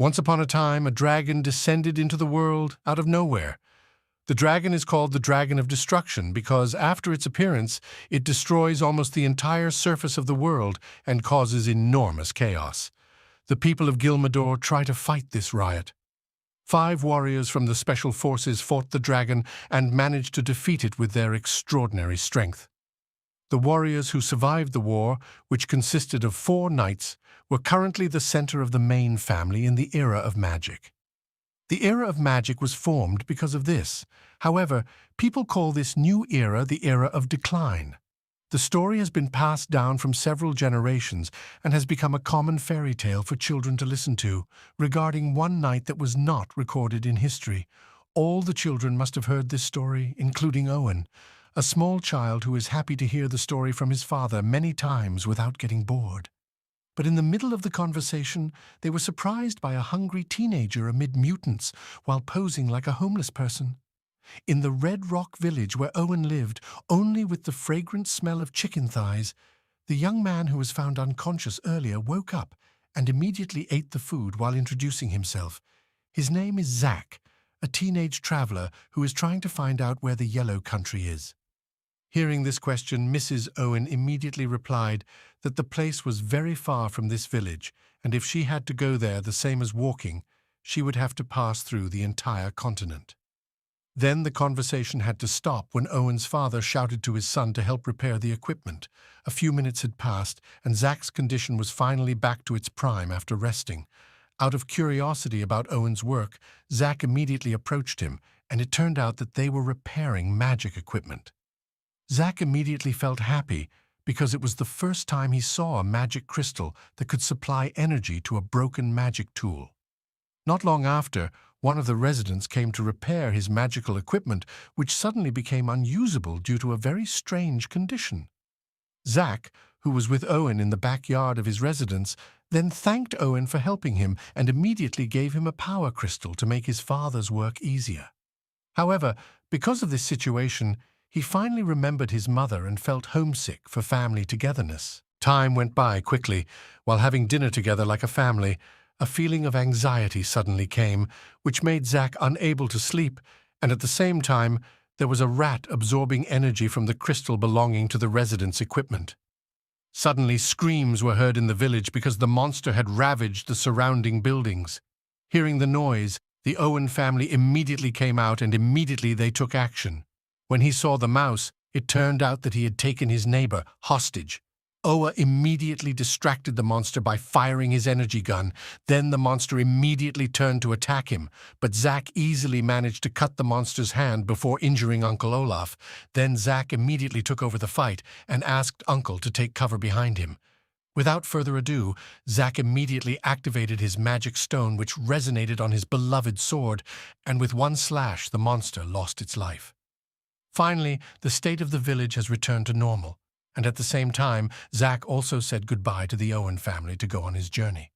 Once upon a time, a dragon descended into the world out of nowhere. The dragon is called the Dragon of Destruction because after its appearance, it destroys almost the entire surface of the world and causes enormous chaos. The people of Gilmador try to fight this riot. 5 warriors from the Special Forces fought the dragon and managed to defeat it with their extraordinary strength. The warriors who survived the war, which consisted of 4 knights, were currently the center of the main family in the era of magic. The era of magic was formed because of this. However, people call this new era the era of decline. The story has been passed down from several generations and has become a common fairy tale for children to listen to, regarding one knight that was not recorded in history. All the children must have heard this story, including Owen, a small child who is happy to hear the story from his father many times without getting bored. But in the middle of the conversation, they were surprised by a hungry teenager amid mutants while posing like a homeless person. In the Red Rock village where Owen lived, only with the fragrant smell of chicken thighs, the young man who was found unconscious earlier woke up and immediately ate the food while introducing himself. His name is Zach, a teenage traveler who is trying to find out where the Yellow Country is. Hearing this question, Mrs. Owen immediately replied that the place was very far from this village, and if she had to go there the same as walking, she would have to pass through the entire continent. Then the conversation had to stop when Owen's father shouted to his son to help repair the equipment. A few minutes had passed, and Zach's condition was finally back to its prime after resting. Out of curiosity about Owen's work, Zach immediately approached him, and it turned out that they were repairing magic equipment. Zach immediately felt happy because it was the first time he saw a magic crystal that could supply energy to a broken magic tool. Not long after, one of the residents came to repair his magical equipment, which suddenly became unusable due to a very strange condition. Zach, who was with Owen in the backyard of his residence, then thanked Owen for helping him and immediately gave him a power crystal to make his father's work easier. However, because of this situation, he finally remembered his mother and felt homesick for family togetherness. Time went by quickly. While having dinner together like a family, a feeling of anxiety suddenly came, which made Zach unable to sleep, and at the same time, there was a rat absorbing energy from the crystal belonging to the residents' equipment. Suddenly, screams were heard in the village because the monster had ravaged the surrounding buildings. Hearing the noise, the Owen family immediately came out and immediately they took action. When he saw the mouse, it turned out that he had taken his neighbor hostage. Oa immediately distracted the monster by firing his energy gun. Then the monster immediately turned to attack him, but Zach easily managed to cut the monster's hand before injuring Uncle Olaf. Then Zach immediately took over the fight and asked Uncle to take cover behind him. Without further ado, Zach immediately activated his magic stone, which resonated on his beloved sword, and with one slash the monster lost its life. Finally, the state of the village has returned to normal. And at the same time, Zach also said goodbye to the Owen family to go on his journey.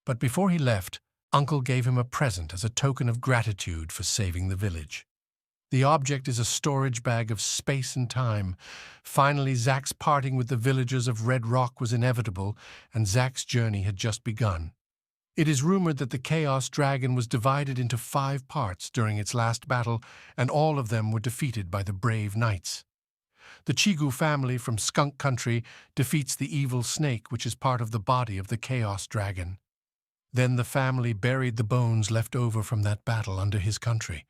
But before he left, Uncle gave him a present as a token of gratitude for saving the village. The object is a storage bag of space and time. Finally, Zach's parting with the villagers of Red Rock was inevitable, and Zach's journey had just begun. It is rumored that the Chaos Dragon was divided into 5 parts during its last battle, and all of them were defeated by the brave knights. The Chigu family from Skunk Country defeats the evil snake, which is part of the body of the Chaos Dragon. Then the family buried the bones left over from that battle under his country.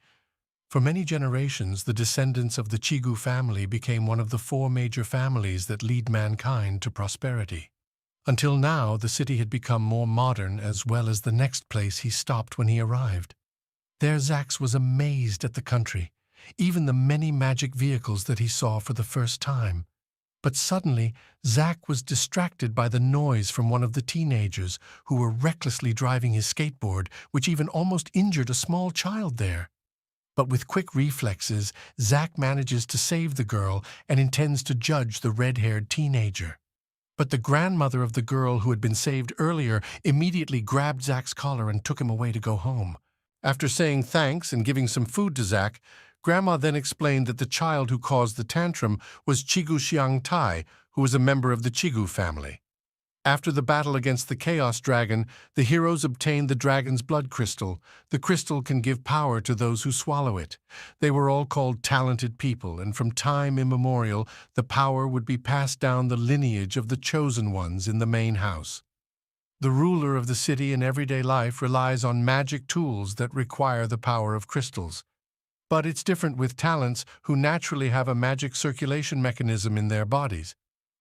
For many generations, the descendants of the Chigu family became one of the 4 major families that lead mankind to prosperity. Until now, the city had become more modern as well as the next place he stopped when he arrived. There Zax was amazed at the country, even the many magic vehicles that he saw for the first time. But suddenly, Zach was distracted by the noise from one of the teenagers who were recklessly driving his skateboard, which even almost injured a small child there. But with quick reflexes, Zach manages to save the girl and intends to judge the red-haired teenager. But the grandmother of the girl who had been saved earlier immediately grabbed Zach's collar and took him away to go home. After saying thanks and giving some food to Zach, Grandma then explained that the child who caused the tantrum was Chigu Xiang Tai, who was a member of the Chigu family. After the battle against the Chaos Dragon, the heroes obtained the dragon's blood crystal. The crystal can give power to those who swallow it. They were all called talented people, and from time immemorial, the power would be passed down the lineage of the chosen ones in the main house. The ruler of the city in everyday life relies on magic tools that require the power of crystals. But it's different with talents who naturally have a magic circulation mechanism in their bodies.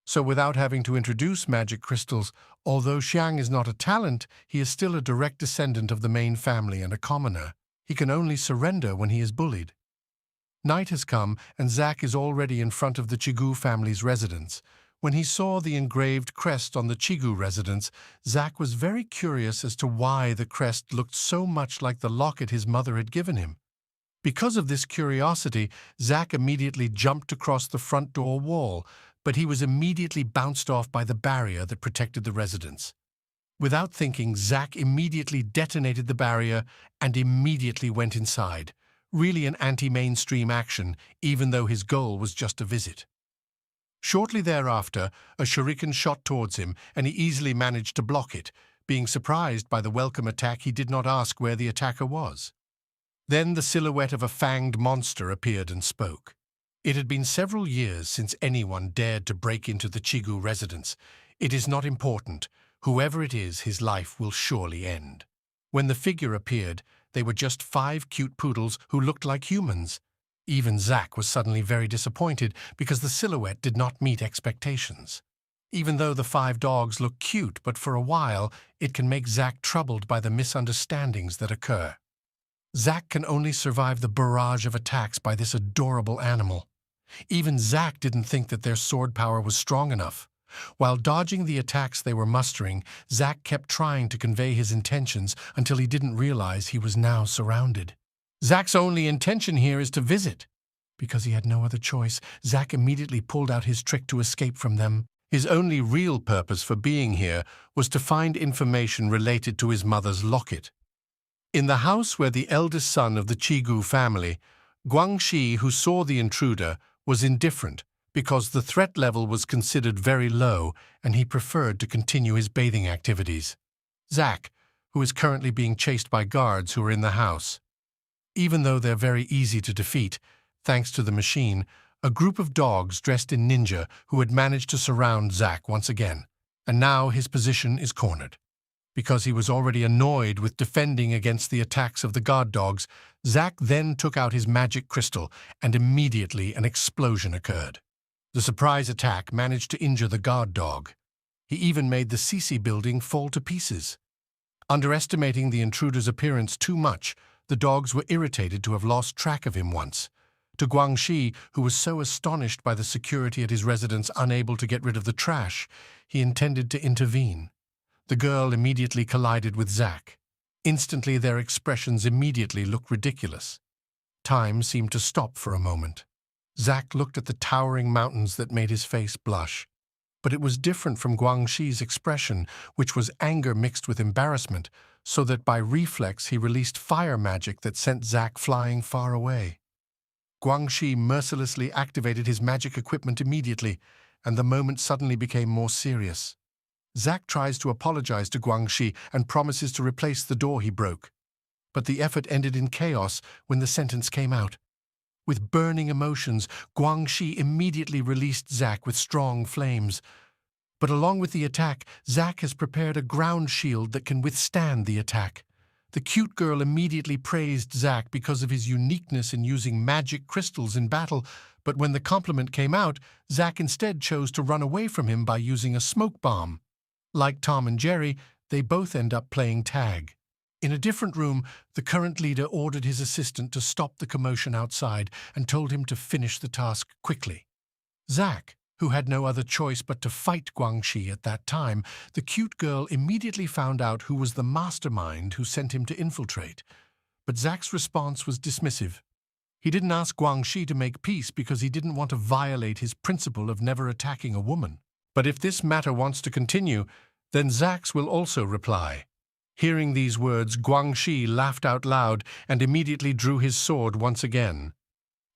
So without having to introduce magic crystals, although Xiang is not a talent, he is still a direct descendant of the main family and a commoner. He can only surrender when he is bullied. Night has come, and Zack is already in front of the Chigu family's residence. When he saw the engraved crest on the Chigu residence, Zack was very curious as to why the crest looked so much like the locket his mother had given him. Because of this curiosity, Zack immediately jumped across the front door wall, but he was immediately bounced off by the barrier that protected the residence. Without thinking, Zack immediately detonated the barrier and immediately went inside. Really an anti-mainstream action, even though his goal was just a visit. Shortly thereafter, a shuriken shot towards him, and he easily managed to block it. Being surprised by the welcome attack, he did not ask where the attacker was. Then the silhouette of a fanged monster appeared and spoke. It had been several years since anyone dared to break into the Chigu residence. It is not important. Whoever it is, his life will surely end. When the figure appeared, they were just 5 cute poodles who looked like humans. Even Zack was suddenly very disappointed because the silhouette did not meet expectations. Even though the 5 dogs look cute, but for a while, it can make Zack troubled by the misunderstandings that occur. Zack can only survive the barrage of attacks by this adorable animal. Even Zack didn't think that their sword power was strong enough. While dodging the attacks they were mustering, Zack kept trying to convey his intentions until he didn't realize he was now surrounded. Zack's only intention here is to visit. Because he had no other choice, Zack immediately pulled out his trick to escape from them. His only real purpose for being here was to find information related to his mother's locket. In the house where the eldest son of the Chigu family, Guangxi, who saw the intruder, was indifferent because the threat level was considered very low and he preferred to continue his bathing activities. Zack, who is currently being chased by guards who are in the house. Even though they're very easy to defeat, thanks to the machine, a group of dogs dressed in ninja who had managed to surround Zack once again, and now his position is cornered. Because he was already annoyed with defending against the attacks of the god dogs, Zack then took out his magic crystal, and immediately an explosion occurred. The surprise attack managed to injure the god dog. He even made the CC building fall to pieces. Underestimating the intruder's appearance too much, the dogs were irritated to have lost track of him once. To Guangxi, who was so astonished by the security at his residence unable to get rid of the trash, he intended to intervene. The girl immediately collided with Zack. Instantly, their expressions immediately looked ridiculous. Time seemed to stop for a moment. Zack looked at the towering mountains that made his face blush. But it was different from Guangxi's expression, which was anger mixed with embarrassment, so that by reflex he released fire magic that sent Zack flying far away. Guangxi mercilessly activated his magic equipment immediately, and the moment suddenly became more serious. Zack tries to apologize to Guangxi and promises to replace the door he broke. But the effort ended in chaos when the sentence came out. With burning emotions, Guangxi immediately released Zack with strong flames. But along with the attack, Zack has prepared a ground shield that can withstand the attack. The cute girl immediately praised Zack because of his uniqueness in using magic crystals in battle, but when the compliment came out, Zack instead chose to run away from him by using a smoke bomb. Like Tom and Jerry, they both end up playing tag. In a different room, the current leader ordered his assistant to stop the commotion outside and told him to finish the task quickly. Zack, who had no other choice but to fight Guangxi at that time, the cute girl immediately found out who was the mastermind who sent him to infiltrate. But Zack's response was dismissive. He didn't ask Guangxi to make peace because he didn't want to violate his principle of never attacking a woman. But if this matter wants to continue, then Zack's will also reply. Hearing these words, Guangxi laughed out loud and immediately drew his sword once again.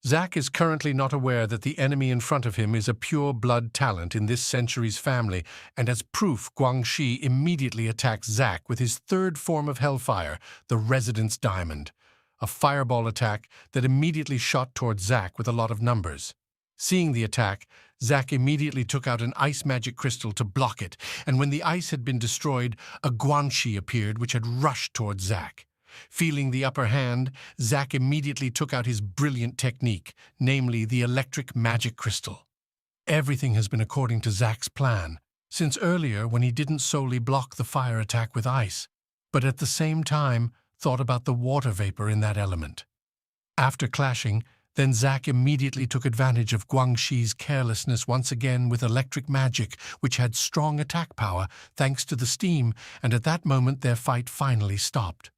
Zack is currently not aware that the enemy in front of him is a pure-blood talent in this century's family, and as proof, Guangxi immediately attacks Zack with his third form of hellfire, the Residence Diamond, a fireball attack that immediately shot towards Zack with a lot of numbers. Seeing the attack, Zack immediately took out an ice magic crystal to block it, and when the ice had been destroyed, a Guanxi appeared which had rushed towards Zack. Feeling the upper hand, Zack immediately took out his brilliant technique, namely the electric magic crystal. Everything has been according to Zack's plan, since earlier when he didn't solely block the fire attack with ice, but at the same time thought about the water vapor in that element. After clashing, then Zack immediately took advantage of Guangxi's carelessness once again with electric magic, which had strong attack power thanks to the steam, and at that moment their fight finally stopped.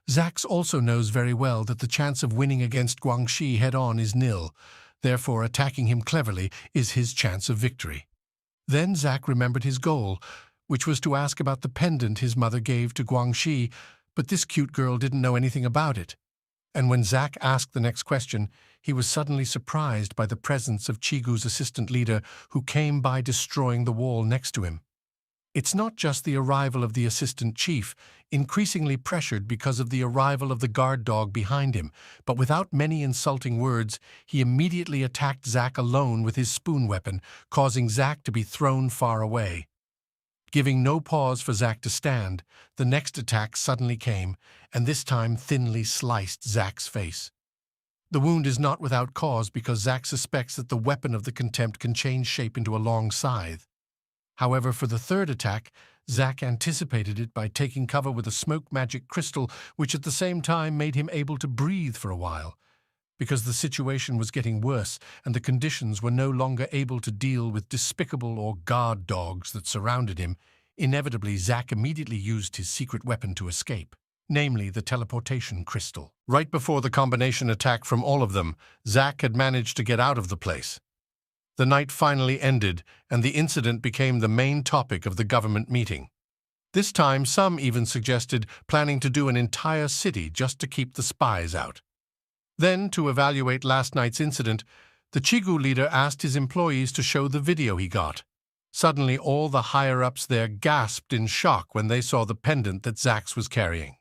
Zack also knows very well that the chance of winning against Guangxi head-on is nil, therefore attacking him cleverly is his chance of victory. Then Zack remembered his goal, which was to ask about the pendant his mother gave to Guangxi, but this cute girl didn't know anything about it. And when Zack asked the next question, he was suddenly surprised by the presence of Chigu's assistant leader, who came by destroying the wall next to him. It's not just the arrival of the assistant chief, increasingly pressured because of the arrival of the guard dog behind him, but without many insulting words, he immediately attacked Zack alone with his spoon weapon, causing Zack to be thrown far away. Giving no pause for Zack to stand, the next attack suddenly came, and this time thinly sliced Zack's face. The wound is not without cause because Zack suspects that the weapon of the contempt can change shape into a long scythe. However, for the third attack, Zack anticipated it by taking cover with a smoke magic crystal, which at the same time made him able to breathe for a while. Because the situation was getting worse and the conditions were no longer able to deal with despicable or guard dogs that surrounded him, inevitably Zack immediately used his secret weapon to escape, namely the teleportation crystal. Right before the combination attack from all of them, Zack had managed to get out of the place. The night finally ended, and the incident became the main topic of the government meeting. This time, some even suggested planning to do an entire city just to keep the spies out. Then, to evaluate last night's incident, the Chigu leader asked his employees to show the video he got. Suddenly, all the higher-ups there gasped in shock when they saw the pendant that Zack was carrying.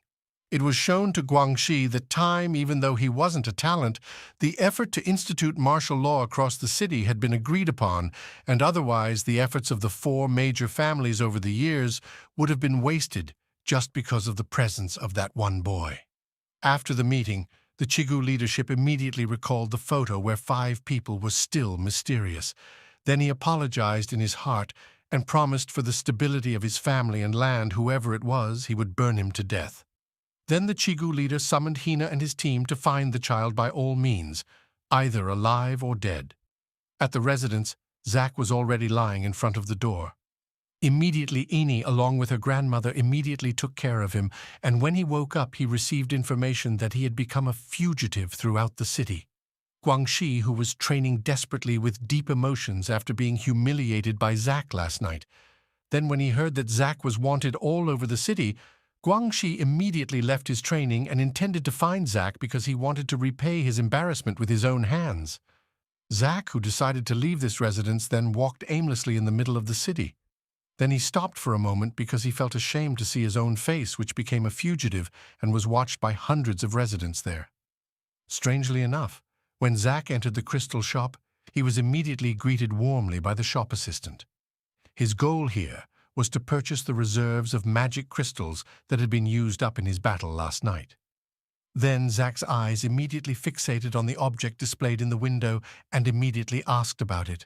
It was shown to Guangxi that time, even though he wasn't a talent, the effort to institute martial law across the city had been agreed upon, and otherwise the efforts of the 4 major families over the years would have been wasted just because of the presence of that one boy. After the meeting, the Chigu leadership immediately recalled the photo where 5 people were still mysterious. Then he apologized in his heart and promised for the stability of his family and land, whoever it was, he would burn him to death. Then the Chigu leader summoned Hina and his team to find the child by all means, either alive or dead. At the residence, Zack was already lying in front of the door. Immediately, Ini, along with her grandmother, immediately took care of him, and when he woke up, he received information that he had become a fugitive throughout the city. Guangxi, who was training desperately with deep emotions after being humiliated by Zack last night. Then when he heard that Zack was wanted all over the city, Guangxi immediately left his training and intended to find Zack because he wanted to repay his embarrassment with his own hands. Zack, who decided to leave this residence, then walked aimlessly in the middle of the city. Then he stopped for a moment because he felt ashamed to see his own face, which became a fugitive and was watched by hundreds of residents there. Strangely enough, when Zack entered the crystal shop, he was immediately greeted warmly by the shop assistant. His goal here was to purchase the reserves of magic crystals that had been used up in his battle last night. Then Zack's eyes immediately fixated on the object displayed in the window and immediately asked about it.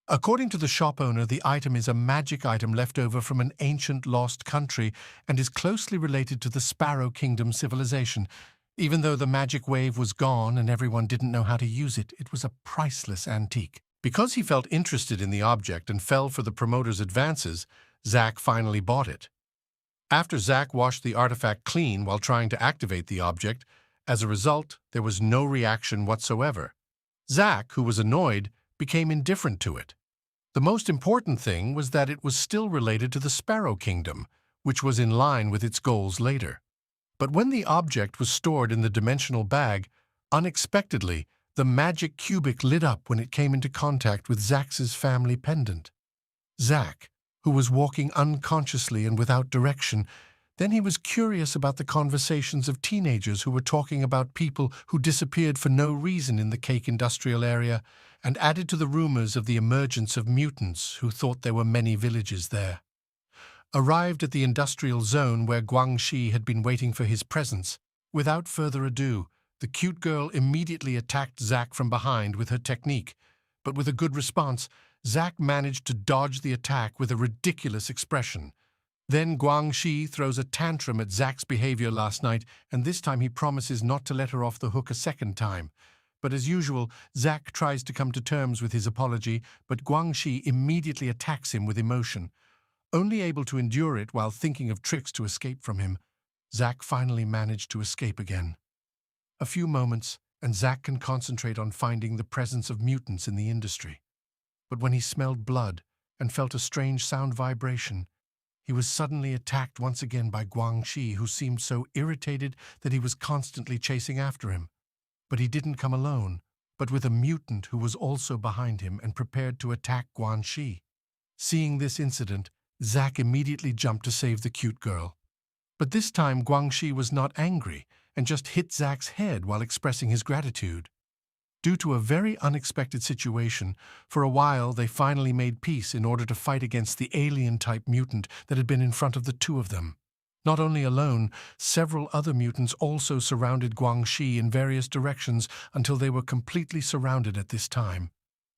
According to the shop owner, the item is a magic item left over from an ancient lost country and is closely related to the Sparrow Kingdom civilization. Even though the magic wave was gone and everyone didn't know how to use it, it was a priceless antique. Because he felt interested in the object and fell for the promoter's advances, Zack finally bought it. After Zack washed the artifact clean while trying to activate the object, as a result, there was no reaction whatsoever. Zack, who was annoyed, became indifferent to it. The most important thing was that it was still related to the Sparrow Kingdom, which was in line with its goals later. But when the object was stored in the dimensional bag, unexpectedly, The magic cubic lit up when it came into contact with Zack's family pendant. Zack, who was walking unconsciously and without direction, then he was curious about the conversations of teenagers who were talking about people who disappeared for no reason in the cake industrial area, and added to the rumors of the emergence of mutants who thought there were many villages there. Arrived at the industrial zone where Guangxi had been waiting for his presence, without further ado, the cute girl immediately attacked Zack from behind with her technique, but with a good response, Zack managed to dodge the attack with a ridiculous expression. Then Guangxi throws a tantrum at Zack's behavior last night, and this time he promises not to let her off the hook a second time. But as usual, Zack tries to come to terms with his apology, but Guangxi immediately attacks him with emotion. Only able to endure it while thinking of tricks to escape from him, Zack finally managed to escape again. A few moments, and Zack can concentrate on finding the presence of mutants in the industry. But when he smelled blood and felt a strange sound vibration, he was suddenly attacked once again by Guangxi, who seemed so irritated that he was constantly chasing after him. But he didn't come alone, but with a mutant who was also behind him and prepared to attack Guangxi. Seeing this incident, Zack immediately jumped to save the cute girl. But this time Guangxi was not angry and just hit Zack's head while expressing his gratitude. Due to a very unexpected situation, for a while they finally made peace in order to fight against the alien-type mutant that had been in front of the two of them. Not only alone, several other mutants also surrounded Guangxi in various directions until they were completely surrounded at this time.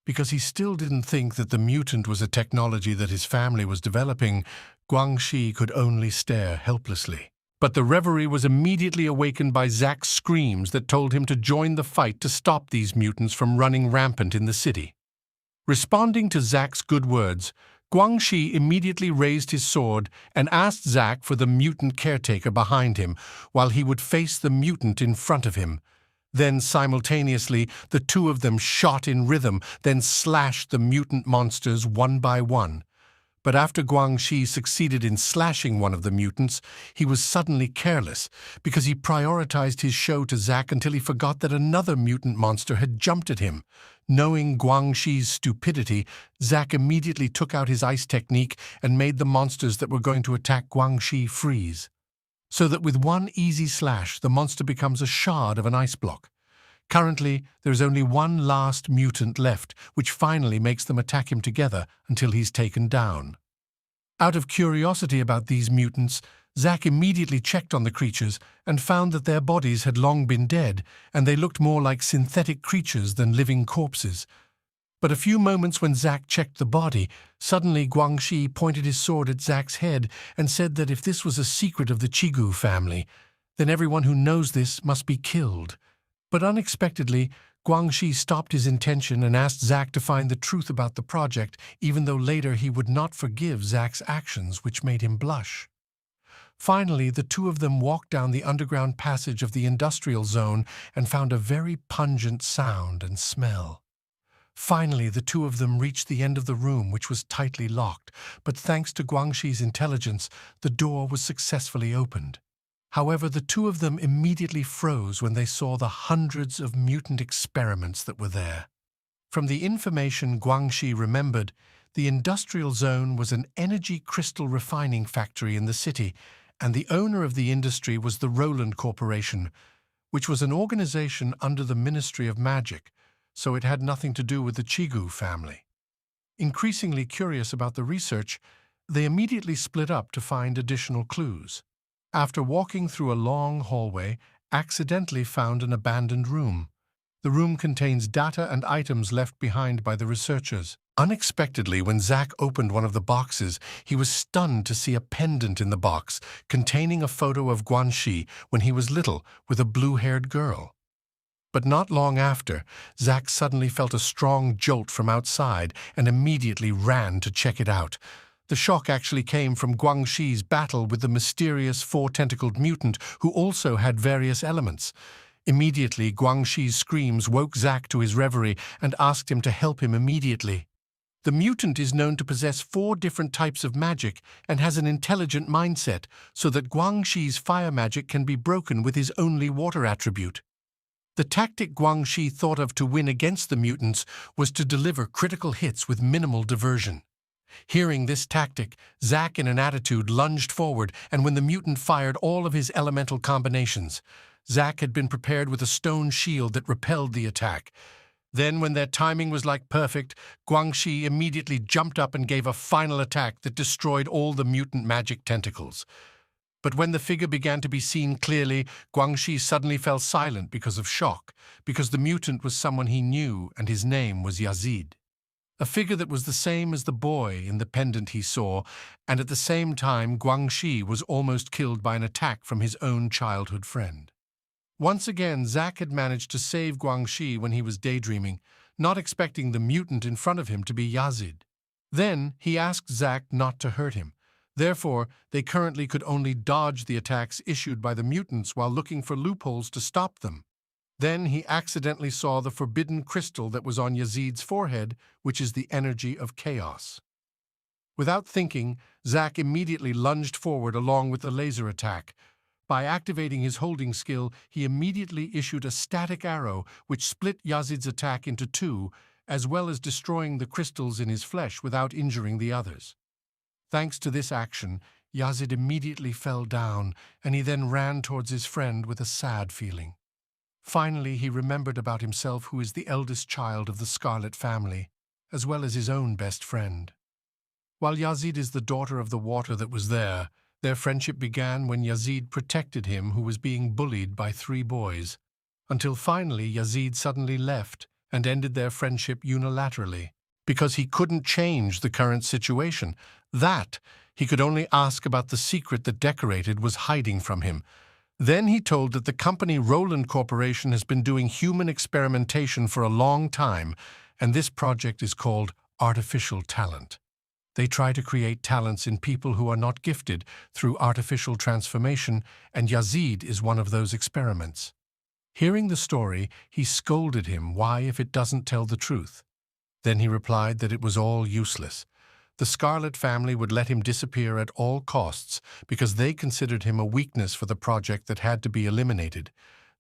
Because he still didn't think that the mutant was a technology that his family was developing, Guangxi could only stare helplessly. But the reverie was immediately awakened by Zack's screams that told him to join the fight to stop these mutants from running rampant in the city. Responding to Zack's good words, Guangxi immediately raised his sword and asked Zack for the mutant caretaker behind him, while he would face the mutant in front of him. Then, simultaneously, the two of them shot in rhythm, then slashed the mutant monsters one by one. But after Guangxi succeeded in slashing one of the mutants, he was suddenly careless, because he prioritized his show to Zack until he forgot that another mutant monster had jumped at him. Knowing Guangxi's stupidity, Zack immediately took out his ice technique and made the monsters that were going to attack Guangxi freeze. So that with one easy slash, the monster becomes a shard of an ice block. Currently, there is only one last mutant left, which finally makes them attack him together until he's taken down. Out of curiosity about these mutants, Zack immediately checked on the creatures and found that their bodies had long been dead, and they looked more like synthetic creatures than living corpses. But a few moments when Zack checked the body, suddenly Guangxi pointed his sword at Zack's head and said that if this was a secret of the Chigu family, then everyone who knows this must be killed. But unexpectedly, Guangxi stopped his intention and asked Zack to find the truth about the project, even though later he would not forgive Zack's actions, which made him blush. Finally, the two of them walked down the underground passage of the industrial zone and found a very pungent sound and smell. Finally, the two of them reached the end of the room, which was tightly locked, but thanks to Guangxi's intelligence, the door was successfully opened. However, the two of them immediately froze when they saw the hundreds of mutant experiments that were there. From the information Guangxi remembered, the industrial zone was an energy crystal refining factory in the city, and the owner of the industry was the Roland Corporation, which was an organization under the Ministry of Magic, so it had nothing to do with the Chigu family. Increasingly curious about the research, they immediately split up to find additional clues. After walking through a long hallway, accidentally found an abandoned room. The room contains data and items left behind by the researchers. Unexpectedly, when Zack opened one of the boxes, he was stunned to see a pendant in the box containing a photo of Guangxi when he was little with a blue-haired girl. But not long after, Zack suddenly felt a strong jolt from outside and immediately ran to check it out. The shock actually came from Guangxi's battle with the mysterious four-tentacled mutant who also had various elements. Immediately, Guangxi's screams woke Zack to his reverie and asked him to help him immediately. The mutant is known to possess 4 different types of magic and has an intelligent mindset, so that Guangxi's fire magic can be broken with his only water attribute. The tactic Guangxi thought of to win against the mutants was to deliver critical hits with minimal diversion. Hearing this tactic, Zack in an attitude lunged forward, and when the mutant fired all of his elemental combinations, Zack had been prepared with a stone shield that repelled the attack. Then, when their timing was like perfect, Guangxi immediately jumped up and gave a final attack that destroyed all the mutant magic tentacles. But when the figure began to be seen clearly, Guangxi suddenly fell silent because of shock, because the mutant was someone he knew and his name was Yazid. A figure that was the same as the boy in the pendant he saw, and at the same time Guangxi was almost killed by an attack from his own childhood friend. Once again, Zack had managed to save Guangxi when he was daydreaming, not expecting the mutant in front of him to be Yazid. Then he asked Zack not to hurt him. Therefore, they currently could only dodge the attacks issued by the mutants while looking for loopholes to stop them. Then he accidentally saw the forbidden crystal that was on Yazid's forehead, which is the energy of chaos. Without thinking, Zack immediately lunged forward along with the laser attack. By activating his holding skill, he immediately issued a static arrow which split Yazid's attack into two, as well as destroying the crystals in his flesh without injuring the others. Thanks to this action, Yazid immediately fell down, and he then ran towards his friend with a sad feeling. Finally, he remembered about himself, who is the eldest child of the Scarlet family, as well as his own best friend. While Yazid is the daughter of the water that was there, their friendship began when Yazid protected him, who was being bullied by 3 boys, until finally Yazid suddenly left and ended their friendship unilaterally, because he couldn't change the current situation. That he could only ask about the secret that Decorated was hiding from him. Then he told that the company Roland Corporation has been doing human experimentation for a long time, and this project is called artificial talent. They try to create talents in people who are not gifted through artificial transformation, and Yazid is one of those experiments. Hearing the story, he scolded him why if it doesn't tell the truth. Then he replied that it was all useless. The Scarlet family would let him disappear at all costs because they considered him a weakness for the project that had to be eliminated.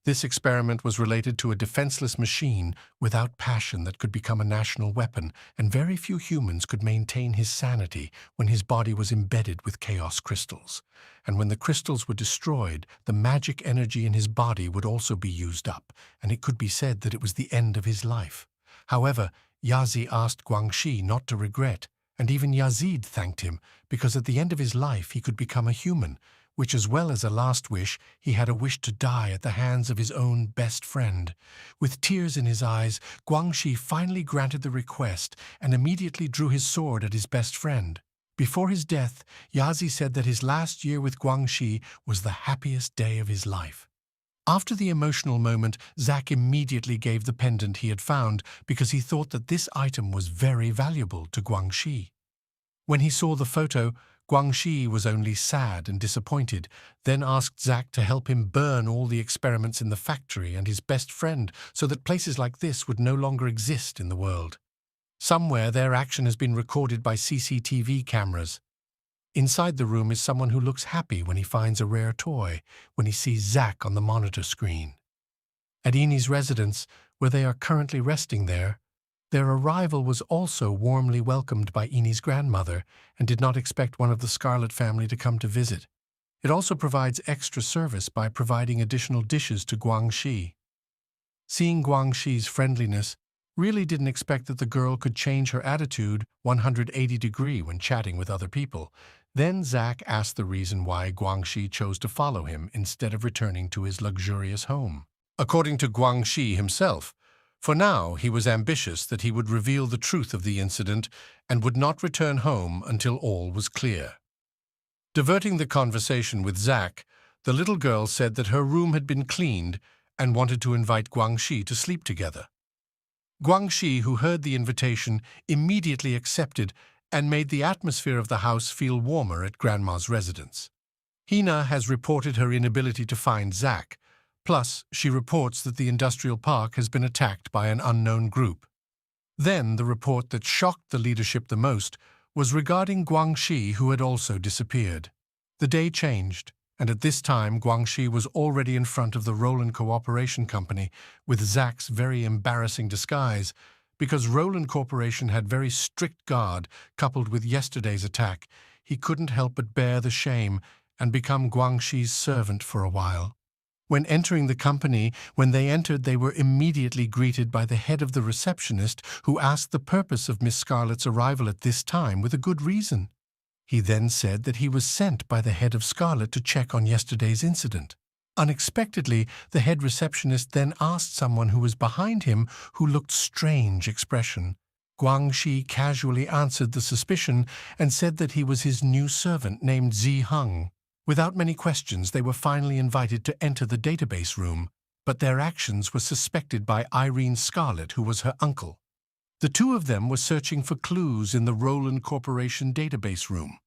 This experiment was related to a defenseless machine without passion that could become a national weapon, and very few humans could maintain his sanity when his body was embedded with chaos crystals. And when the crystals were destroyed, the magic energy in his body would also be used up, and it could be said that it was the end of his life. However, Yazid asked Guangxi not to regret, and even Yazid thanked him, because at the end of his life he could become a human, which, as well as a last wish, he had a wish to die at the hands of his own best friend. With tears in his eyes, Guangxi finally granted the request and immediately drew his sword at his best friend. Before his death, Yazid said that his last year with Guangxi was the happiest day of his life. After the emotional moment, Zack immediately gave the pendant he had found because he thought that this item was very valuable to Guangxi. When he saw the photo, Guangxi was only sad and disappointed, then asked Zack to help him burn all the experiments in the factory and his best friend so that places like this would no longer exist in the world. Somewhere their action has been recorded by CCTV cameras. Inside the room is someone who looks happy when he finds a rare toy, when he sees Zack on the monitor screen. At Ini's residence, where they are currently resting there, their arrival was also warmly welcomed by Ini's grandmother and did not expect one of the Scarlet family to come to visit. It also provides extra service by providing additional dishes to Guangxi. Seeing Guangxi's friendliness, really didn't expect that the girl could change her attitude 180 degrees when chatting with other people. Then Zack asked the reason why Guangxi chose to follow him instead of returning to his luxurious home. According to Guangxi himself, for now he was ambitious that he would reveal the truth of the incident and would not return home until all was clear. Diverting the conversation with Zack, the little girl said that her room had been cleaned and wanted to invite Guangxi to sleep together. Guangxi, who heard the invitation, immediately accepted and made the atmosphere of the house feel warmer at Grandma's residence. Hina has reported her inability to find Zack. Plus, she reports that the industrial park has been attacked by an unknown group. Then, the report that shocked the leadership the most was regarding Guangxi, who had also disappeared. The day changed, and at this time Guangxi was already in front of the Roland Cooperation Company with Zach's very embarrassing disguise. Because Roland Corporation had very strict guard coupled with yesterday's attack, he couldn't help but bear the shame and become Guangxi's servant for a while. When entering the company, when they entered, they were immediately greeted by the head of the receptionist, who asked the purpose of Miss Scarlet's arrival at this time with a good reason. He then said that he was sent by the head of Scarlet to check on yesterday's incident. Unexpectedly, the head receptionist then asked someone who was behind him who looked strange expression. Guangxi casually answered the suspicion and said that he was his new servant named Zi Heng. Without many questions, they were finally invited to enter the database room, but their actions were suspected by Irene Scarlet, who was her uncle. The two of them were searching for clues in the Roland Corporation database room.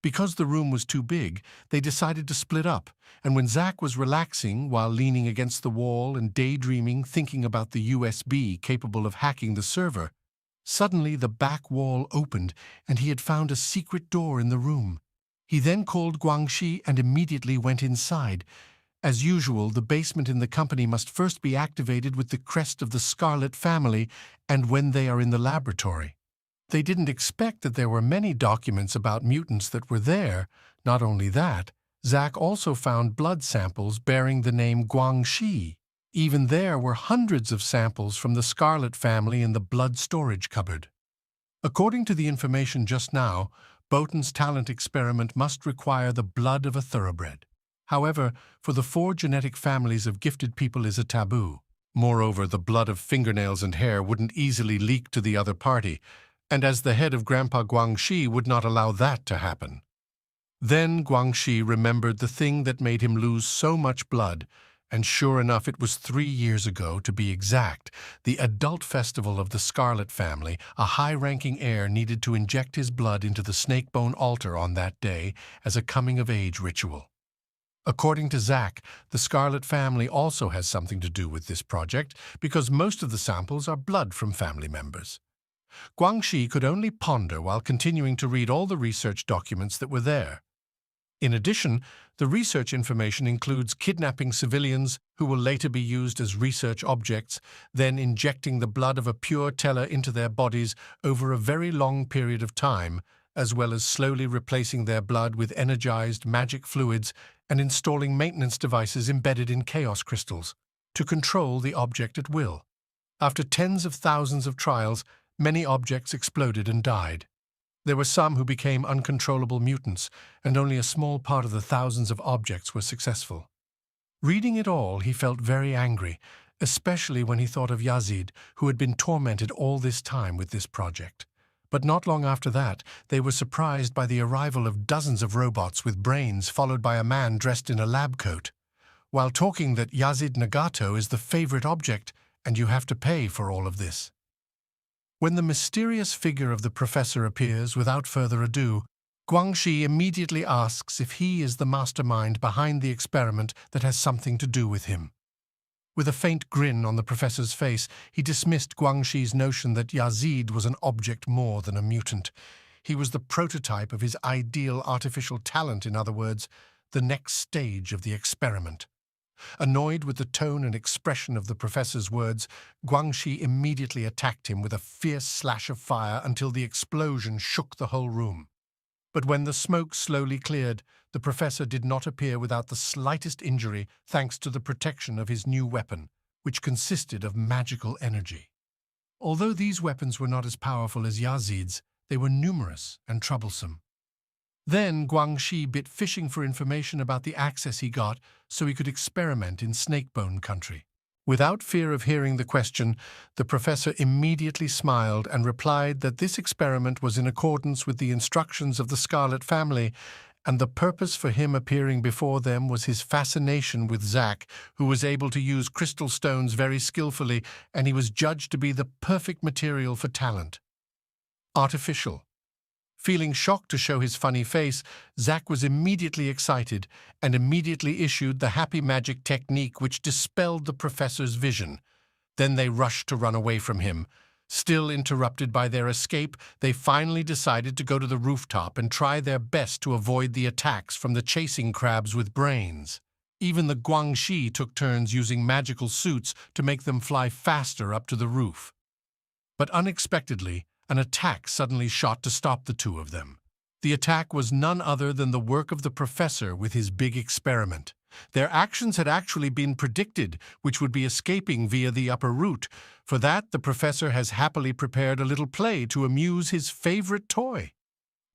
Because the room was too big, they decided to split up, and when Zach was relaxing while leaning against the wall and daydreaming, thinking about the USB capable of hacking the server, suddenly the back wall opened and he had found a secret door in the room. He then called Guangxi and immediately went inside. As usual, the basement in the company must first be activated with the crest of the Scarlet family and when they are in the laboratory. They didn't expect that there were many documents about mutants that were there. Not only that, Zach also found blood samples bearing the name Guangxi. Even there were hundreds of samples from the Scarlet family in the blood storage cupboard. According to the information just now, Bowden's talent experiment must require the blood of a thoroughbred. However, for the 4 genetic families of gifted people is a taboo. Moreover, the blood of fingernails and hair wouldn't easily leak to the other party, and as the head of Grandpa Guangxi would not allow that to happen. Then Guangxi remembered the thing that made him lose so much blood, and sure enough it was 3 years ago, to be exact, the adult festival of the Scarlet family. A high-ranking heir needed to inject his blood into the snakebone altar on that day as a coming-of-age ritual. According to Zach, the Scarlet family also has something to do with this project because most of the samples are blood from family members. Guangxi could only ponder while continuing to read all the research documents that were there. In addition, the research information includes kidnapping civilians who will later be used as research objects, then injecting the blood of a pure teller into their bodies over a very long period of time, as well as slowly replacing their blood with energized magic fluids and installing maintenance devices embedded in chaos crystals to control the object at will. After tens of thousands of trials, many objects exploded and died. There were some who became uncontrollable mutants, and only a small part of the thousands of objects were successful. Reading it all, he felt very angry, especially when he thought of Yazid, who had been tormented all this time with this project. But not long after that, they were surprised by the arrival of dozens of robots with brains, followed by a man dressed in a lab coat, while talking that Yazid Nagato is the favorite object, and you have to pay for all of this. When the mysterious figure of the professor appears without further ado, Guangxi immediately asks if he is the mastermind behind the experiment that has something to do with him. With a faint grin on the professor's face, he dismissed Guangxi's notion that Yazid was an object more than a mutant. He was the prototype of his ideal artificial talent, in other words, the next stage of the experiment. Annoyed with the tone and expression of the professor's words, Guangxi immediately attacked him with a fierce slash of fire until the explosion shook the whole room. But when the smoke slowly cleared, the professor did not appear without the slightest injury thanks to the protection of his new weapon, which consisted of magical energy. Although these weapons were not as powerful as Yazid's, they were numerous and troublesome. Then Guangxi bit fishing for information about the access he got so he could experiment in Snakebone country. Without fear of hearing the question, the professor immediately smiled and replied that this experiment was in accordance with the instructions of the Scarlet family, and the purpose for him appearing before them was his fascination with Zach, who was able to use crystal stones very skillfully, and he was judged to be the perfect material for talent. Artificial. Feeling shocked to show his funny face, Zach was immediately excited and immediately issued the happy magic technique which dispelled the professor's vision. Then they rushed to run away from him. Still interrupted by their escape, they finally decided to go to the rooftop and try their best to avoid the attacks from the chasing crabs with brains. Even the Guangxi took turns using magical suits to make them fly faster up to the roof. But unexpectedly, an attack suddenly shot to stop the two of them. The attack was none other than the work of the professor with his big experiment. Their actions had actually been predicted, which would be escaping via the upper route. For that, the professor has happily prepared a little play to amuse his favorite toy.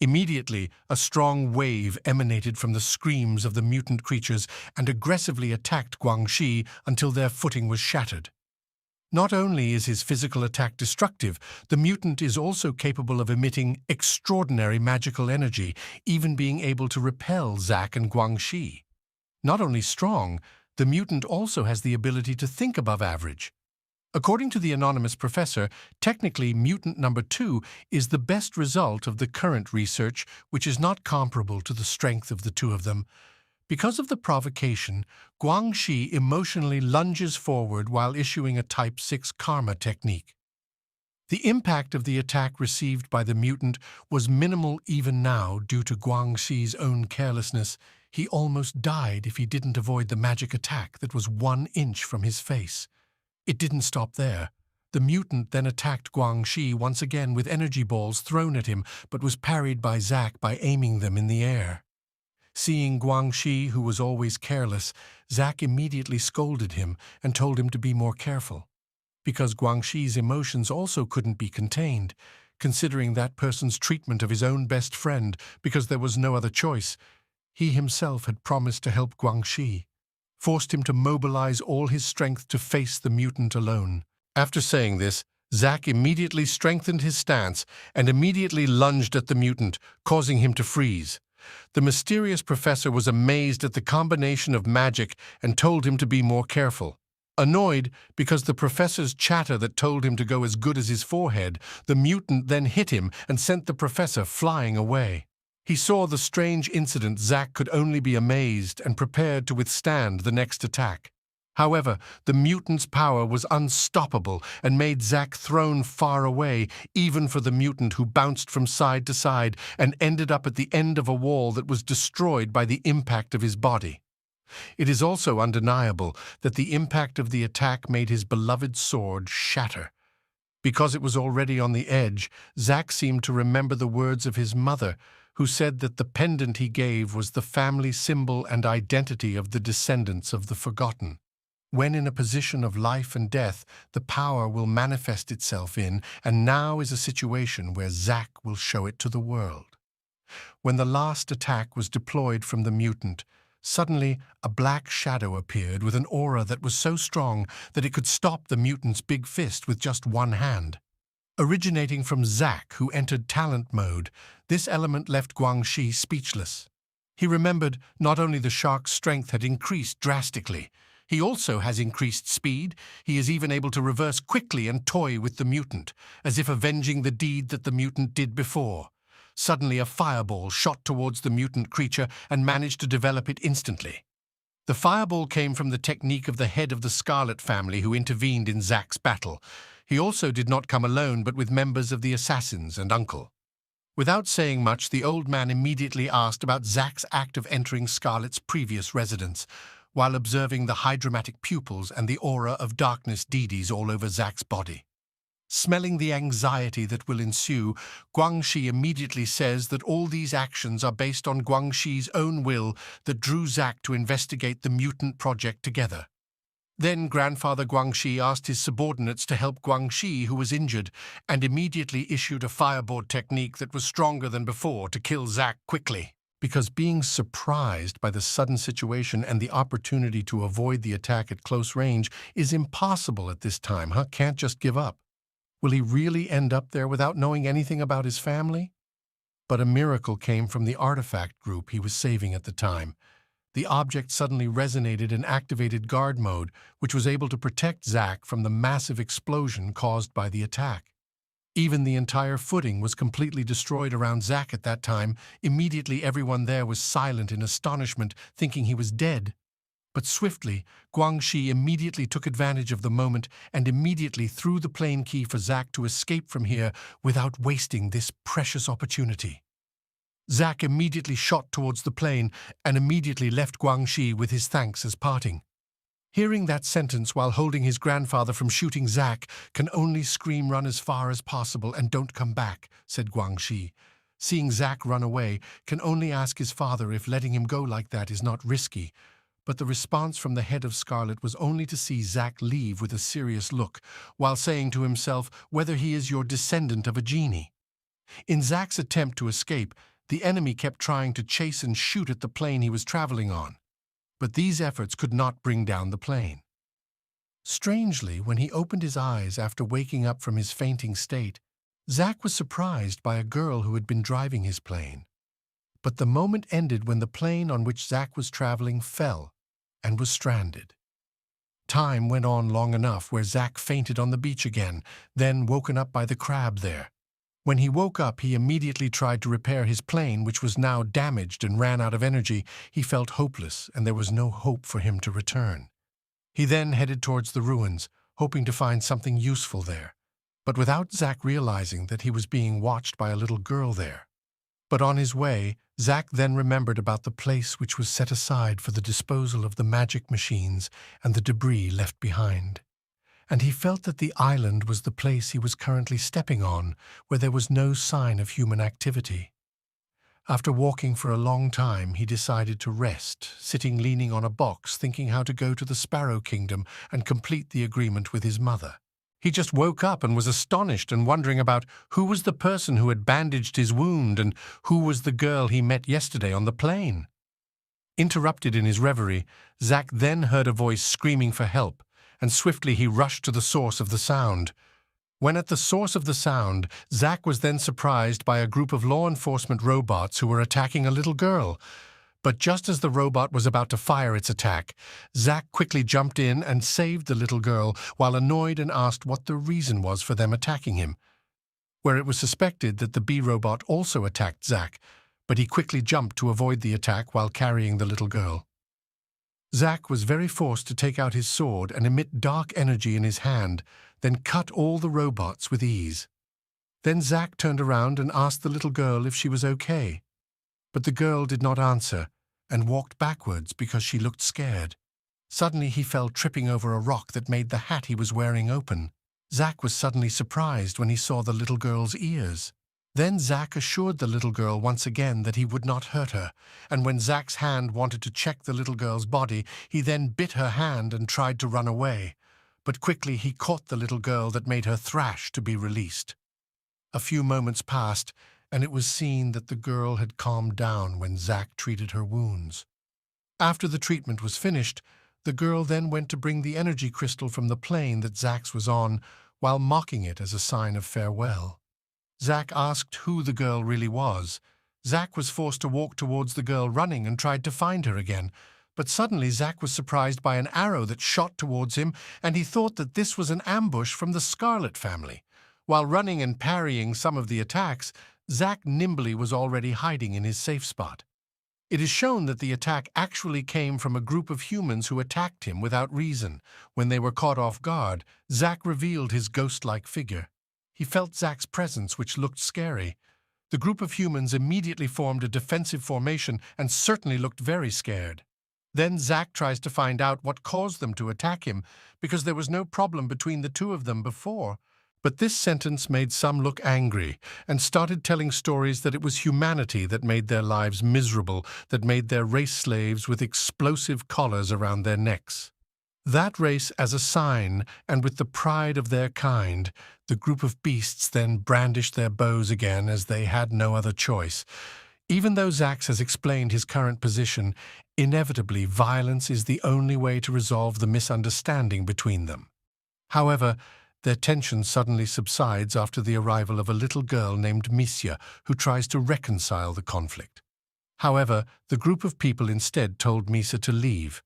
Immediately, a strong wave emanated from the screams of the mutant creatures and aggressively attacked Guangxi until their footing was shattered. Not only is his physical attack destructive, the mutant is also capable of emitting extraordinary magical energy, even being able to repel Zack and Guangxi. Not only strong, the mutant also has the ability to think above average. According to the anonymous professor, technically mutant number 2 is the best result of the current research, which is not comparable to the strength of the two of them. Because of the provocation, Guangxi emotionally lunges forward while issuing a Type 6 karma technique. The impact of the attack received by the mutant was minimal even now due to Guangxi's own carelessness. He almost died if he didn't avoid the magic attack that was 1 inch from his face. It didn't stop there. The mutant then attacked Guangxi once again with energy balls thrown at him, but was parried by Zack by aiming them in the air. Seeing Guangxi, who was always careless, Zack immediately scolded him and told him to be more careful. Because Guangxi's emotions also couldn't be contained, considering that person's treatment of his own best friend because there was no other choice, he himself had promised to help Guangxi, forced him to mobilize all his strength to face the mutant alone. After saying this, Zack immediately strengthened his stance and immediately lunged at the mutant, causing him to freeze. The mysterious professor was amazed at the combination of magic and told him to be more careful. Annoyed because the professor's chatter that told him to go as good as his forehead, the mutant then hit him and sent the professor flying away. He saw the strange incident. Zack could only be amazed and prepared to withstand the next attack. However, the mutant's power was unstoppable and made Zack thrown far away, even for the mutant, who bounced from side to side and ended up at the end of a wall that was destroyed by the impact of his body. It is also undeniable that the impact of the attack made his beloved sword shatter. Because it was already on the edge, Zack seemed to remember the words of his mother, who said that the pendant he gave was the family symbol and identity of the descendants of the forgotten. When in a position of life and death, the power will manifest itself in, and now is a situation where Zack will show it to the world. When the last attack was deployed from the mutant, suddenly a black shadow appeared with an aura that was so strong that it could stop the mutant's big fist with just one hand. Originating from Zack, who entered talent mode, this element left Guangxi speechless. He remembered not only the shark's strength had increased drastically, he also has increased speed. He is even able to reverse quickly and toy with the mutant, as if avenging the deed that the mutant did before. Suddenly a fireball shot towards the mutant creature and managed to develop it instantly. The fireball came from the technique of the head of the Scarlet family who intervened in Zack's battle. He also did not come alone, but with members of the assassins and uncle. Without saying much, the old man immediately asked about Zack's act of entering Scarlet's previous residence, while observing the hydromatic pupils and the aura of darkness deeds all over Zack's body. Smelling the anxiety that will ensue, Guangxi immediately says that all these actions are based on Guangxi's own will that drew Zack to investigate the mutant project together. Then Grandfather Guangxi asked his subordinates to help Guangxi, who was injured, and immediately issued a fireboard technique that was stronger than before to kill Zack quickly. Because being surprised by the sudden situation and the opportunity to avoid the attack at close range is impossible at this time, Can't just give up. Will he really end up there without knowing anything about his family? But a miracle came from the artifact group he was saving at the time. The object suddenly resonated and activated guard mode, which was able to protect Zack from the massive explosion caused by the attack. Even the entire footing was completely destroyed around Zack at that time. Immediately everyone there was silent in astonishment, thinking he was dead. But swiftly, Guangxi immediately took advantage of the moment and immediately threw the plane key for Zack to escape from here without wasting this precious opportunity. Zack immediately shot towards the plane and immediately left Guangxi with his thanks as parting. Hearing that sentence while holding his grandfather from shooting Zack can only scream, "Run as far as possible and don't come back," said Guangxi. Seeing Zack run away, can only ask his father if letting him go like that is not risky. But the response from the head of Scarlet was only to see Zack leave with a serious look, while saying to himself whether he is your descendant of a genie. In Zack's attempt to escape, the enemy kept trying to chase and shoot at the plane he was traveling on. But these efforts could not bring down the plane. Strangely, when he opened his eyes after waking up from his fainting state, Zack was surprised by a girl who had been driving his plane. But the moment ended when the plane on which Zack was traveling fell and was stranded. Time went on long enough where Zack fainted on the beach again, then woken up by the crab there. When he woke up, he immediately tried to repair his plane, which was now damaged and ran out of energy. He felt hopeless, and there was no hope for him to return. He then headed towards the ruins, hoping to find something useful there, but without Zack realizing that he was being watched by a little girl there. But on his way, Zack then remembered about the place which was set aside for the disposal of the magic machines and the debris left behind. And he felt that the island was the place he was currently stepping on, where there was no sign of human activity. After walking for a long time, he decided to rest, sitting leaning on a box, thinking how to go to the Sparrow Kingdom and complete the agreement with his mother. He just woke up and was astonished and wondering about who was the person who had bandaged his wound and who was the girl he met yesterday on the plane. Interrupted in his reverie, Zack then heard a voice screaming for help, and swiftly he rushed to the source of the sound. When at the source of the sound, Zack was then surprised by a group of law enforcement robots who were attacking a little girl. But just as the robot was about to fire its attack, Zack quickly jumped in and saved the little girl while annoyed and asked what the reason was for them attacking him. Where it was suspected that the B-robot also attacked Zack, but he quickly jumped to avoid the attack while carrying the little girl. Zack was very forced to take out his sword and emit dark energy in his hand, then cut all the robots with ease. Then Zack turned around and asked the little girl if she was okay. But the girl did not answer and walked backwards because she looked scared. Suddenly he fell tripping over a rock that made the hat he was wearing open. Zack was suddenly surprised when he saw the little girl's ears. Then Zack assured the little girl once again that he would not hurt her, and when Zack's hand wanted to check the little girl's body, he then bit her hand and tried to run away. But quickly he caught the little girl that made her thrash to be released. A few moments passed, and it was seen that the girl had calmed down when Zack treated her wounds. After the treatment was finished, the girl then went to bring the energy crystal from the plane that Zack's was on, while mocking it as a sign of farewell. Zack asked who the girl really was. Zack was forced to walk towards the girl running and tried to find her again. But suddenly Zack was surprised by an arrow that shot towards him, and he thought that this was an ambush from the Scarlet family. While running and parrying some of the attacks, Zack nimbly was already hiding in his safe spot. It is shown that the attack actually came from a group of humans who attacked him without reason. When they were caught off guard, Zack revealed his ghost-like figure. He felt Zack's presence, which looked scary. The group of humans immediately formed a defensive formation and certainly looked very scared. Then Zack tries to find out what caused them to attack him, because there was no problem between the two of them before. But this sentence made some look angry and started telling stories that it was humanity that made their lives miserable, that made their race slaves with explosive collars around their necks. That race as a sign, and with the pride of their kind, the group of beasts then brandished their bows again as they had no other choice. Even though Zack has explained his current position, inevitably violence is the only way to resolve the misunderstanding between them. However, their tension suddenly subsides after the arrival of a little girl named Misha, who tries to reconcile the conflict. However, the group of people instead told Misha to leave.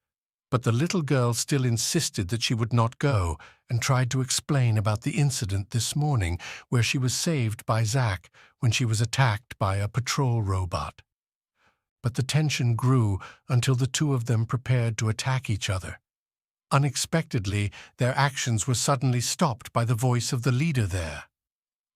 But the little girl still insisted that she would not go and tried to explain about the incident this morning where she was saved by Zack when she was attacked by a patrol robot. But the tension grew until the two of them prepared to attack each other. Unexpectedly, their actions were suddenly stopped by the voice of the leader there.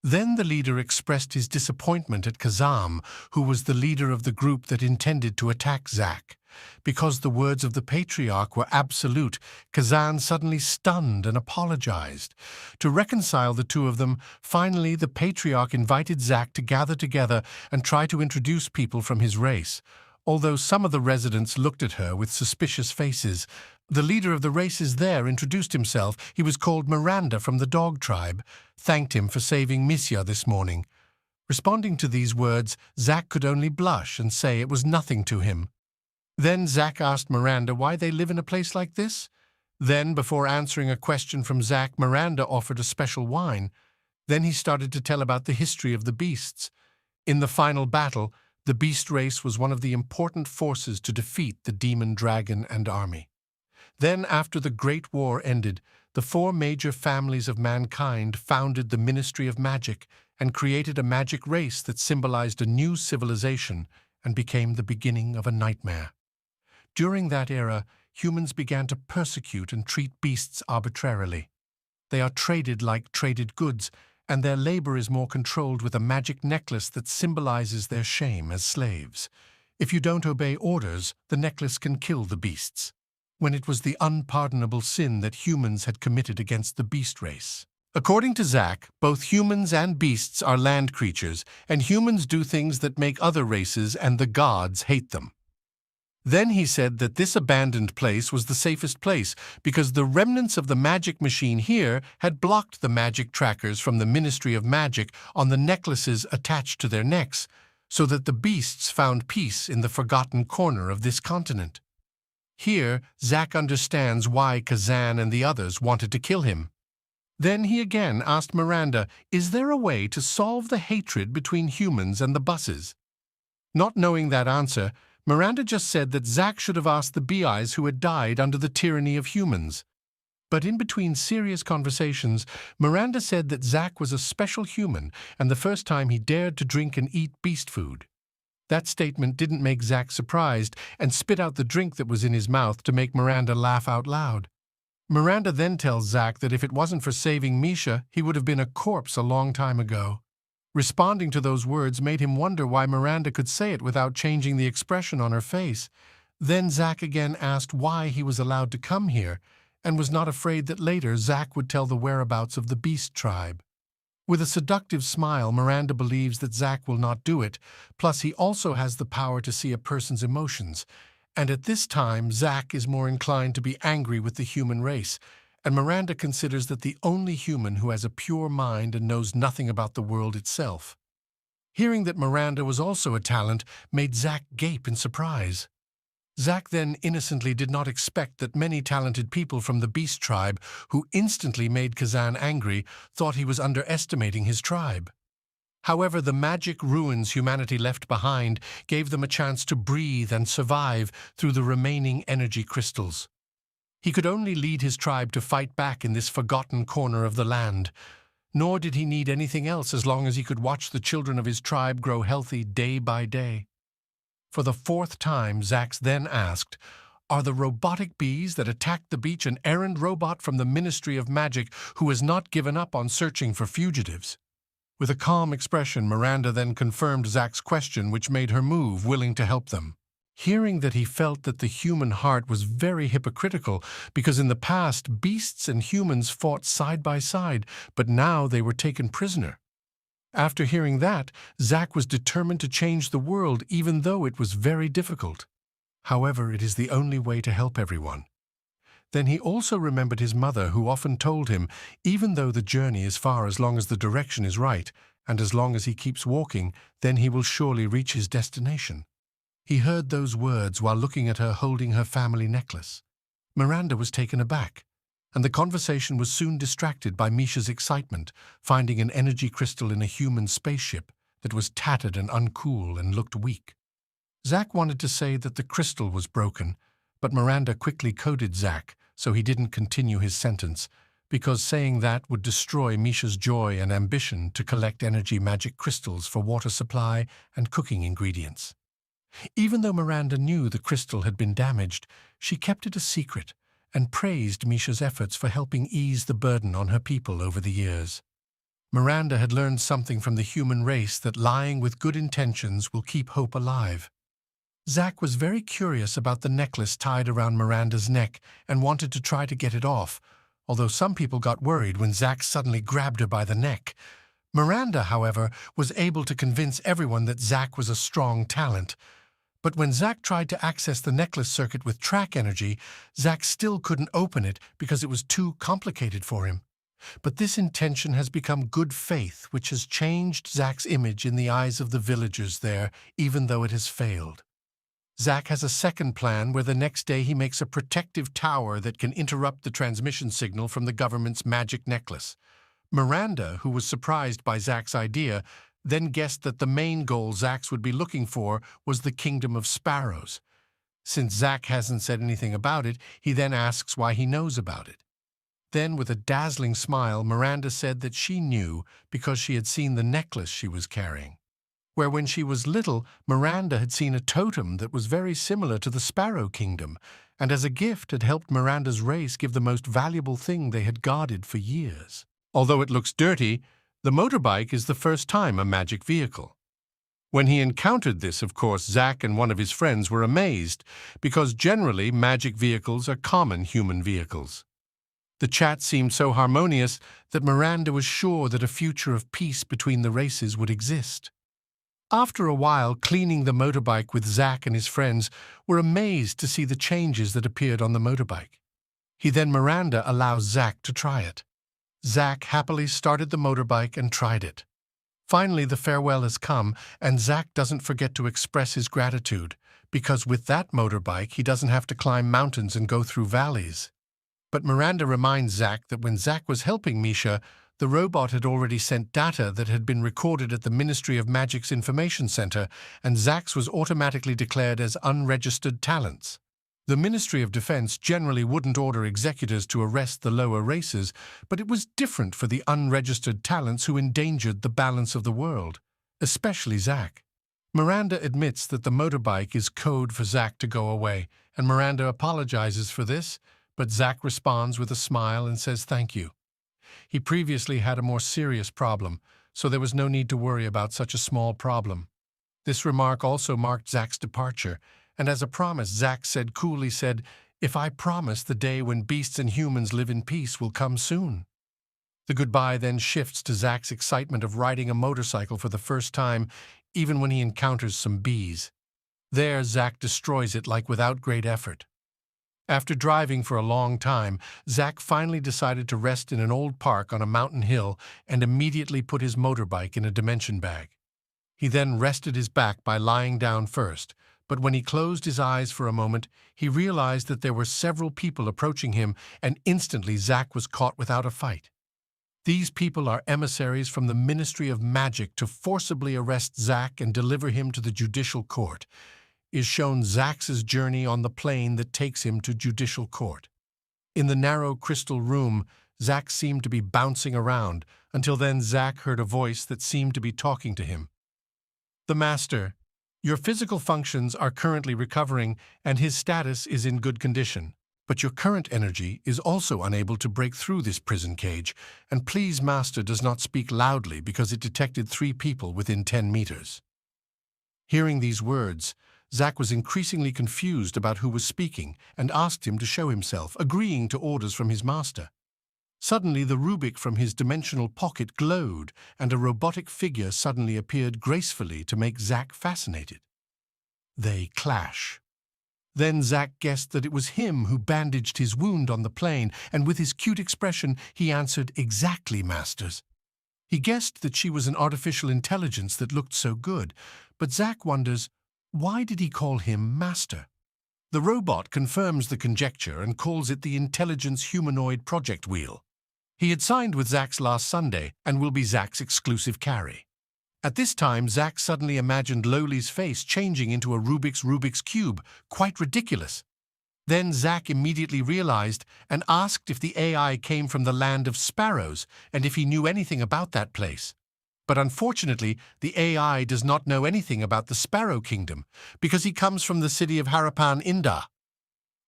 Then the leader expressed his disappointment at Kazam, who was the leader of the group that intended to attack Zack. Because the words of the patriarch were absolute, Kazan suddenly stunned and apologized. To reconcile the two of them, finally the patriarch invited Zack to gather together and try to introduce people from his race. Although some of the residents looked at her with suspicious faces, the leader of the races there introduced himself. He was called Miranda from the dog tribe, thanked him for saving Misha this morning. Responding to these words, Zack could only blush and say it was nothing to him. Then Zack asked Miranda why they live in a place like this. Then, before answering a question from Zack, Miranda offered a special wine. Then he started to tell about the history of the beasts. In the final battle, the beast race was one of the important forces to defeat the demon dragon and army. Then, after the Great War ended, the four major families of mankind founded the Ministry of Magic and created a magic race that symbolized a new civilization and became the beginning of a nightmare. During that era, humans began to persecute and treat beasts arbitrarily. They are traded like traded goods, and their labor is more controlled with a magic necklace that symbolizes their shame as slaves. If you don't obey orders, the necklace can kill the beasts. When it was the unpardonable sin that humans had committed against the beast race. According to Zack, both humans and beasts are land creatures, and humans do things that make other races and the gods hate them. Then he said that this abandoned place was the safest place because the remnants of the magic machine here had blocked the magic trackers from the Ministry of Magic on the necklaces attached to their necks, so that the beasts found peace in the forgotten corner of this continent. Here, Zack understands why Kazan and the others wanted to kill him. Then he again asked Miranda, is there a way to solve the hatred between humans and the buses? Not knowing that answer, Miranda just said that Zack should have asked the BIs who had died under the tyranny of humans. But in between serious conversations, Miranda said that Zack was a special human and the first time he dared to drink and eat beast food. That statement didn't make Zack surprised and spit out the drink that was in his mouth to make Miranda laugh out loud. Miranda then tells Zack that if it wasn't for saving Misha, he would have been a corpse a long time ago. Responding to those words made him wonder why Miranda could say it without changing the expression on her face. Then Zack again asked why he was allowed to come here, and was not afraid that later Zack would tell the whereabouts of the beast tribe. With a seductive smile, Miranda believes that Zack will not do it, plus he also has the power to see a person's emotions. And at this time, Zack is more inclined to be angry with the human race, and Miranda considers that the only human who has a pure mind and knows nothing about the world itself. Hearing that Miranda was also a talent made Zack gape in surprise. Zack then innocently did not expect that many talented people from the Beast tribe, who instantly made Kazan angry, thought he was underestimating his tribe. However, the magic ruins humanity left behind gave them a chance to breathe and survive through the remaining energy crystals. He could only lead his tribe to fight back in this forgotten corner of the land. Nor did he need anything else as long as he could watch the children of his tribe grow healthy day by day. For the fourth time, Zack then asked, are the robotic bees that attacked the beach an errand robot from the Ministry of Magic who has not given up on searching for fugitives? With a calm expression, Miranda then confirmed Zack's question, which made her move, willing to help them. Hearing that he felt that the human heart was very hypocritical because in the past beasts and humans fought side by side, but now they were taken prisoner. After hearing that, Zack was determined to change the world even though it was very difficult. However, it is the only way to help everyone. Then he also remembered his mother who often told him, even though the journey is far as long as the direction is right, and as long as he keeps walking, then he will surely reach his destination. He heard those words while looking at her holding her family necklace. Miranda was taken aback, and the conversation was soon distracted by Misha's excitement, finding an energy crystal in a human spaceship that was tattered and uncool and looked weak. Zack wanted to say that the crystal was broken, but Miranda quickly coded Zack so he didn't continue his sentence, because saying that would destroy Misha's joy and ambition to collect energy magic crystals for water supply and cooking ingredients. Even though Miranda knew the crystal had been damaged, she kept it a secret and praised Misha's efforts for helping ease the burden on her people over the years. Miranda had learned something from the human race, that lying with good intentions will keep hope alive. Zack was very curious about the necklace tied around Miranda's neck and wanted to try to get it off, although some people got worried when Zack suddenly grabbed her by the neck. Miranda, however, was able to convince everyone that Zack was a strong talent. But when Zack tried to access the necklace circuit with track energy, Zack still couldn't open it because it was too complicated for him. But this intention has become good faith, which has changed Zack's image in the eyes of the villagers there, even though it has failed. Zack has a second plan where the next day he makes a protective tower that can interrupt the transmission signal from the government's magic necklace. Miranda, who was surprised by Zack's idea, then guessed that the main goal Zack would be looking for was the Kingdom of Sparrows. Since Zack hasn't said anything about it, he then asks why he knows about it. Then, with a dazzling smile, Miranda said that she knew because she had seen the necklace she was carrying. Where when she was little, Miranda had seen a totem that was very similar to the Sparrow Kingdom, and as a gift had helped Miranda's race give the most valuable thing they had guarded for years. Although it looks dirty, the motorbike is the first time a magic vehicle. When he encountered this, of course, Zack and one of his friends were amazed, because generally magic vehicles are common human vehicles. The chat seemed so harmonious that Miranda was sure that a future of peace between the races would exist. After a while, cleaning the motorbike with Zack and his friends were amazed to see the changes that appeared on the motorbike. Miranda allows Zack to try it. Zack happily started the motorbike and tried it. Finally, the farewell has come, and Zack doesn't forget to express his gratitude, because with that motorbike he doesn't have to climb mountains and go through valleys. But Miranda reminds Zack that when Zack was helping Misha, the robot had already sent data that had been recorded at the Ministry of Magic's Information Center, and Zack's was automatically declared as unregistered talents. The Ministry of Defense generally wouldn't order executors to arrest the lower races, but it was different for the unregistered talents who endangered the balance of the world, especially Zack. Miranda admits that the motorbike is code for Zack to go away, and Miranda apologizes for this, but Zack responds with a smile and says thank you. He previously had a more serious problem, so there was no need to worry about such a small problem. This remark also marked Zack's departure, and as a promise, Zack coolly said, "If I promise, the day when beasts and humans live in peace will come soon." The goodbye then shifts to Zack's excitement of riding a motorcycle for the first time, even when he encounters some bees. There, Zack destroys it like without great effort. After driving for a long time, Zack finally decided to rest in an old park on a mountain hill and immediately put his motorbike in a dimension bag. He then rested his back by lying down first, but when he closed his eyes for a moment, he realized that there were several people approaching him, and instantly Zack was caught without a fight. These people are emissaries from the Ministry of Magic to forcibly arrest Zack and deliver him to the judicial court. Is shown Zack's journey on the plane that takes him to judicial court. In the narrow crystal room, Zack seemed to be bouncing around, until then Zack heard a voice that seemed to be talking to him. "The Master, your physical functions are currently recovering and his status is in good condition, but your current energy is also unable to break through this prison cage, and please, Master does not speak loudly because it detected 3 people within 10 meters. Hearing these words, Zack was increasingly confused about who was speaking and asked him to show himself, agreeing to orders from his master. Suddenly, the Rubik from his dimensional pocket glowed, and a robotic figure suddenly appeared gracefully to make Zack fascinated. They clash. Then Zack guessed that it was him who bandaged his wound on the plane, and with his cute expression, he answered, "Exactly, Masters." He guessed that she was an artificial intelligence that looked so good, but Zack wonders, why did he call him Master? The robot confirms the conjecture and calls it the Intelligence Humanoid Project Wheel. He had signed with Zack's last Sunday and will be Zack's exclusive carry. At this time, Zack suddenly imagined Loli's face changing into a Rubik's Cube, quite ridiculous. Then Zack immediately realized and asked if the AI came from the land of sparrows and if he knew anything about that place. But unfortunately, the AI does not know anything about the Sparrow Kingdom, because he comes from the city of Harapan Indah.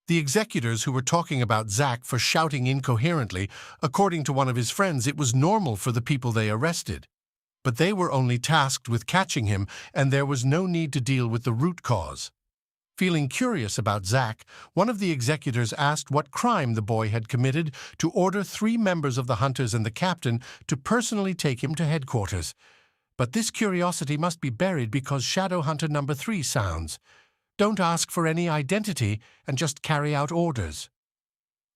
The executors who were talking about Zack for shouting incoherently, according to one of his friends, it was normal for the people they arrested. But they were only tasked with catching him, and there was no need to deal with the root cause. Feeling curious about Zack, one of the executors asked what crime the boy had committed to order 3 members of the hunters and the captain to personally take him to headquarters. But this curiosity must be buried because Shadow Hunter number 3 sounds. Don't ask for any identity and just carry out orders.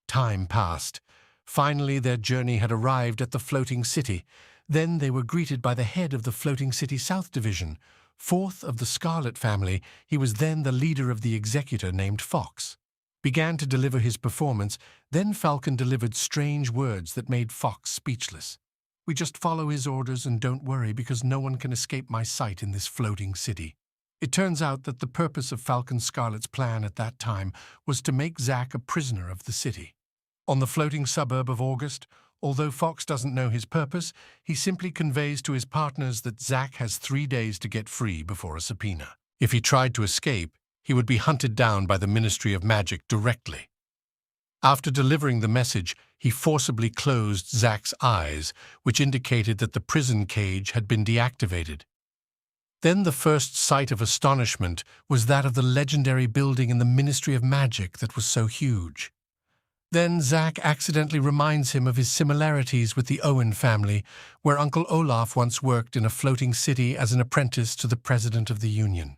Time passed. Finally, their journey had arrived at the floating city. Then they were greeted by the head of the Floating City South Division, 4th of the Scarlet family. He was then the leader of the executor named Fox. Began to deliver his performance, then Falcon delivered strange words that made Fox speechless. We just follow his orders and don't worry because no one can escape my sight in this floating city. It turns out that the purpose of Falcon Scarlet's plan at that time was to make Zack a prisoner of the city. On the floating suburb of August, although Fox doesn't know his purpose, he simply conveys to his partners that Zack has 3 days to get free before a subpoena. If he tried to escape, he would be hunted down by the Ministry of Magic directly. After delivering the message, he forcibly closed Zack's eyes, which indicated that the prison cage had been deactivated. Then the first sight of astonishment was that of the legendary building in the Ministry of Magic that was so huge. Then Zack accidentally reminds him of his similarities with the Owen family, where Uncle Olaf once worked in a floating city as an apprentice to the President of the Union.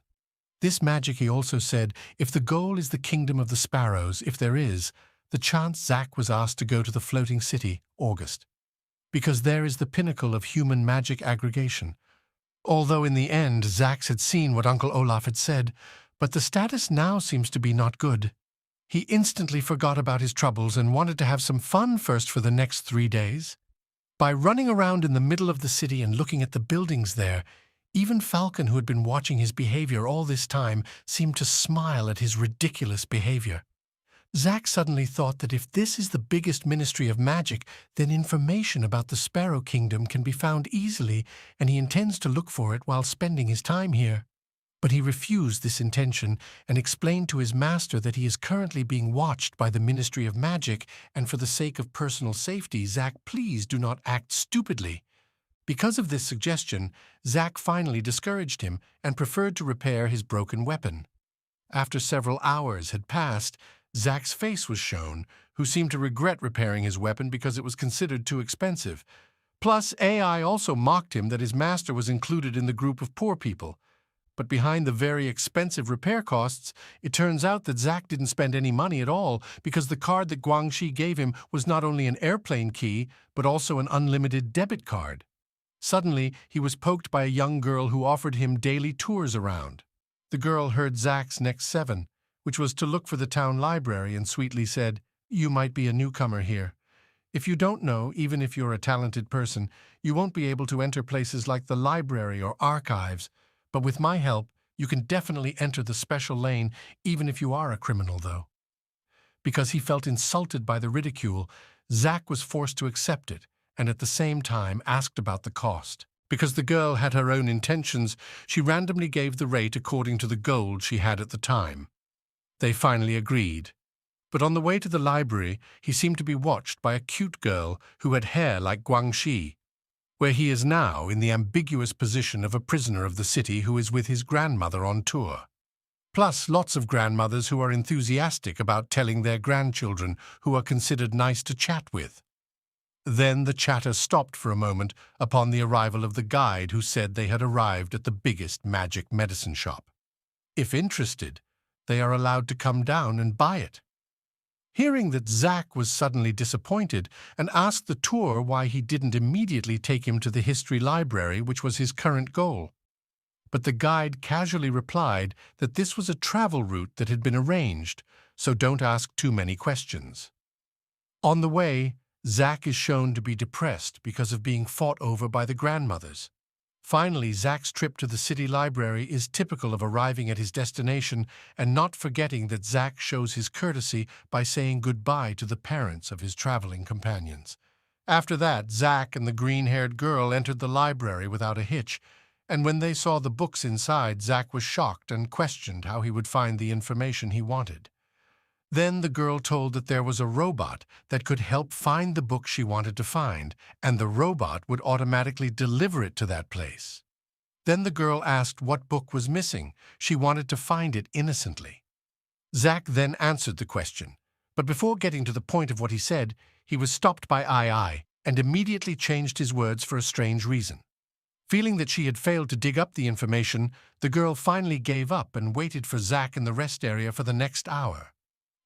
This magic, he also said, if the goal is the Kingdom of the Sparrows, if there is, the chance Zack was asked to go to the floating city, August, because there is the pinnacle of human magic aggregation. Although in the end, Zack had seen what Uncle Olaf had said, but the status now seems to be not good. He instantly forgot about his troubles and wanted to have some fun first for the next 3 days. By running around in the middle of the city and looking at the buildings there, even Falcon, who had been watching his behavior all this time, seemed to smile at his ridiculous behavior. Zack suddenly thought that if this is the biggest ministry of magic, then information about the Sparrow Kingdom can be found easily, and he intends to look for it while spending his time here. But he refused this intention and explained to his master that he is currently being watched by the Ministry of Magic, and for the sake of personal safety, Zack, please do not act stupidly. Because of this suggestion, Zack finally discouraged him and preferred to repair his broken weapon. After several hours had passed, Zack's face was shown, who seemed to regret repairing his weapon because it was considered too expensive. Plus, AI also mocked him that his master was included in the group of poor people. But behind the very expensive repair costs, it turns out that Zack didn't spend any money at all because the card that Guangxi gave him was not only an airplane key, but also an unlimited debit card. Suddenly, he was poked by a young girl who offered him daily tours around. The girl heard Zack's next 7, which was to look for the town library, and sweetly said, "You might be a newcomer here. If you don't know, even if you're a talented person, you won't be able to enter places like the library or archives. But with my help, you can definitely enter the special lane, even if you are a criminal, though." Because he felt insulted by the ridicule, Zack was forced to accept it, and at the same time asked about the cost. Because the girl had her own intentions, she randomly gave the rate according to the gold she had at the time. They finally agreed. But on the way to the library, he seemed to be watched by a cute girl who had hair like Guangxi, where he is now in the ambiguous position of a prisoner of the city who is with his grandmother on tour. Plus, lots of grandmothers who are enthusiastic about telling their grandchildren who are considered nice to chat with. Then the chatter stopped for a moment upon the arrival of the guide who said they had arrived at the biggest magic medicine shop. If interested, they are allowed to come down and buy it. Hearing that Zack was suddenly disappointed and asked the tour why he didn't immediately take him to the history library, which was his current goal. But the guide casually replied that this was a travel route that had been arranged, so don't ask too many questions. On the way, Zack is shown to be depressed because of being fought over by the grandmothers. Finally, Zack's trip to the city library is typical of arriving at his destination and not forgetting that Zack shows his courtesy by saying goodbye to the parents of his traveling companions. After that, Zack and the green-haired girl entered the library without a hitch, and when they saw the books inside, Zack was shocked and questioned how he would find the information he wanted. Then the girl told that there was a robot that could help find the book she wanted to find, and the robot would automatically deliver it to that place. Then the girl asked what book was missing. She wanted to find it innocently. Zack then answered the question, but before getting to the point of what he said, he was stopped by Ai and immediately changed his words for a strange reason. Feeling that she had failed to dig up the information, the girl finally gave up and waited for Zack in the rest area for the next hour.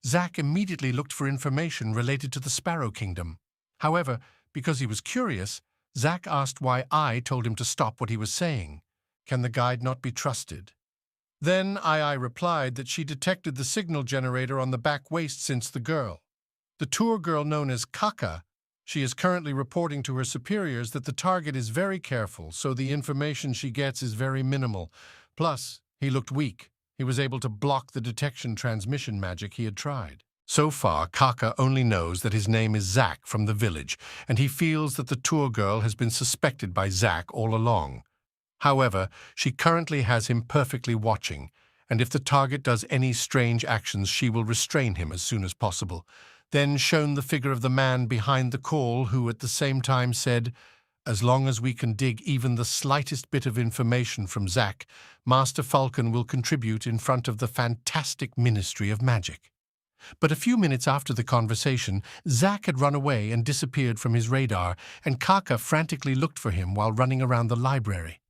Zack immediately looked for information related to the Sparrow Kingdom. However, because he was curious, Zack asked why Ai told him to stop what he was saying. Can the guide not be trusted? Then Ai replied that she detected the signal generator on the back waist since the girl. The tour girl known as Kaka, she is currently reporting to her superiors that the target is very careful, so the information she gets is very minimal. Plus, he looked weak. He was able to block the detection transmission magic he had tried. So far, Kaka only knows that his name is Zack from the village, and he feels that the tour girl has been suspected by Zack all along. However, she currently has him perfectly watching, and if the target does any strange actions, she will restrain him as soon as possible. Then shown the figure of the man behind the call who at the same time said, "As long as we can dig even the slightest bit of information from Zack, Master Falcon will contribute in front of the fantastic Ministry of Magic." But a few minutes after the conversation, Zack had run away and disappeared from his radar, and Kaka frantically looked for him while running around the library.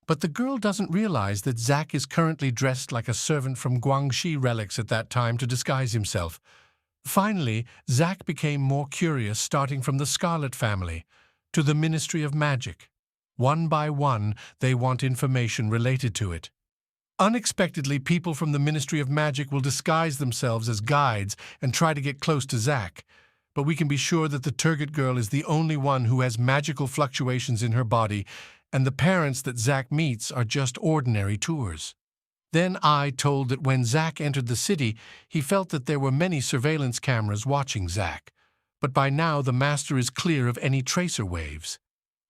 But the girl doesn't realize that Zack is currently dressed like a servant from Guangxi relics at that time to disguise himself. Finally, Zack became more curious, starting from the Scarlet family to the Ministry of Magic. One by one, they want information related to it. Unexpectedly, people from the Ministry of Magic will disguise themselves as guides and try to get close to Zack. But we can be sure that the Turgot girl is the only one who has magical fluctuations in her body, and the parents that Zack meets are just ordinary tours. Then I told that when Zack entered the city, he felt that there were many surveillance cameras watching Zack, but by now the master is clear of any tracer waves.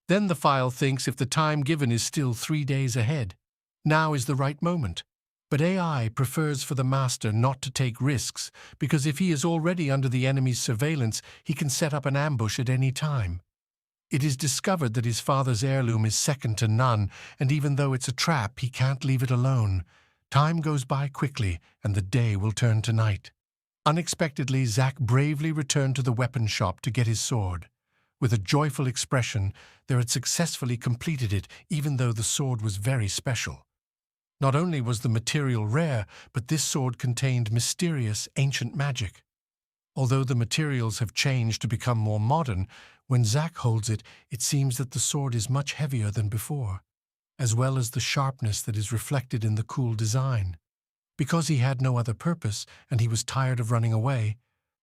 Then the file thinks if the time given is still 3 days ahead, now is the right moment. But AI prefers for the master not to take risks, because if he is already under the enemy's surveillance, he can set up an ambush at any time. It is discovered that his father's heirloom is second to none, and even though it's a trap, he can't leave it alone. Time goes by quickly, and the day will turn to night. Unexpectedly, Zack bravely returned to the weapon shop to get his sword. With a joyful expression, they had successfully completed it, even though the sword was very special. Not only was the material rare, but this sword contained mysterious ancient magic. Although the materials have changed to become more modern, when Zack holds it, it seems that the sword is much heavier than before, as well as the sharpness that is reflected in the cool design. Because he had no other purpose and he was tired of running away,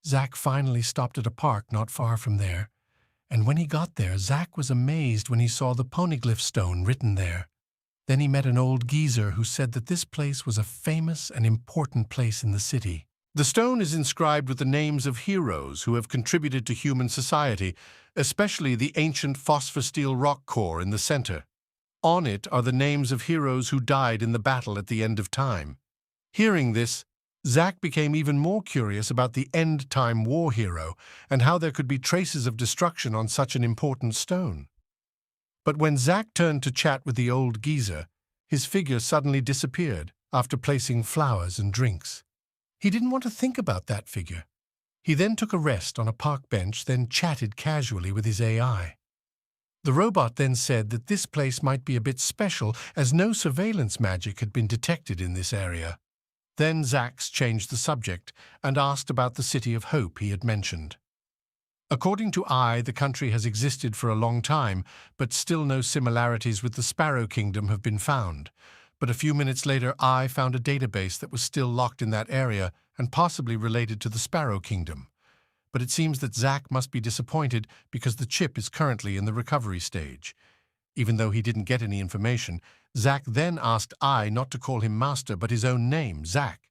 Zack finally stopped at a park not far from there. And when he got there, Zack was amazed when he saw the poneglyph stone written there. Then he met an old geezer who said that this place was a famous and important place in the city. The stone is inscribed with the names of heroes who have contributed to human society, especially the ancient phosphosteel rock core in the center. On it are the names of heroes who died in the battle at the end of time. Hearing this, Zack became even more curious about the end-time war hero and how there could be traces of destruction on such an important stone. But when Zack turned to chat with the old geezer, his figure suddenly disappeared after placing flowers and drinks. He didn't want to think about that figure. He then took a rest on a park bench, then chatted casually with his AI. The robot then said that this place might be a bit special as no surveillance magic had been detected in this area. Then Zack changed the subject and asked about the City of Hope he had mentioned. According to the country has existed for a long time, but still no similarities with the Sparrow Kingdom have been found. But a few minutes later, I found a database that was still locked in that area and possibly related to the Sparrow Kingdom. But it seems that Zack must be disappointed because the chip is currently in the recovery stage. Even though he didn't get any information, Zack then asked not to call him Master but his own name, Zack.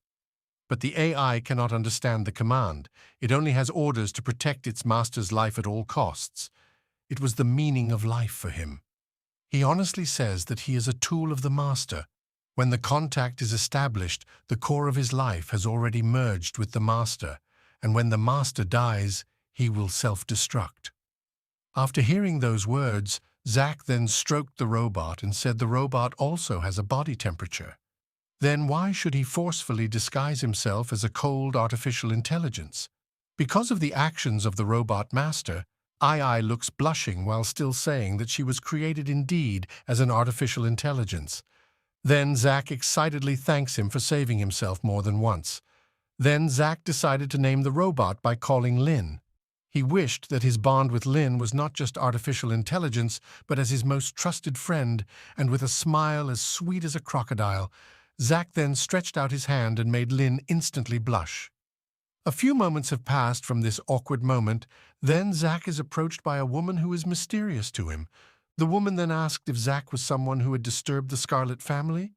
But the AI cannot understand the command. It only has orders to protect its master's life at all costs. It was the meaning of life for him. He honestly says that he is a tool of the master. When the contact is established, the core of his life has already merged with the master, and when the master dies, he will self-destruct. After hearing those words, Zack then stroked the robot and said the robot also has a body temperature. Then why should he forcefully disguise himself as a cold artificial intelligence? Because of the actions of the robot master, Ai looks blushing while still saying that she was created indeed as an artificial intelligence. Then Zack excitedly thanks him for saving himself more than once. Then Zack decided to name the robot by calling Lin. He wished that his bond with Lin was not just artificial intelligence, but as his most trusted friend, and with a smile as sweet as a crocodile, Zack then stretched out his hand and made Lin instantly blush. A few moments have passed from this awkward moment. Then Zack is approached by a woman who is mysterious to him. The woman then asked if Zack was someone who had disturbed the Scarlet family.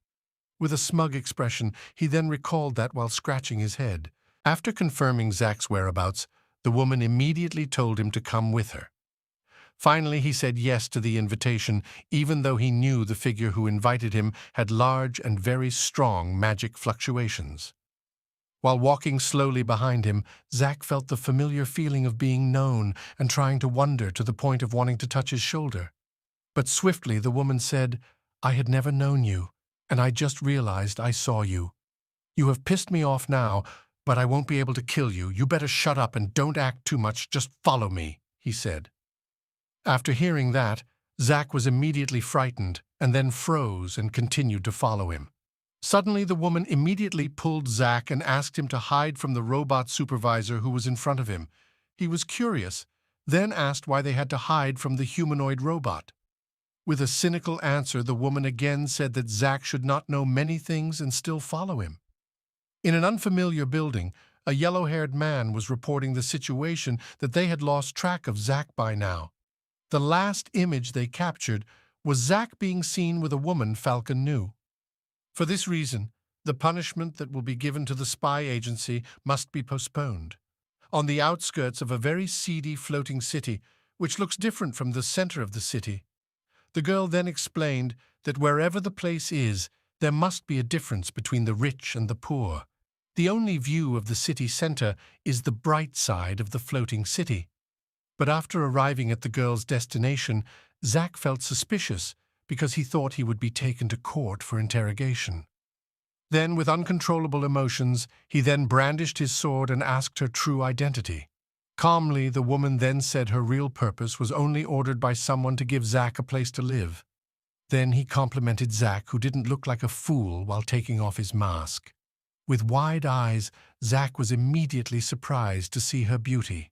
With a smug expression, he then recalled that while scratching his head. After confirming Zack's whereabouts, the woman immediately told him to come with her. Finally, he said yes to the invitation, even though he knew the figure who invited him had large and very strong magic fluctuations. While walking slowly behind him, Zack felt the familiar feeling of being known and trying to wonder to the point of wanting to touch his shoulder. But swiftly the woman said, "I had never known you, and I just realized I saw you. You have pissed me off now, but I won't be able to kill you. You better shut up and don't act too much, just follow me," he said. After hearing that, Zack was immediately frightened and then froze and continued to follow him. Suddenly, the woman immediately pulled Zack and asked him to hide from the robot supervisor who was in front of him. He was curious, then asked why they had to hide from the humanoid robot. With a cynical answer, the woman again said that Zack should not know many things and still follow him. In an unfamiliar building, a yellow-haired man was reporting the situation that they had lost track of Zack by now. The last image they captured was Zack being seen with a woman Falcon knew. For this reason, the punishment that will be given to the spy agency must be postponed. On the outskirts of a very seedy floating city, which looks different from the center of the city. The girl then explained that wherever the place is, there must be a difference between the rich and the poor. The only view of the city center is the bright side of the floating city. But after arriving at the girl's destination, Zack felt suspicious because he thought he would be taken to court for interrogation. Then, with uncontrollable emotions, he then brandished his sword and asked her true identity. Calmly, the woman then said her real purpose was only ordered by someone to give Zack a place to live. Then he complimented Zack, who didn't look like a fool while taking off his mask. With wide eyes, Zack was immediately surprised to see her beauty.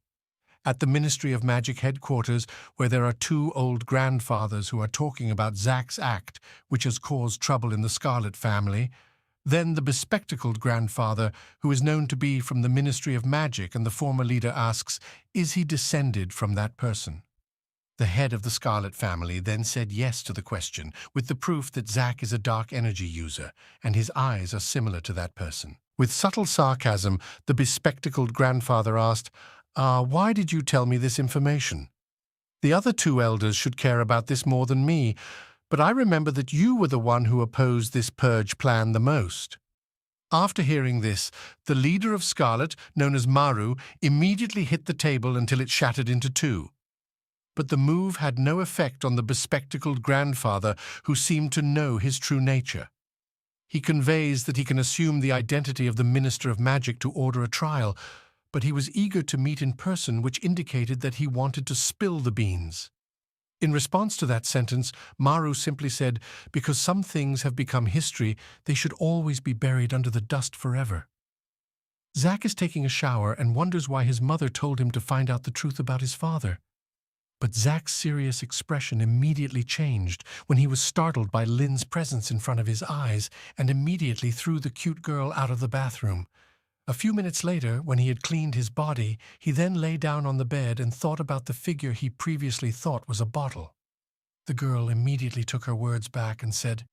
At the Ministry of Magic headquarters, where there are two old grandfathers who are talking about Zack's act, which has caused trouble in the Scarlet family, then the bespectacled grandfather, who is known to be from the Ministry of Magic and the former leader, asks, is he descended from that person? The head of the Scarlet family then said yes to the question, with the proof that Zack is a dark energy user, and his eyes are similar to that person. With subtle sarcasm, the bespectacled grandfather asked, why did you tell me this information? The other two elders should care about this more than me, but I remember that you were the one who opposed this purge plan the most. After hearing this, the leader of Scarlet, known as Maru, immediately hit the table until it shattered into two. But the move had no effect on the bespectacled grandfather, who seemed to know his true nature. He conveys that he can assume the identity of the Minister of Magic to order a trial, but he was eager to meet in person, which indicated that he wanted to spill the beans. In response to that sentence, Maru simply said, because some things have become history, they should always be buried under the dust forever. Zack is taking a shower and wonders why his mother told him to find out the truth about his father. But Zack's serious expression immediately changed when he was startled by Lin's presence in front of his eyes and immediately threw the cute girl out of the bathroom. A few minutes later, when he had cleaned his body, he then lay down on the bed and thought about the figure he previously thought was a bottle. The girl immediately took her words back and said,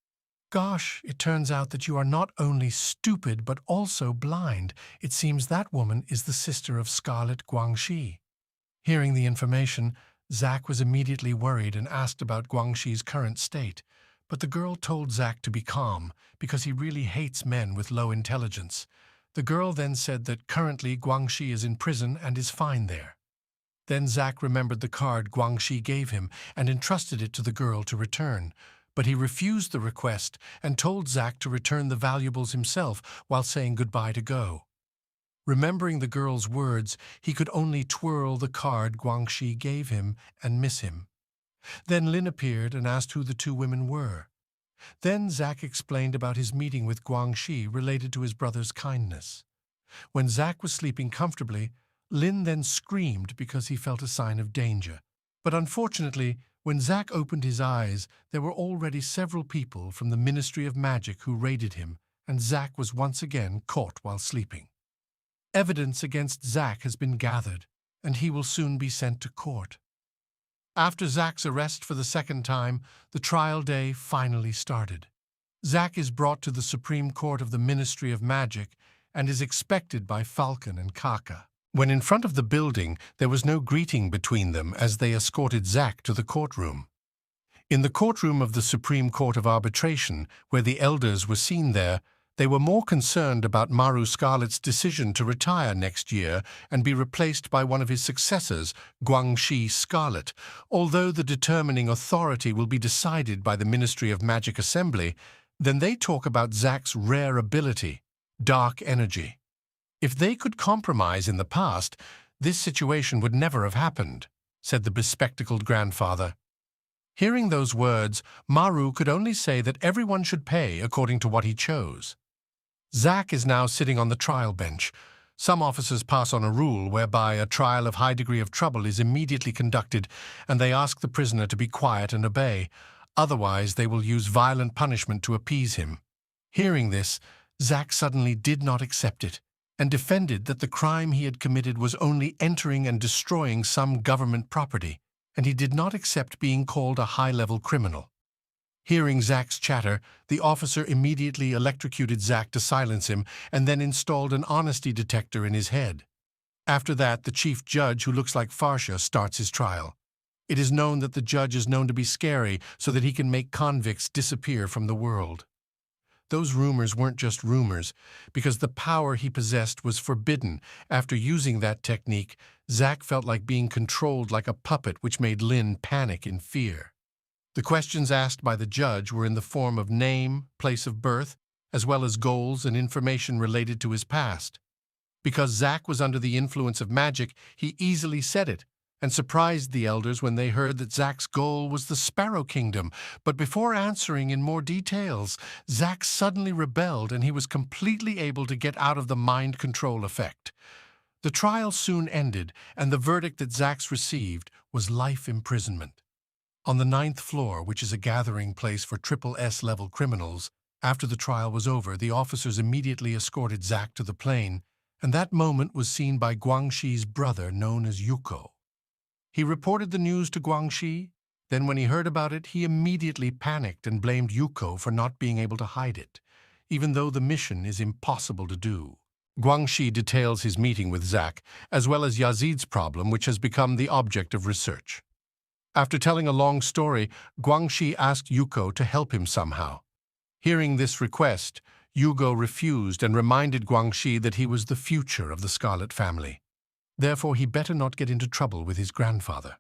"Gosh, it turns out that you are not only stupid but also blind. It seems that woman is the sister of Scarlet Guangxi." Hearing the information, Zack was immediately worried and asked about Guangxi's current state, but the girl told Zack to be calm because he really hates men with low intelligence. The girl then said that currently Guangxi is in prison and is fine there. Then Zack remembered the card Guangxi gave him and entrusted it to the girl to return, but he refused the request and told Zack to return the valuables himself while saying goodbye to Go. Remembering the girl's words, he could only twirl the card Guangxi gave him and miss him. Then Lin appeared and asked who the two women were. Then Zack explained about his meeting with Guangxi related to his brother's kindness. When Zack was sleeping comfortably, Lin then screamed because he felt a sign of danger. But unfortunately, when Zack opened his eyes, there were already several people from the Ministry of Magic who raided him, and Zack was once again caught while sleeping. Evidence against Zack has been gathered, and he will soon be sent to court. After Zack's arrest for the second time, the trial day finally started. Zack is brought to the Supreme Court of the Ministry of Magic and is expected by Falcon and Kaka. When in front of the building, there was no greeting between them as they escorted Zack to the courtroom. In the courtroom of the Supreme Court of Arbitration, where the elders were seen there, they were more concerned about Maru Scarlet's decision to retire next year and be replaced by one of his successors, Guangxi Scarlet. Although the determining authority will be decided by the Ministry of Magic Assembly, then they talk about Zack's rare ability, dark energy. If they could compromise in the past, this situation would never have happened, said the bespectacled grandfather. Hearing those words, Maru could only say that everyone should pay according to what he chose. Zack is now sitting on the trial bench. Some officers pass on a rule whereby a trial of high degree of trouble is immediately conducted, and they ask the prisoner to be quiet and obey. Otherwise, they will use violent punishment to appease him. Hearing this, Zack suddenly did not accept it, and defended that the crime he had committed was only entering and destroying some government property, and he did not accept being called a high-level criminal. Hearing Zack's chatter, the officer immediately electrocuted Zack to silence him and then installed an honesty detector in his head. After that, the chief judge, who looks like Farsha, starts his trial. It is known that the judge is known to be scary so that he can make convicts disappear from the world. Those rumors weren't just rumors, because the power he possessed was forbidden. After using that technique, Zack felt like being controlled like a puppet, which made Lin panic in fear. The questions asked by the judge were in the form of name, place of birth, as well as goals and information related to his past. Because Zack was under the influence of magic, he easily said it, and surprised the elders when they heard that Zack's goal was the Sparrow Kingdom. But before answering in more details, Zack suddenly rebelled and he was completely able to get out of the mind control effect. The trial soon ended, and the verdict that Zack's received was life imprisonment. On the 9th floor, which is a gathering place for SSS-level criminals, after the trial was over, the officers immediately escorted Zack to the plane, and that moment was seen by Guangxi's brother, known as Yuko. He reported the news to Guangxi. Then when he heard about it, he immediately panicked and blamed Yuko for not being able to hide it, even though the mission is impossible to do. Guangxi details his meeting with Zack, as well as Yazid's problem, which has become the object of research. After telling a long story, Guangxi asked Yuko to help him somehow. Hearing this request, Yugo refused and reminded Guangxi that he was the future of the Scarlet family. Therefore, he better not get into trouble with his grandfather.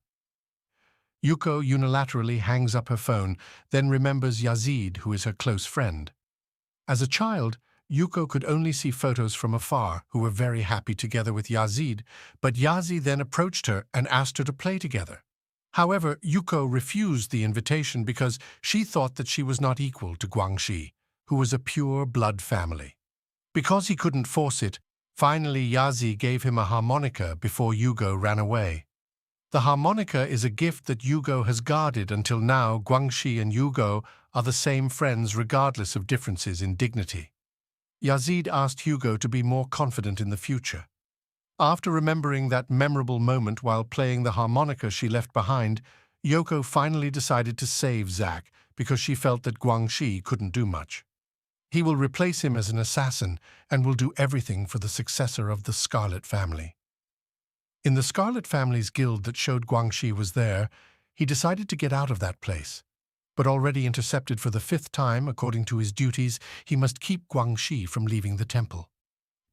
Yuko unilaterally hangs up her phone, then remembers Yazid, who is her close friend. As a child, Yuko could only see photos from afar, who were very happy together with Yazid, but Yazid then approached her and asked her to play together. However, Yuko refused the invitation because she thought that she was not equal to Guangxi, who was a pure blood family. Because he couldn't force it, finally Yazid gave him a harmonica before Yugo ran away. The harmonica is a gift that Yugo has guarded until now. Guangxi and Yugo are the same friends regardless of differences in dignity. Yazid asked Hugo to be more confident in the future. After remembering that memorable moment while playing the harmonica she left behind, Yoko finally decided to save Zack because she felt that Guangxi couldn't do much. He will replace him as an assassin and will do everything for the successor of the Scarlet family. In the Scarlet Family's guild that showed Guangxi was there, he decided to get out of that place. But already intercepted for the 5th time, according to his duties, he must keep Guangxi from leaving the temple.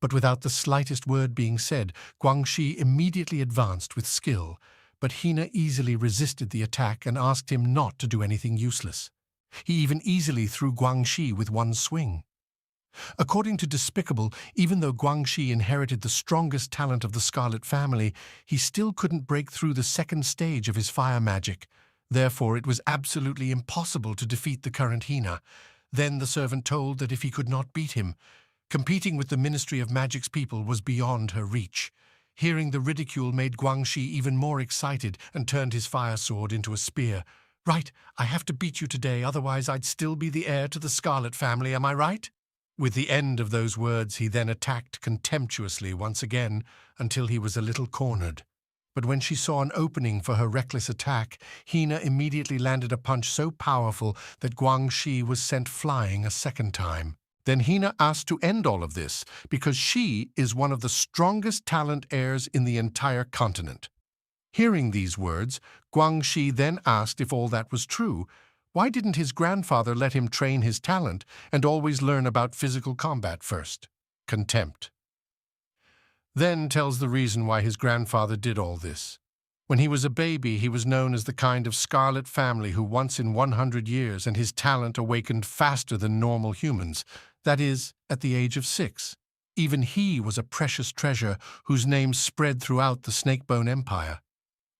But without the slightest word being said, Guangxi immediately advanced with skill, but Hina easily resisted the attack and asked him not to do anything useless. He even easily threw Guangxi with one swing. According to Despicable, even though Guangxi inherited the strongest talent of the Scarlet Family, he still couldn't break through the 2nd stage of his fire magic. Therefore, it was absolutely impossible to defeat the current Hina. Then the servant told that if he could not beat him, competing with the Ministry of Magic's people was beyond her reach. Hearing the ridicule made Guangxi even more excited and turned his fire sword into a spear. "Right, I have to beat you today, otherwise I'd still be the heir to the Scarlet Family, am I right?" With the end of those words, he then attacked contemptuously once again until he was a little cornered. But when she saw an opening for her reckless attack, Hina immediately landed a punch so powerful that Guangxi was sent flying a 2nd time. Then Hina asked to end all of this because she is one of the strongest talent heirs in the entire continent. Hearing these words, Guangxi then asked if all that was true. Why didn't his grandfather let him train his talent and always learn about physical combat first? Contempt. Then tells the reason why his grandfather did all this. When he was a baby, he was known as the kind of Scarlet Family who once in 100 years, and his talent awakened faster than normal humans, that is, at the age of 6. Even he was a precious treasure whose name spread throughout the Snakebone Empire.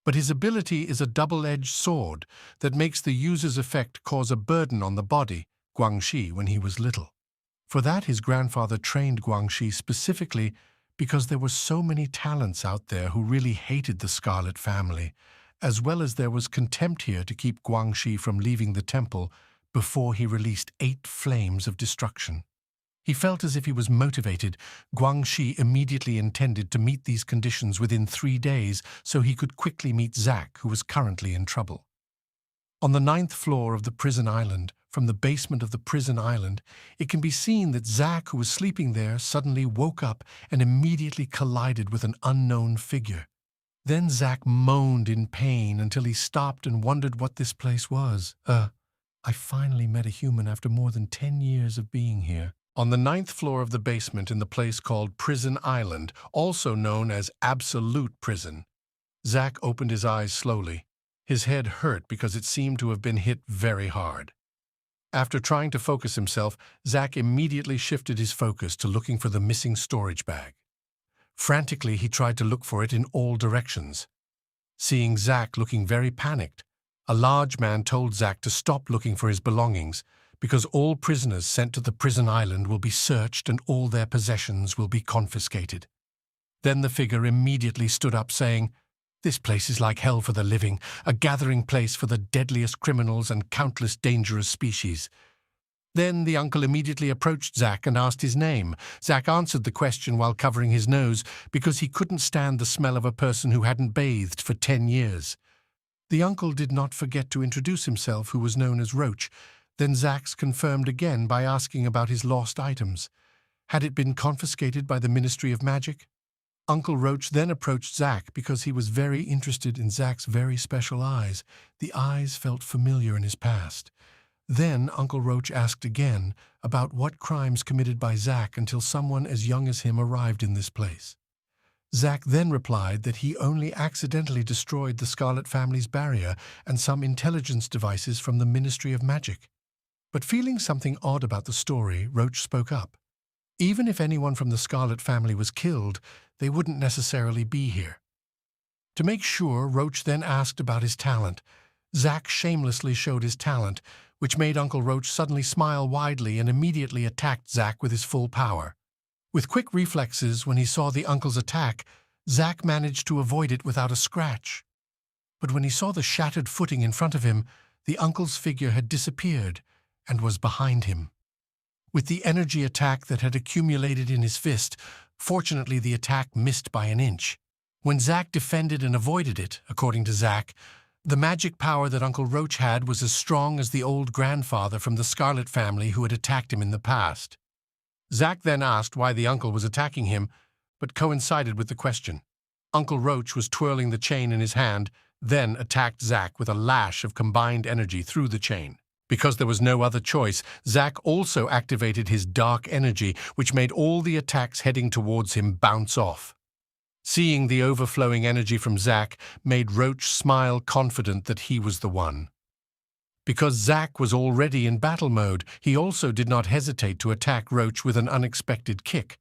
But his ability is a double-edged sword that makes the user's effect cause a burden on the body, Guangxi, when he was little. For that, his grandfather trained Guangxi specifically because there were so many talents out there who really hated the Scarlet Family, as well as there was contempt here to keep Guangxi from leaving the temple before he released 8 flames of destruction. He felt as if he was motivated. Guangxi immediately intended to meet these conditions within 3 days so he could quickly meet Zack, who was currently in trouble. On the 9th floor of the prison island, from the basement of the prison island, it can be seen that Zack, who was sleeping there, suddenly woke up and immediately collided with an unknown figure. Then Zack moaned in pain until he stopped and wondered what this place was. I finally met a human after more than 10 years of being here. On the 9th floor of the basement in the place called Prison Island, also known as Absolute Prison, Zack opened his eyes slowly. His head hurt because it seemed to have been hit very hard. After trying to focus himself, Zack immediately shifted his focus to looking for the missing storage bag. Frantically, he tried to look for it in all directions. Seeing Zack looking very panicked, a large man told Zack to stop looking for his belongings, because all prisoners sent to the prison island will be searched and all their possessions will be confiscated. Then the figure immediately stood up saying, "This place is like hell for the living, a gathering place for the deadliest criminals and countless dangerous species." Then the uncle immediately approached Zack and asked his name. Zack answered the question while covering his nose because he couldn't stand the smell of a person who hadn't bathed for 10 years. The uncle did not forget to introduce himself, who was known as Roach. Then Zack's confirmed again by asking about his lost items. Had it been confiscated by the Ministry of Magic? Uncle Roach then approached Zack because he was very interested in Zack's very special eyes. The eyes felt familiar in his past. Then Uncle Roach asked again about what crimes committed by Zack until someone as young as him arrived in this place. Zack then replied that he only accidentally destroyed the Scarlet Family's barrier and some intelligence devices from the Ministry of Magic. But feeling something odd about the story, Roach spoke up. Even if anyone from the Scarlet Family was killed, they wouldn't necessarily be here. To make sure, Roach then asked about his talent. Zack shamelessly showed his talent, which made Uncle Roach suddenly smile widely and immediately attacked Zack with his full power. With quick reflexes, when he saw the uncle's attack, Zack managed to avoid it without a scratch. But when he saw the shattered footing in front of him, the uncle's figure had disappeared and was behind him. With the energy attack that had accumulated in his fist, fortunately the attack missed by an inch. When Zack defended and avoided it, according to Zack, the magic power that Uncle Roach had was as strong as the old grandfather from the Scarlet Family who had attacked him in the past. Zack then asked why the uncle was attacking him, but coincided with the question. Uncle Roach was twirling the chain in his hand, then attacked Zack with a lash of combined energy through the chain. Because there was no other choice, Zack also activated his dark energy, which made all the attacks heading towards him bounce off. Seeing the overflowing energy from Zack made Roach smile, confident that he was the one. Because Zack was already in battle mode, he also did not hesitate to attack Roach with an unexpected kick.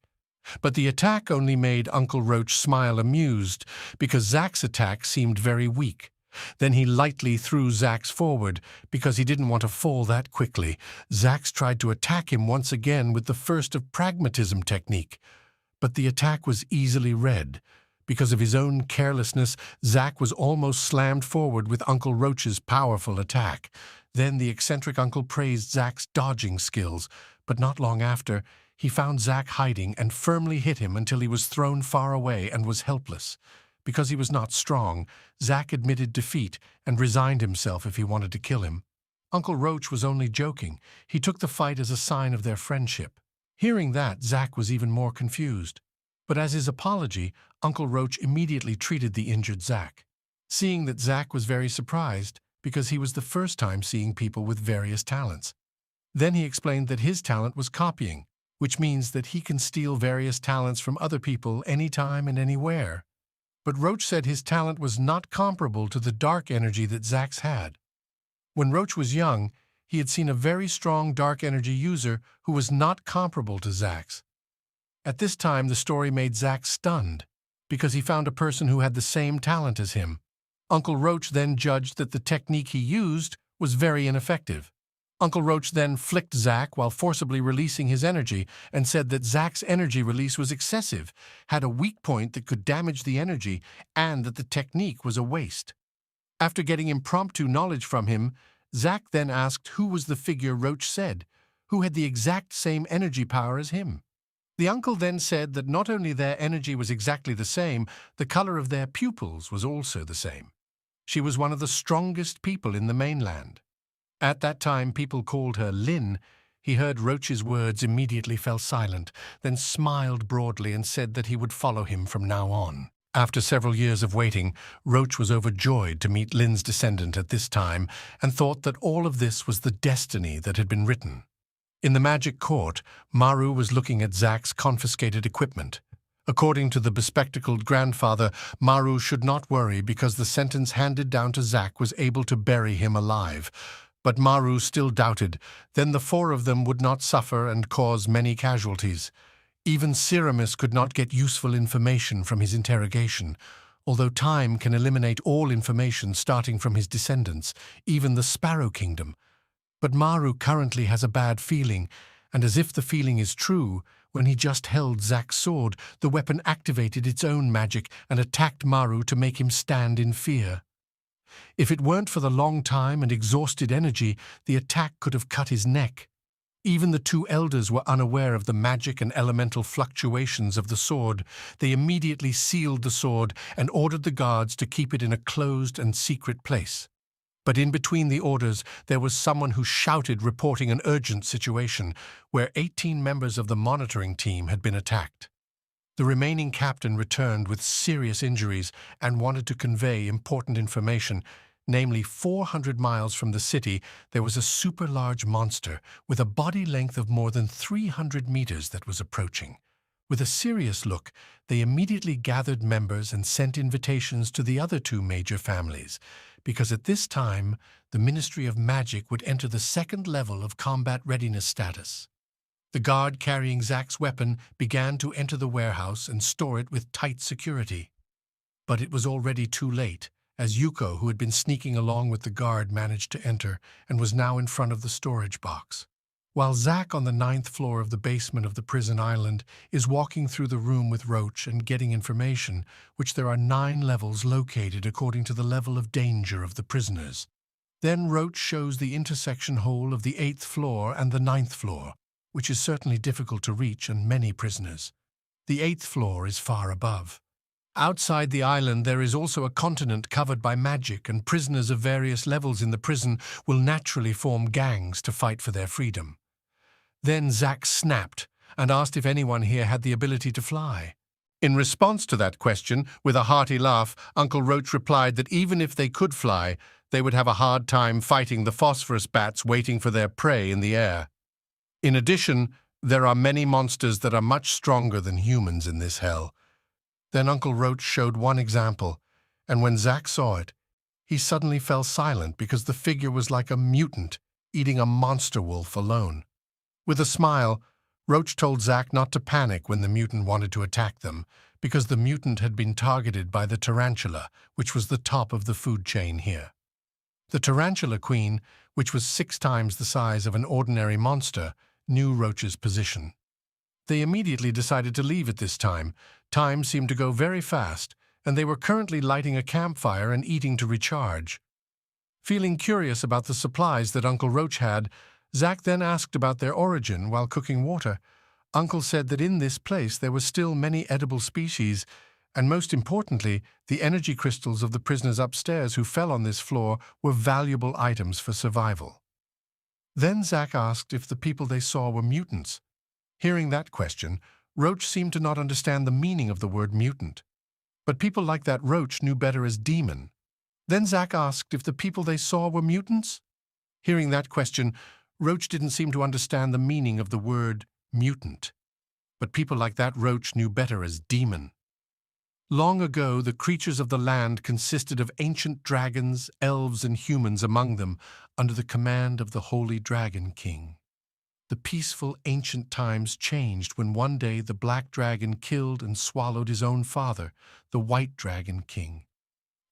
But the attack only made Uncle Roach smile amused, because Zack's attack seemed very weak. Then he lightly threw Zack's forward, because he didn't want to fall that quickly. Zack tried to attack him once again with the first of pragmatism technique. But the attack was easily read. Because of his own carelessness, Zack was almost slammed forward with Uncle Roach's powerful attack. Then the eccentric uncle praised Zack's dodging skills, but not long after, he found Zack hiding and firmly hit him until he was thrown far away and was helpless. Because he was not strong, Zack admitted defeat and resigned himself if he wanted to kill him. Uncle Roach was only joking. He took the fight as a sign of their friendship. Hearing that, Zack was even more confused. But as his apology, Uncle Roach immediately treated the injured Zack. Seeing that, Zack was very surprised, because he was the first time seeing people with various talents. Then he explained that his talent was copying, which means that he can steal various talents from other people anytime and anywhere. But Roach said his talent was not comparable to the dark energy that Zack's had. When Roach was young, he had seen a very strong dark energy user who was not comparable to Zack's. At this time, the story made Zack stunned, because he found a person who had the same talent as him. Uncle Roach then judged that the technique he used was very ineffective. Uncle Roach then flicked Zack while forcibly releasing his energy and said that Zack's energy release was excessive, had a weak point that could damage the energy, and that the technique was a waste. After getting impromptu knowledge from him, Zack then asked who was the figure Roach said, who had the exact same energy power as him. The uncle then said that not only their energy was exactly the same, the color of their pupils was also the same. She was one of the strongest people in the mainland. At that time, people called her Lin. He heard Roach's words, immediately fell silent, then smiled broadly and said that he would follow him from now on. After several years of waiting, Roach was overjoyed to meet Lin's descendant at this time and thought that all of this was the destiny that had been written. In the magic court, Maru was looking at Zack's confiscated equipment. According to the bespectacled grandfather, Maru should not worry because the sentence handed down to Zack was able to bury him alive. But Maru still doubted. Then the four of them would not suffer and cause many casualties. Even Ceramus could not get useful information from his interrogation. Although time can eliminate all information starting from his descendants, even the Sparrow Kingdom. But Maru currently has a bad feeling, and as if the feeling is true, when he just held Zack's sword, the weapon activated its own magic and attacked Maru to make him stand in fear. If it weren't for the long time and exhausted energy, the attack could have cut his neck. Even the two elders were unaware of the magic and elemental fluctuations of the sword. They immediately sealed the sword and ordered the guards to keep it in a closed and secret place. But in between the orders, there was someone who shouted, reporting an urgent situation, where 18 members of the monitoring team had been attacked. The remaining captain returned with serious injuries and wanted to convey important information, namely 400 miles from the city there was a super-large monster with a body length of more than 300 meters that was approaching. With a serious look, they immediately gathered members and sent invitations to the other two major families, because at this time, the Ministry of Magic would enter the second level of combat readiness status. The guard carrying Zack's weapon began to enter the warehouse and store it with tight security. But it was already too late, as Yuko, who had been sneaking along with the guard, managed to enter and was now in front of the storage box. While Zack, on the 9th floor of the basement of the prison island, is walking through the room with Roach and getting information, which there are 9 levels located according to the level of danger of the prisoners. Then Roach shows the intersection hole of the 8th floor and the 9th floor, which is certainly difficult to reach and many prisoners. The 8th floor is far above. Outside the island there is also a continent covered by magic, and prisoners of various levels in the prison will naturally form gangs to fight for their freedom. Then Zack snapped and asked if anyone here had the ability to fly. In response to that question, with a hearty laugh, Uncle Roach replied that even if they could fly, they would have a hard time fighting the phosphorus bats waiting for their prey in the air. In addition, there are many monsters that are much stronger than humans in this hell. Then Uncle Roach showed one example, and when Zack saw it, he suddenly fell silent because the figure was like a mutant eating a monster wolf alone. With a smile, Roach told Zack not to panic when the mutant wanted to attack them, because the mutant had been targeted by the tarantula, which was the top of the food chain here. The tarantula queen, which was 6 times the size of an ordinary monster, knew Roach's position. They immediately decided to leave at this time. Time seemed to go very fast, and they were currently lighting a campfire and eating to recharge. Feeling curious about the supplies that Uncle Roach had, Zack then asked about their origin while cooking water. Uncle said that in this place there were still many edible species, and most importantly, the energy crystals of the prisoners upstairs who fell on this floor were valuable items for survival. Then Zack asked if the people they saw were mutants. Hearing that question, Roach seemed to not understand the meaning of the word mutant. But people like that Roach knew better as demon. Then Zack asked if the people they saw were mutants. Hearing that question, Roach didn't seem to understand the meaning of the word mutant. But people like that Roach knew better as demon. Long ago, the creatures of the land consisted of ancient dragons, elves, and humans among them, under the command of the Holy Dragon King. The peaceful ancient times changed when one day the Black Dragon killed and swallowed his own father, the White Dragon King.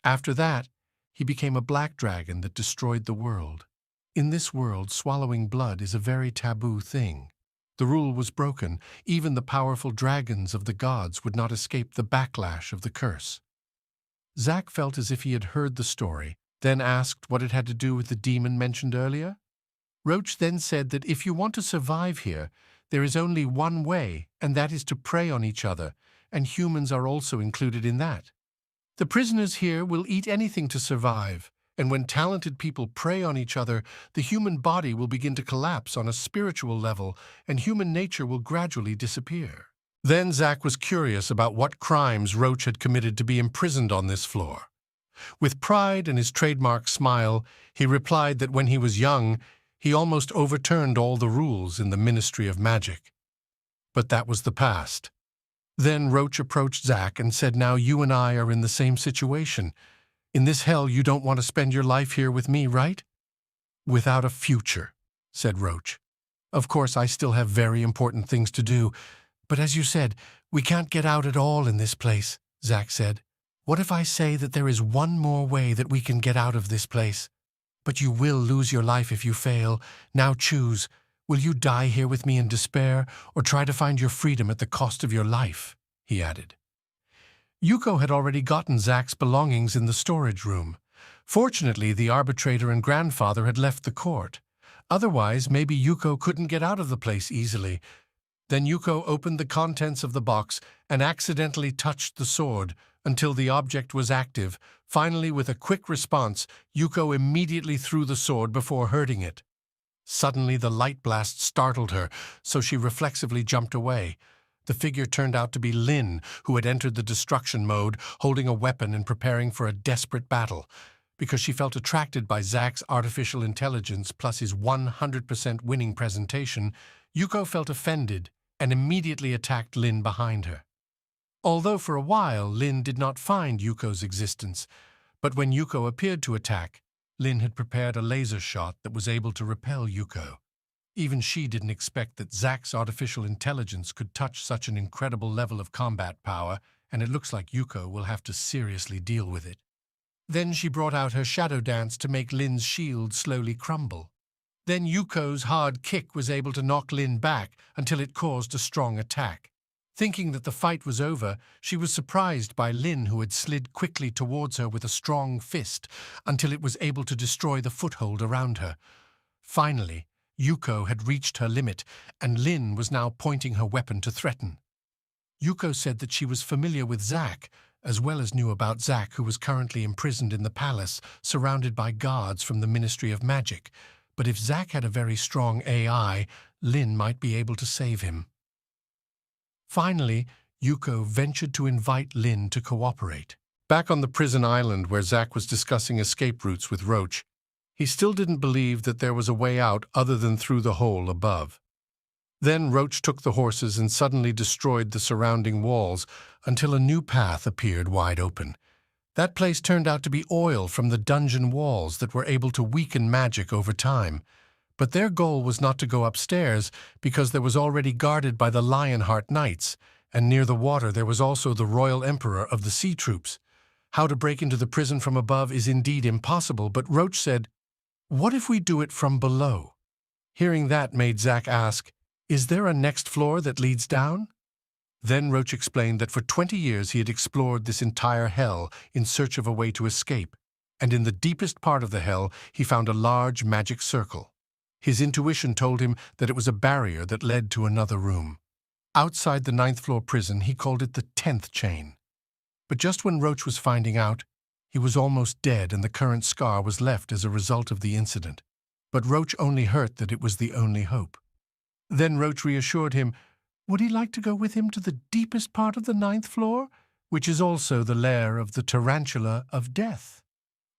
After that, he became a black dragon that destroyed the world. In this world, swallowing blood is a very taboo thing. The rule was broken. Even the powerful dragons of the gods would not escape the backlash of the curse. Zack felt as if he had heard the story, then asked what it had to do with the demon mentioned earlier. Roach then said that if you want to survive here, there is only one way, and that is to prey on each other, and humans are also included in that. The prisoners here will eat anything to survive, and when talented people prey on each other, the human body will begin to collapse on a spiritual level, and human nature will gradually disappear. Then Zack was curious about what crimes Roach had committed to be imprisoned on this floor. With pride and his trademark smile, he replied that when he was young, he almost overturned all the rules in the Ministry of Magic. But that was the past. Then Roach approached Zack and said, "Now you and I are in the same situation. In this hell, you don't want to spend your life here with me, right?" "Without a future," said Roach. "Of course, I still have very important things to do, but as you said, we can't get out at all in this place," Zack said. "What if I say that there is one more way that we can get out of this place? But you will lose your life if you fail. Now choose. Will you die here with me in despair, or try to find your freedom at the cost of your life?" he added. Yuko had already gotten Zack's belongings in the storage room. Fortunately, the arbitrator and grandfather had left the court. Otherwise, maybe Yuko couldn't get out of the place easily. Then Yuko opened the contents of the box and accidentally touched the sword until the object was active. Finally, with a quick response, Yuko immediately threw the sword before hurting it. Suddenly, the light blast startled her, so she reflexively jumped away. The figure turned out to be Lin, who had entered the destruction mode, holding a weapon and preparing for a desperate battle. Because she felt attracted by Zack's artificial intelligence plus his 100% winning presentation, Yuko felt offended and immediately attacked Lin behind her. Although for a while Lin did not find Yuko's existence, but when Yuko appeared to attack, Lin had prepared a laser shot that was able to repel Yuko. Even she didn't expect that Zack's artificial intelligence could touch such an incredible level of combat power, and it looks like Yuko will have to seriously deal with it. Then she brought out her shadow dance to make Lin's shield slowly crumble. Then Yuko's hard kick was able to knock Lin back until it caused a strong attack. Thinking that the fight was over, she was surprised by Lin, who had slid quickly towards her with a strong fist until it was able to destroy the foothold around her. Finally, Yuko had reached her limit, and Lin was now pointing her weapon to threaten. Yuko said that she was familiar with Zack, as well as knew about Zack, who was currently imprisoned in the palace, surrounded by guards from the Ministry of Magic. But if Zack had a very strong AI, Lin might be able to save him. Finally, Yuko ventured to invite Lin to cooperate. Back on the prison island where Zack was discussing escape routes with Roach, he still didn't believe that there was a way out other than through the hole above. Then Roach took the horses and suddenly destroyed the surrounding walls until a new path appeared wide open. That place turned out to be oil from the dungeon walls that were able to weaken magic over time. But their goal was not to go upstairs because there was already guarded by the Lionheart Knights, and near the water there was also the Royal Emperor of the Sea Troops. How to break into the prison from above is indeed impossible, but Roach said, "What if we do it from below?" Hearing that made Zack ask, "Is there a next floor that leads down?" Then Roach explained that for 20 years he had explored this entire hell in search of a way to escape, and in the deepest part of the hell he found a large magic circle. His intuition told him that it was a barrier that led to another room. Outside the 9th floor prison, he called it the 10th chain. But just when Roach was finding out, he was almost dead and the current scar was left as a result of the incident. But Roach only hurt that it was the only hope. Then Roach reassured him, would he like to go with him to the deepest part of the 9th floor, which is also the lair of the tarantula of death?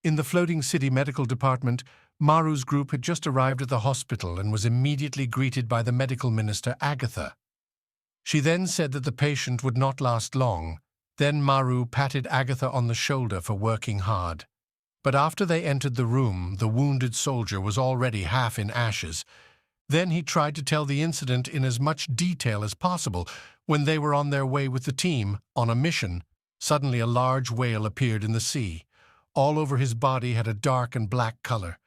In the floating city medical department, Maru's group had just arrived at the hospital and was immediately greeted by the medical minister, Agatha. She then said that the patient would not last long. Then Maru patted Agatha on the shoulder for working hard. But after they entered the room, the wounded soldier was already half in ashes. Then he tried to tell the incident in as much detail as possible. When they were on their way with the team, on a mission, suddenly a large whale appeared in the sea. All over his body had a dark and black color.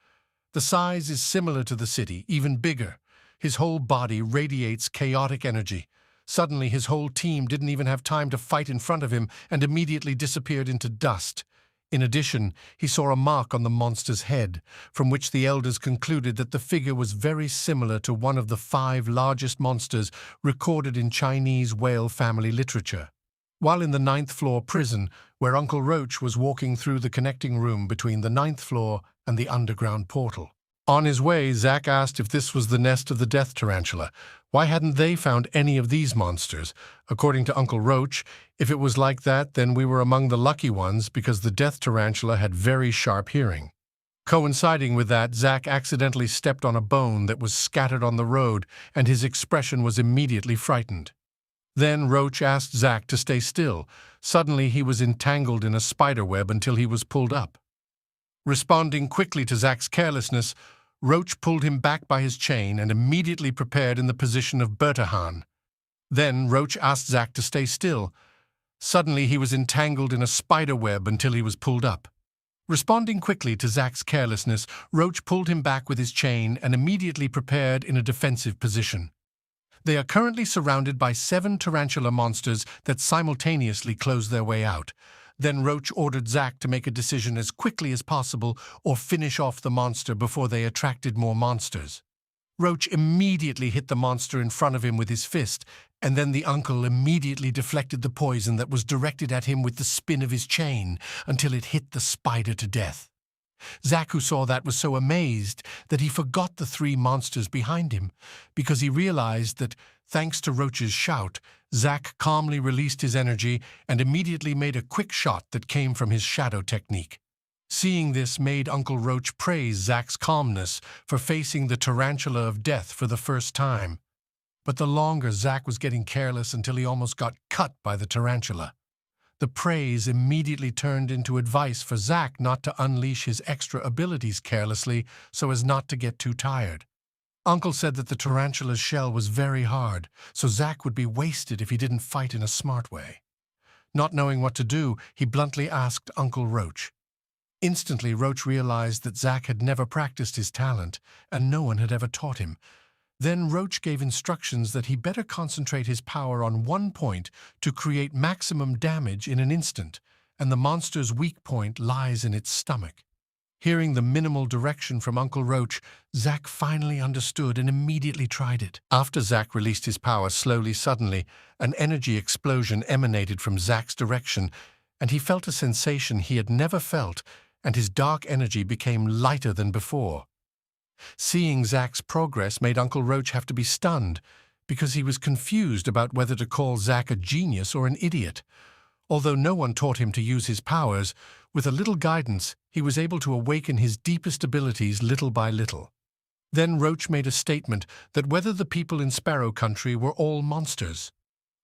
The size is similar to the city, even bigger. His whole body radiates chaotic energy. Suddenly his whole team didn't even have time to fight in front of him and immediately disappeared into dust. In addition, he saw a mark on the monster's head, from which the elders concluded that the figure was very similar to one of the 5 largest monsters recorded in Chinese whale family literature. While in the 9th floor prison, where Uncle Roach was walking through the connecting room between the 9th floor and the underground portal. On his way, Zack asked if this was the nest of the death tarantula. Why hadn't they found any of these monsters? According to Uncle Roach, if it was like that, then we were among the lucky ones because the death tarantula had very sharp hearing. Coinciding with that, Zack accidentally stepped on a bone that was scattered on the road, and his expression was immediately frightened. Then Roach asked Zack to stay still. Suddenly he was entangled in a spiderweb until he was pulled up. Responding quickly to Zack's carelessness, Roach pulled him back by his chain and immediately prepared in the position of Bertahan. Then Roach asked Zack to stay still. Suddenly he was entangled in a spider web until he was pulled up. Responding quickly to Zack's carelessness, Roach pulled him back with his chain and immediately prepared in a defensive position. They are currently surrounded by 7 tarantula monsters that simultaneously close their way out. Then Roach ordered Zack to make a decision as quickly as possible or finish off the monster before they attracted more monsters. Roach immediately hit the monster in front of him with his fist, and then the uncle immediately deflected the poison that was directed at him with the spin of his chain until it hit the spider to death. Zack, who saw that, was so amazed that he forgot the 3 monsters behind him, because he realized that, thanks to Roach's shout, Zack calmly released his energy and immediately made a quick shot that came from his shadow technique. Seeing this made Uncle Roach praise Zack's calmness for facing the tarantula of death for the first time. But the longer Zack was getting careless until he almost got cut by the tarantula. The praise immediately turned into advice for Zack not to unleash his extra abilities carelessly so as not to get too tired. Uncle said that the tarantula's shell was very hard, so Zack would be wasted if he didn't fight in a smart way. Not knowing what to do, he bluntly asked Uncle Roach. Instantly, Roach realized that Zack had never practiced his talent, and no one had ever taught him. Then Roach gave instructions that he better concentrate his power on one point to create maximum damage in an instant, and the monster's weak point lies in its stomach. Hearing the minimal direction from Uncle Roach, Zack finally understood and immediately tried it. After Zack released his power suddenly, an energy explosion emanated from Zack's direction, and he felt a sensation he had never felt, and his dark energy became lighter than before. Seeing Zack's progress made Uncle Roach have to be stunned, because he was confused about whether to call Zack a genius or an idiot. Although no one taught him to use his powers, with a little guidance, he was able to awaken his deepest abilities little by little. Then Roach made a statement that whether the people in Sparrow Country were all monsters.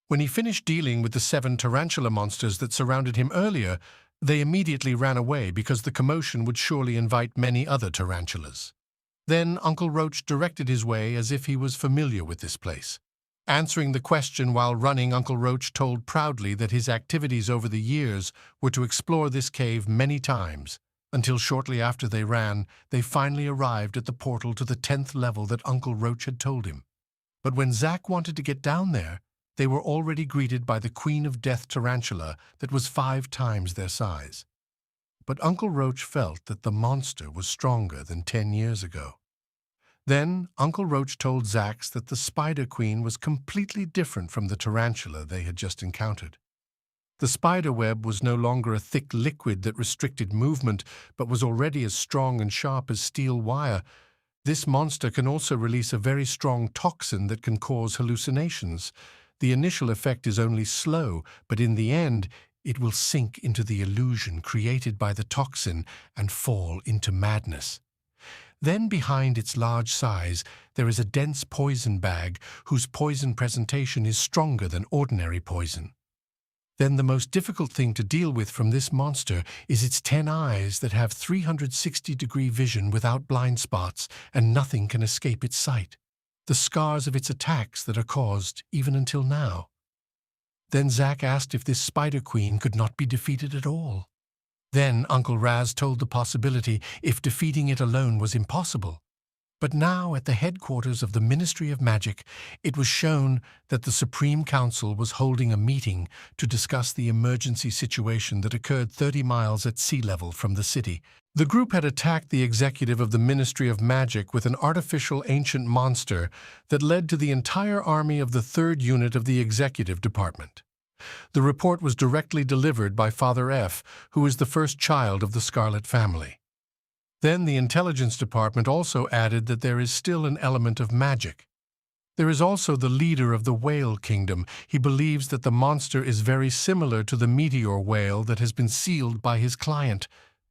When he finished dealing with the 7 tarantula monsters that surrounded him earlier, they immediately ran away because the commotion would surely invite many other tarantulas. Then Uncle Roach directed his way as if he was familiar with this place. Answering the question while running, Uncle Roach told proudly that his activities over the years were to explore this cave many times, until shortly after they ran, they finally arrived at the portal to the 10th level that Uncle Roach had told him. But when Zack wanted to get down there, they were already greeted by the Queen of Death tarantula that was 5 times their size. But Uncle Roach felt that the monster was stronger than 10 years ago. Then Uncle Roach told Zack that the Spider Queen was completely different from the tarantula they had just encountered. The spider web was no longer a thick liquid that restricted movement, but was already as strong and sharp as steel wire. This monster can also release a very strong toxin that can cause hallucinations. The initial effect is only slow, but in the end, it will sink into the illusion created by the toxin and fall into madness. Then behind its large size, there is a dense poison bag whose poison presentation is stronger than ordinary poison. Then the most difficult thing to deal with from this monster is its 10 eyes that have 360-degree vision without blind spots, and nothing can escape its sight. The scars of its attacks that are caused even until now. Then Zack asked if this Spider Queen could not be defeated at all. Then Uncle Raz told the possibility if defeating it alone was impossible. But now, at the headquarters of the Ministry of Magic, it was shown that the Supreme Council was holding a meeting to discuss the emergency situation that occurred 30 miles at sea level from the city. The group had attacked the executive of the Ministry of Magic with an artificial ancient monster that led to the entire army of the 3rd unit of the executive department. The report was directly delivered by Father F., who is the first child of the Scarlet family. Then the intelligence department also added that there is still an element of magic. There is also the leader of the whale kingdom. He believes that the monster is very similar to the meteor whale that has been sealed by his client.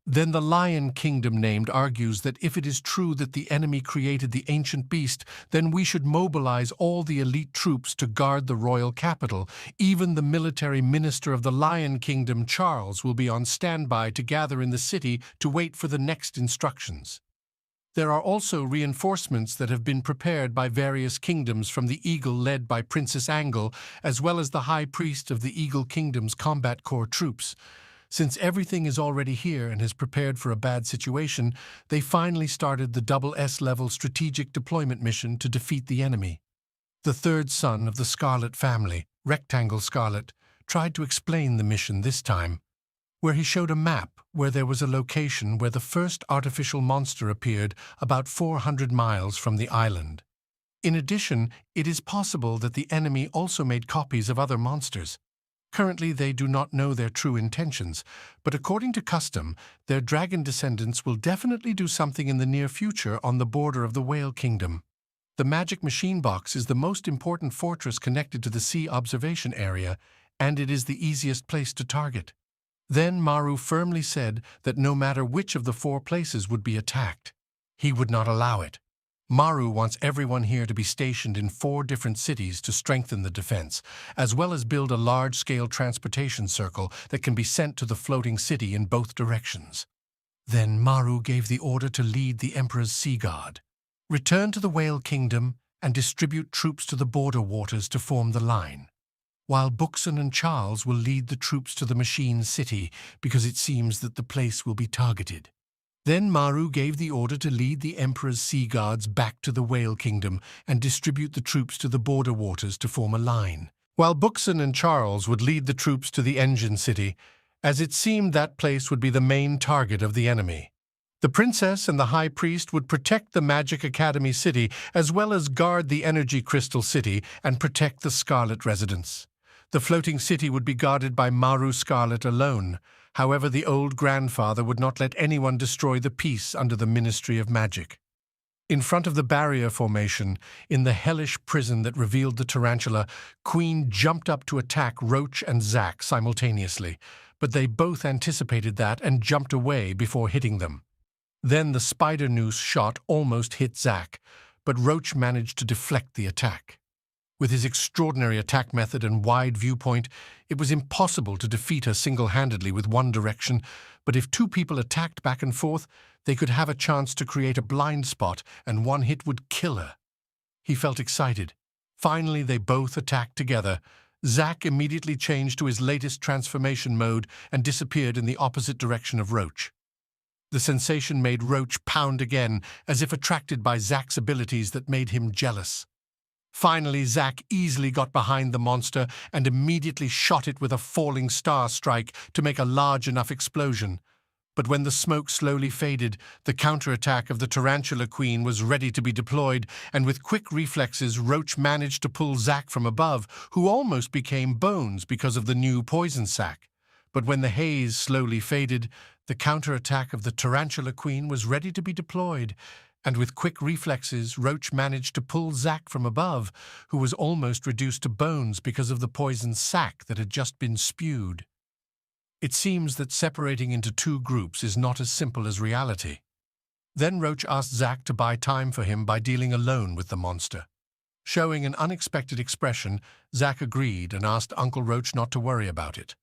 Then the Lion Kingdom named argues that if it is true that the enemy created the ancient beast, then we should mobilize all the elite troops to guard the royal capital. Even the military minister of the Lion Kingdom, Charles, will be on standby to gather in the city to wait for the next instructions. There are also reinforcements that have been prepared by various kingdoms from the Eagle led by Princess Angle, as well as the High Priest of the Eagle Kingdom's Combat Corps troops. Since everything is already here and is prepared for a bad situation, they finally started the SS-level strategic deployment mission to defeat the enemy. The 3rd son of the Scarlet family, Rectangle Scarlet, tried to explain the mission this time, where he showed a map where there was a location where the first artificial monster appeared about 400 miles from the island. In addition, it is possible that the enemy also made copies of other monsters. Currently, they do not know their true intentions, but according to custom, their dragon descendants will definitely do something in the near future on the border of the Whale Kingdom. The Magic Machine Box is the most important fortress connected to the sea observation area, and it is the easiest place to target. Then Maru firmly said that no matter which of the 4 places would be attacked, he would not allow it. Maru wants everyone here to be stationed in 4 different cities to strengthen the defense, as well as build a large-scale transportation circle that can be sent to the floating city in both directions. Then Maru gave the order to lead the Emperor's Sea Guard. Return to the Whale Kingdom and distribute troops to the border waters to form the line, while Buxton and Charles will lead the troops to the Machine City because it seems that the place will be targeted. Then Maru gave the order to lead the Emperor's Sea Guards back to the Whale Kingdom and distribute the troops to the border waters to form a line, while Buxton and Charles would lead the troops to the Engine City, as it seemed that place would be the main target of the enemy. The princess and the high priest would protect the Magic Academy City as well as guard the Energy Crystal City and protect the Scarlet residents. The floating city would be guarded by Maru Scarlet alone. However, the old grandfather would not let anyone destroy the peace under the Ministry of Magic. In front of the barrier formation, in the hellish prison that revealed the tarantula, Queen jumped up to attack Roach and Zack simultaneously, but they both anticipated that and jumped away before hitting them. Then the spider noose shot almost hit Zack, but Roach managed to deflect the attack. With his extraordinary attack method and wide viewpoint, it was impossible to defeat her single-handedly with one direction, but if two people attacked back and forth, they could have a chance to create a blind spot, and one hit would kill her. He felt excited. Finally, they both attacked together. Zack immediately changed to his latest transformation mode and disappeared in the opposite direction of Roach. The sensation made Roach pound again, as if attracted by Zack's abilities that made him jealous. Finally, Zack easily got behind the monster and immediately shot it with a falling star strike to make a large enough explosion. But when the smoke slowly faded, the counterattack of the Tarantula Queen was ready to be deployed, and with quick reflexes, Roach managed to pull Zack from above, who almost became bones because of the new poison sac. But when the haze slowly faded, the counterattack of the Tarantula Queen was ready to be deployed, and with quick reflexes, Roach managed to pull Zack from above, who was almost reduced to bones because of the poison sac that had just been spewed. It seems that separating into two groups is not as simple as reality. Then Roach asked Zack to buy time for him by dealing alone with the monster. Showing an unexpected expression, Zack agreed and asked Uncle Roach not to worry about it.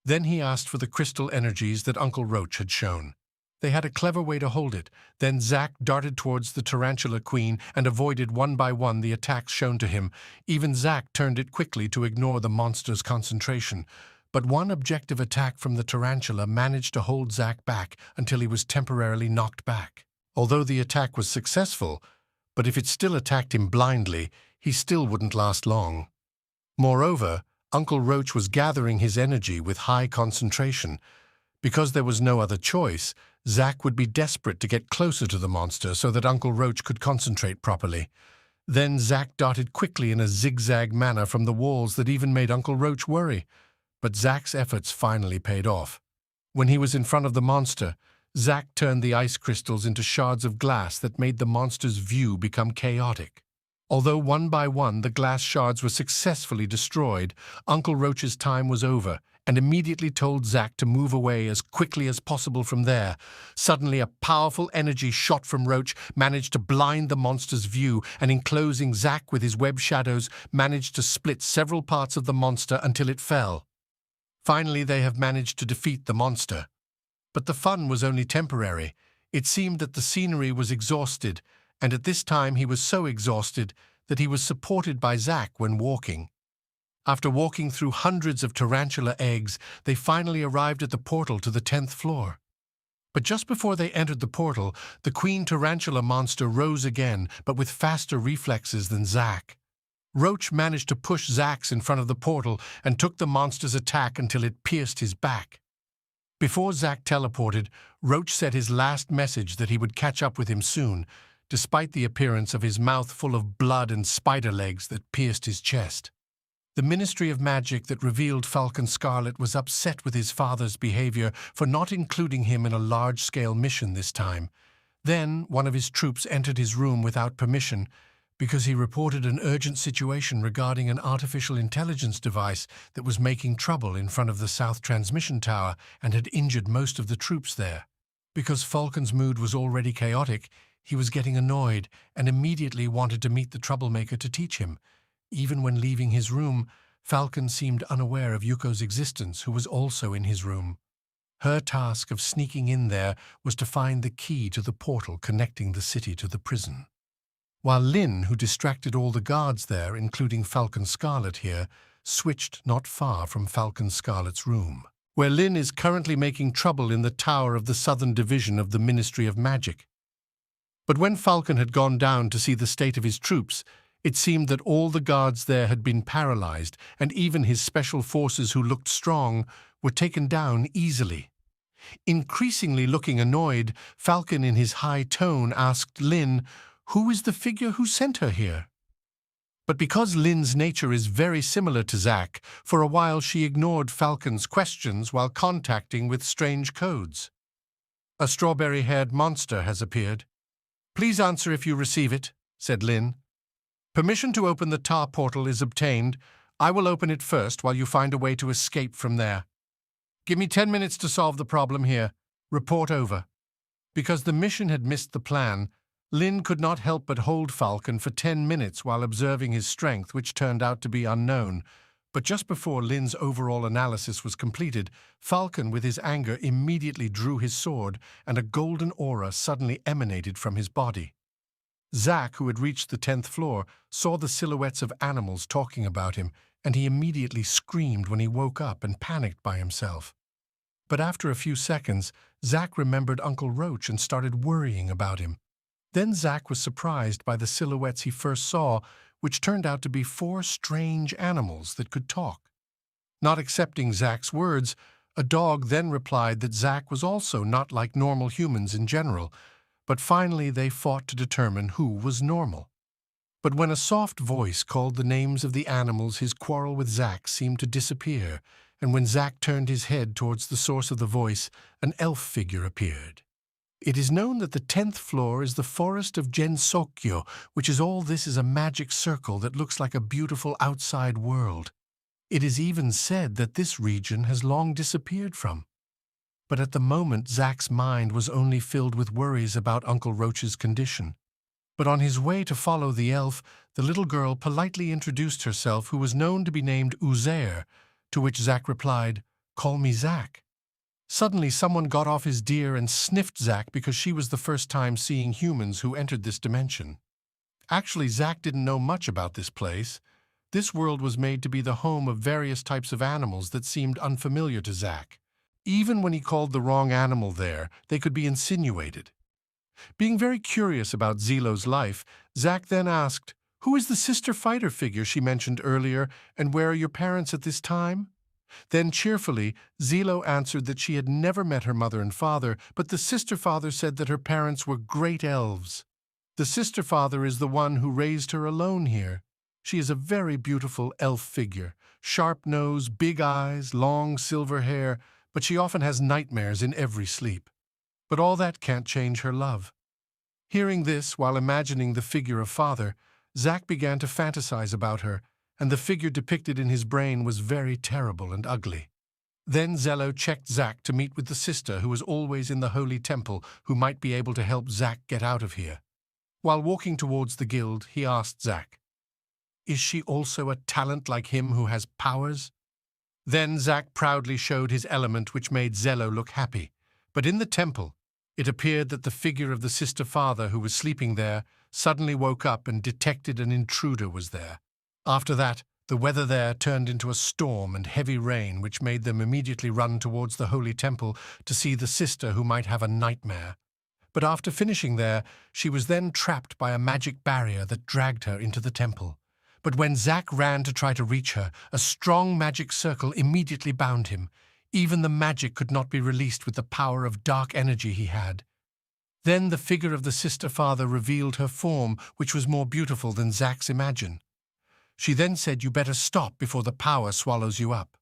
Then he asked for the crystal energies that Uncle Roach had shown. They had a clever way to hold it. Then Zack darted towards the Tarantula Queen and avoided one by one the attacks shown to him. Even Zack turned it quickly to ignore the monster's concentration. But one objective attack from the tarantula managed to hold Zack back until he was temporarily knocked back. Although the attack was successful, but if it still attacked him blindly, he still wouldn't last long. Moreover, Uncle Roach was gathering his energy with high concentration. Because there was no other choice, Zack would be desperate to get closer to the monster so that Uncle Roach could concentrate properly. Then Zack darted quickly in a zigzag manner from the walls that even made Uncle Roach worry. But Zack's efforts finally paid off. When he was in front of the monster, Zack turned the ice crystals into shards of glass that made the monster's view become chaotic. Although one by one the glass shards were successfully destroyed, Uncle Roach's time was over and immediately told Zack to move away as quickly as possible from there. Suddenly, a powerful energy shot from Roach managed to blind the monster's view, and enclosing Zack with his web shadows, managed to split several parts of the monster until it fell. Finally, they have managed to defeat the monster. But the fun was only temporary. It seemed that the scenery was exhausted, and at this time he was so exhausted that he was supported by Zack when walking. After walking through hundreds of tarantula eggs, they finally arrived at the portal to the 10th floor. But just before they entered the portal, the queen tarantula monster rose again, but with faster reflexes than Zack. Roach managed to push Zack in front of the portal and took the monster's attack until it pierced his back. Before Zack teleported, Roach said his last message that he would catch up with him soon, despite the appearance of his mouth full of blood and spider legs that pierced his chest. The Ministry of Magic that revealed Falcon Scarlet was upset with his father's behavior for not including him in a large-scale mission this time. Then, one of his troops entered his room without permission because he reported an urgent situation regarding an artificial intelligence device that was making trouble in front of the South Transmission Tower and had injured most of the troops there. Because Falcon's mood was already chaotic, he was getting annoyed and immediately wanted to meet the troublemaker to teach him. Even when leaving his room, Falcon seemed unaware of Yuko's existence, who was also in his room. Her task of sneaking in there was to find the key to the portal connecting the city to the prison. While Lin, who distracted all the guards there, including Falcon Scarlet here, switched not far from Falcon Scarlet's room, where Lin is currently making trouble in the tower of the Southern Division of the Ministry of Magic. But when Falcon had gone down to see the state of his troops, it seemed that all the guards there had been paralyzed, and even his special forces who looked strong were taken down easily. Increasingly looking annoyed, Falcon in his high tone asked Lin, "Who is the figure who sent her here?" But because Lin's nature is very similar to Zack, for a while she ignored Falcon's questions while contacting with strange codes. "A strawberry-haired monster has appeared. Please answer if you receive it, said Lin. Permission to open the tar portal is obtained. I will open it first while you find a way to escape from there. Give me 10 minutes to solve the problem here. Report over. Because the mission had missed the plan, Lin could not help but hold Falcon for 10 minutes while observing his strength, which turned out to be unknown. But just before Lin's overall analysis was completed, Falcon, with his anger, immediately drew his sword, and a golden aura suddenly emanated from his body. Zack, who had reached the 10th floor, saw the silhouettes of animals talking about him, and he immediately screamed when he woke up and panicked by himself. But after a few seconds, Zack remembered Uncle Roach and started worrying about him. Then Zack was surprised by the silhouettes he first saw, which turned out to be 4 strange animals that could talk. Not accepting Zack's words, a dog then replied that Zack was also not like normal humans in general, but finally they fought to determine who was normal. But when a soft voice called the names of the animals, his quarrel with Zack seemed to disappear, and when Zack turned his head towards the source of the voice, an elf figure appeared. It is known that the 10th floor is the forest of Gensokyo, which is all this is a magic circle that looks like a beautiful outside world. It is even said that this region has long disappeared from. But at the moment, Zack's mind was only filled with worries about Uncle Roach's condition. But on his way to follow the elf, the little girl politely introduced herself, who was known to be named Uzair, to which Zack replied, "Call me Zack." Suddenly, someone got off his deer and sniffed Zack because she was the first time seeing humans who entered this dimension. Actually, Zack didn't know much about this place. This world was made to be the home of various types of animals that seemed unfamiliar to Zack. Even when he called the wrong animal there, they could be insinuated. Being very curious about Zilo's life, Zack then asked, "Who is the sister fighter figure she mentioned earlier, and where are your parents at this time?" Then cheerfully, Zilo answered that she had never met her mother and father, but the sister father said that her parents were great elves. The sister father is the one who raised her alone here. She is a very beautiful elf figure, sharp nose, big eyes, long silver hair, but she often has nightmares in every sleep. But all that can't change her love. Hearing this, while imagining the figure of father, Zack began to fantasize about her, and the figure depicted in his brain was very terrible and ugly. Then Zello checked Zack to meet with the sister who was always in the holy temple, who might be able to help Zack get out of here. While walking towards the guild, he asked Zack, "Is she also a talent like him who has powers?" Then Zack proudly showed his element, which made Zello look happy. But in the temple, it appeared that the figure of the sister father who was sleeping there suddenly woke up and detected an intruder was there. After that, the weather there turned into a storm and heavy rain, which made them immediately run towards the holy temple to see the sister who might have a nightmare. But after finishing there, she was then trapped by a magic barrier that dragged her into the temple. But when Zack ran to try to reach her, a strong magic circle immediately bound him. Even the magic could not be released with the power of dark energy he had. Then the figure of the sister father revealed her form, which was more beautiful than Zack's imagined. She then said, "You better stop before the power swallows you up."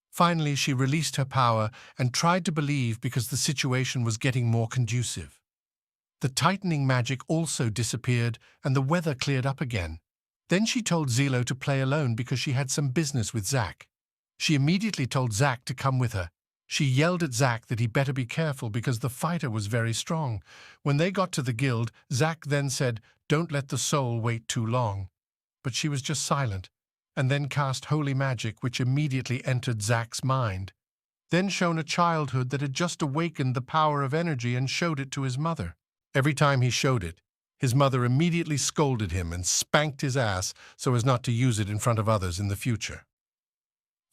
Finally, she released her power and tried to believe because the situation was getting more conducive. The tightening magic also disappeared and the weather cleared up again. Then she told Zilo to play alone because she had some business with Zack. She immediately told Zack to come with her. She yelled at Zack that he better be careful because the fighter was very strong. When they got to the guild, Zack then said, "Don't let the soul wait too long." But she was just silent, and then cast holy magic, which immediately entered Zack's mind. Then shone a childhood that had just awakened the power of energy and showed it to his mother. Every time he showed it, his mother immediately scolded him and spanked his ass so as not to use it in front of others in the future.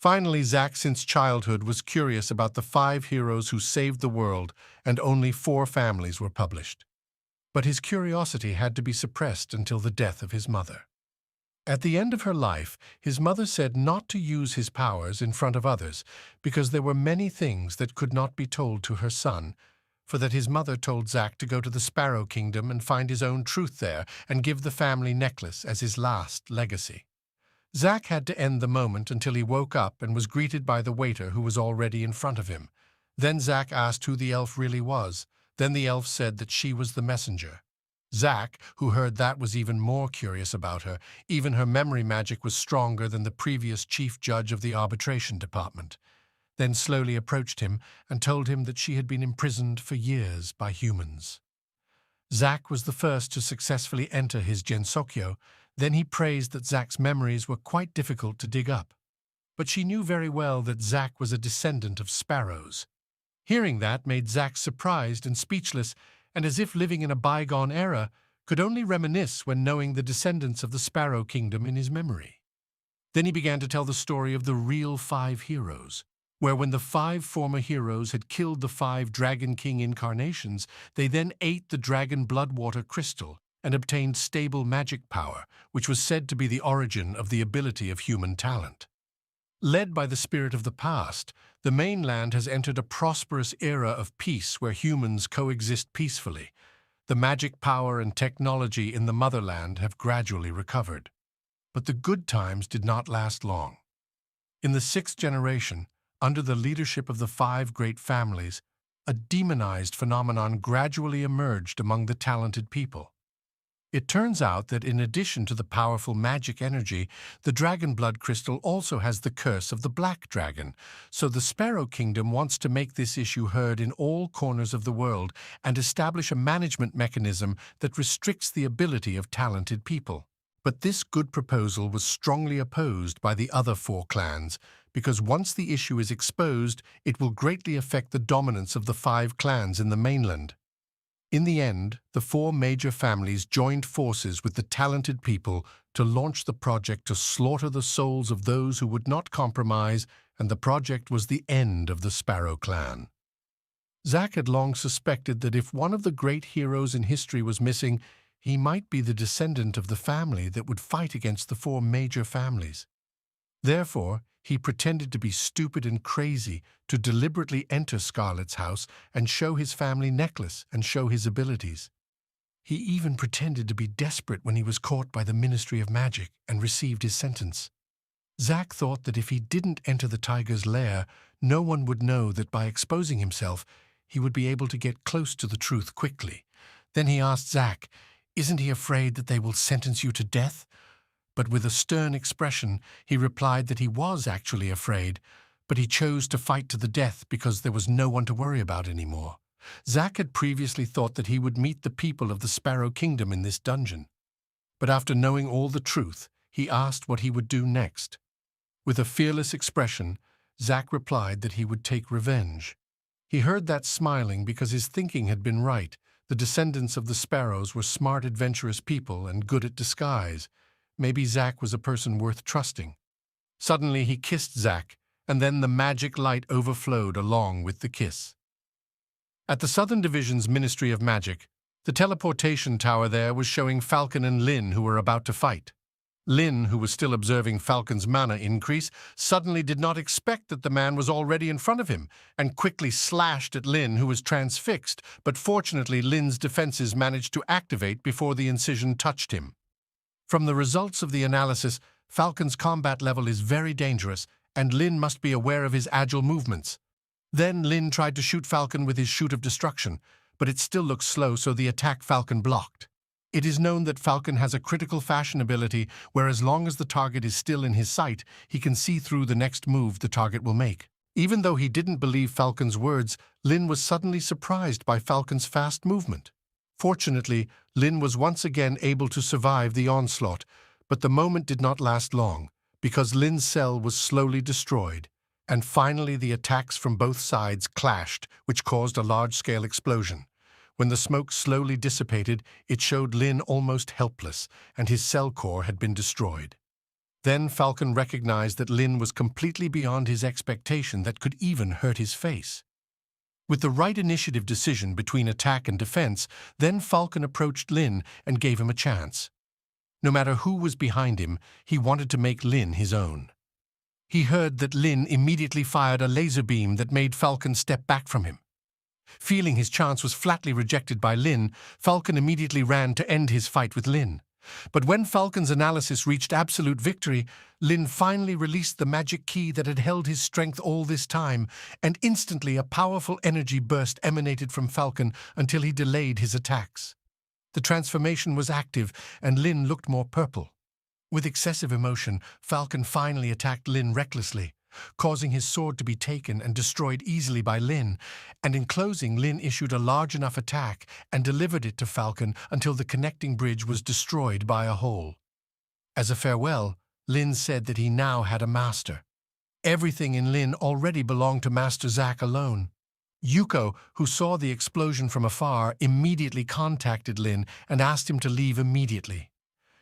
Finally, Zack, since childhood, was curious about the 5 heroes who saved the world, and only 4 families were published. But his curiosity had to be suppressed until the death of his mother. At the end of her life, his mother said not to use his powers in front of others because there were many things that could not be told to her son, for that his mother told Zack to go to the Sparrow Kingdom and find his own truth there and give the family necklace as his last legacy. Zack had to end the moment until he woke up and was greeted by the waiter who was already in front of him. Then Zack asked who the elf really was. Then the elf said that she was the messenger. Zack, who heard that, was even more curious about her. Even her memory magic was stronger than the previous chief judge of the arbitration department. Then slowly approached him and told him that she had been imprisoned for years by humans. Zack was the first to successfully enter his Gensokyo. Then he praised that Zack's memories were quite difficult to dig up. But she knew very well that Zack was a descendant of sparrows. Hearing that made Zack surprised and speechless, and as if living in a bygone era, could only reminisce when knowing the descendants of the Sparrow Kingdom in his memory. Then he began to tell the story of the real 5 heroes, where when the 5 former heroes had killed the 5 Dragon King incarnations, they then ate the dragon bloodwater crystal and obtained stable magic power, which was said to be the origin of the ability of human talent. Led by the spirit of the past, the mainland has entered a prosperous era of peace where humans coexist peacefully. The magic power and technology in the motherland have gradually recovered. But the good times did not last long. In the 6th generation, under the leadership of the 5 great families, a demonized phenomenon gradually emerged among the talented people. It turns out that in addition to the powerful magic energy, the dragon blood crystal also has the curse of the black dragon, so the Sparrow Kingdom wants to make this issue heard in all corners of the world and establish a management mechanism that restricts the ability of talented people. But this good proposal was strongly opposed by the other 4 clans, because once the issue is exposed, it will greatly affect the dominance of the 5 clans in the mainland. In the end, the 4 major families joined forces with the talented people to launch the project to slaughter the souls of those who would not compromise, and the project was the end of the Sparrow clan. Zack had long suspected that if one of the great heroes in history was missing, he might be the descendant of the family that would fight against the 4 major families. Therefore, he pretended to be stupid and crazy to deliberately enter Scarlet's house and show his family necklace and show his abilities. He even pretended to be desperate when he was caught by the Ministry of Magic and received his sentence. Zack thought that if he didn't enter the tiger's lair, no one would know that by exposing himself, he would be able to get close to the truth quickly. Then he asked Zack, "Isn't he afraid that they will sentence you to death?" But with a stern expression, he replied that he was actually afraid, but he chose to fight to the death because there was no one to worry about anymore. Zack had previously thought that he would meet the people of the Sparrow Kingdom in this dungeon. But after knowing all the truth, he asked what he would do next. With a fearless expression, Zack replied that he would take revenge. He heard that smiling because his thinking had been right. The descendants of the sparrows were smart, adventurous people and good at disguise. Maybe Zack was a person worth trusting. Suddenly he kissed Zack, and then the magic light overflowed along with the kiss. At the Southern Division's Ministry of Magic, the teleportation tower there was showing Falcon and Lin, who were about to fight. Lin, who was still observing Falcon's mana increase, suddenly did not expect that the man was already in front of him, and quickly slashed at Lin, who was transfixed, but fortunately Lin's defenses managed to activate before the incision touched him. From the results of the analysis, Falcon's combat level is very dangerous, and Lin must be aware of his agile movements. Then Lin tried to shoot Falcon with his shoot of destruction, but it still looked slow, so the attack Falcon blocked. It is known that Falcon has a critical fashion ability where as long as the target is still in his sight, he can see through the next move the target will make. Even though he didn't believe Falcon's words, Lin was suddenly surprised by Falcon's fast movement. Fortunately, Lin was once again able to survive the onslaught, but the moment did not last long, because Lin's cell was slowly destroyed, and finally the attacks from both sides clashed, which caused a large-scale explosion. When the smoke slowly dissipated, it showed Lin almost helpless, and his cell core had been destroyed. Then Falcon recognized that Lin was completely beyond his expectation that could even hurt his face. With the right initiative decision between attack and defense, then Falcon approached Lin and gave him a chance. No matter who was behind him, he wanted to make Lin his own. He heard that Lin immediately fired a laser beam that made Falcon step back from him. Feeling his chance was flatly rejected by Lin, Falcon immediately ran to end his fight with Lin. But when Falcon's analysis reached absolute victory, Lin finally released the magic key that had held his strength all this time, and instantly a powerful energy burst emanated from Falcon until he delayed his attacks. The transformation was active, and Lin looked more purple. With excessive emotion, Falcon finally attacked Lin recklessly, causing his sword to be taken and destroyed easily by Lin, and in closing, Lin issued a large enough attack and delivered it to Falcon until the connecting bridge was destroyed by a hole. As a farewell, Lin said that he now had a master. Everything in Lin already belonged to Master Zack alone. Yuko, who saw the explosion from afar, immediately contacted Lin and asked him to leave immediately.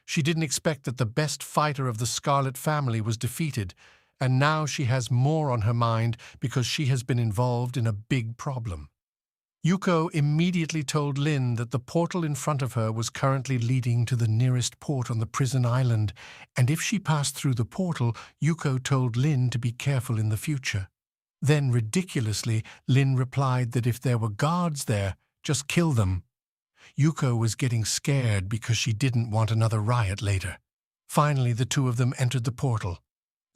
She didn't expect that the best fighter of the Scarlet family was defeated, and now she has more on her mind because she has been involved in a big problem. Yuko immediately told Lin that the portal in front of her was currently leading to the nearest port on the prison island, and if she passed through the portal, Yuko told Lin to be careful in the future. Then, ridiculously, Lin replied that if there were guards there, just kill them. Yuko was getting scared because she didn't want another riot later. Finally, the two of them entered the portal.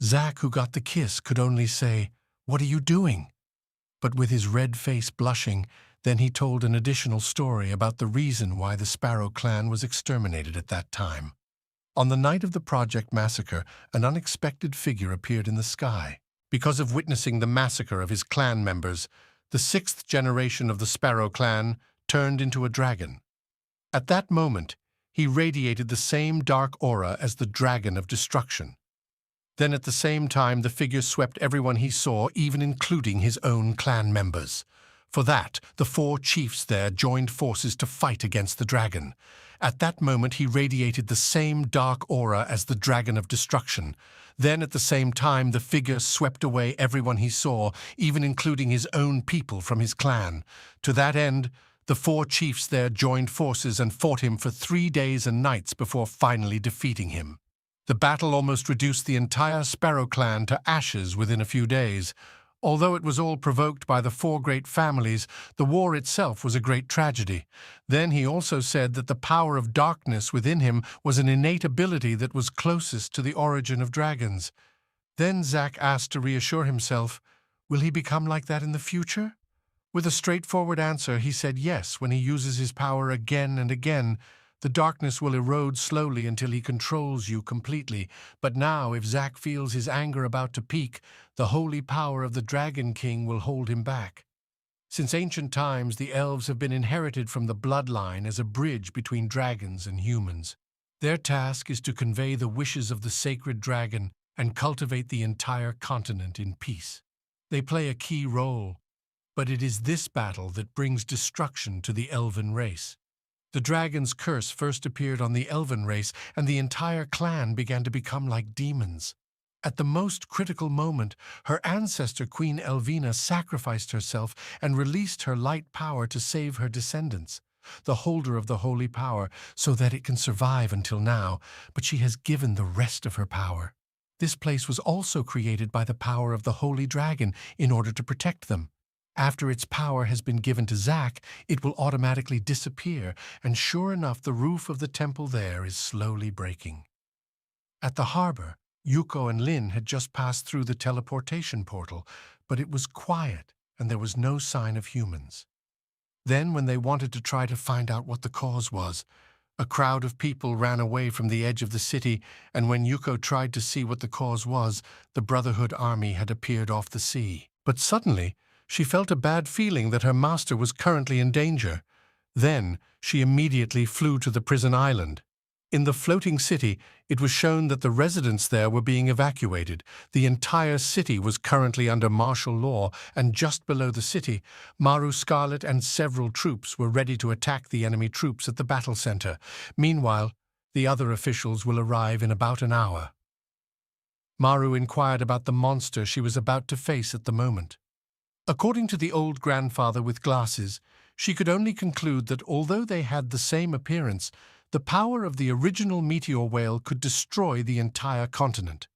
Zack, who got the kiss, could only say, "What are you doing?" But with his red face blushing, then he told an additional story about the reason why the Sparrow clan was exterminated at that time. On the night of the Project Massacre, an unexpected figure appeared in the sky. Because of witnessing the massacre of his clan members, the 6th generation of the Sparrow clan turned into a dragon. At that moment, he radiated the same dark aura as the Dragon of Destruction. Then at the same time, the figure swept everyone he saw, even including his own clan members. For that, the 4 chiefs there joined forces to fight against the dragon. At that moment, he radiated the same dark aura as the Dragon of Destruction. Then at the same time, the figure swept away everyone he saw, even including his own people from his clan. To that end, the 4 chiefs there joined forces and fought him for 3 days and nights before finally defeating him. The battle almost reduced the entire Sparrow clan to ashes within a few days. Although it was all provoked by the 4 great families, the war itself was a great tragedy. Then he also said that the power of darkness within him was an innate ability that was closest to the origin of dragons. Then Zack asked to reassure himself, will he become like that in the future? With a straightforward answer, he said yes. When he uses his power again and again, the darkness will erode slowly until he controls you completely. But now, if Zack feels his anger about to peak, the holy power of the Dragon King will hold him back. Since ancient times, the elves have been inherited from the bloodline as a bridge between dragons and humans. Their task is to convey the wishes of the sacred dragon and cultivate the entire continent in peace. They play a key role, but it is this battle that brings destruction to the elven race. The dragon's curse first appeared on the elven race, and the entire clan began to become like demons. At the most critical moment, her ancestor Queen Elvina sacrificed herself and released her light power to save her descendants, the holder of the holy power, so that it can survive until now, but she has given the rest of her power. This place was also created by the power of the holy dragon in order to protect them. After its power has been given to Zack, it will automatically disappear, and sure enough, the roof of the temple there is slowly breaking. At the harbor, Yuko and Lin had just passed through the teleportation portal, but it was quiet and there was no sign of humans. Then, when they wanted to try to find out what the cause was, a crowd of people ran away from the edge of the city, and when Yuko tried to see what the cause was, the Brotherhood army had appeared off the sea. But suddenly, she felt a bad feeling that her master was currently in danger. Then, she immediately flew to the prison island. In the floating city, it was shown that the residents there were being evacuated. The entire city was currently under martial law, and just below the city, Maru Scarlet and several troops were ready to attack the enemy troops at the battle center. Meanwhile, the other officials will arrive in about an hour. Maru inquired about the monster she was about to face at the moment. According to the old grandfather with glasses, she could only conclude that although they had the same appearance, the power of the original meteor whale could destroy the entire continent.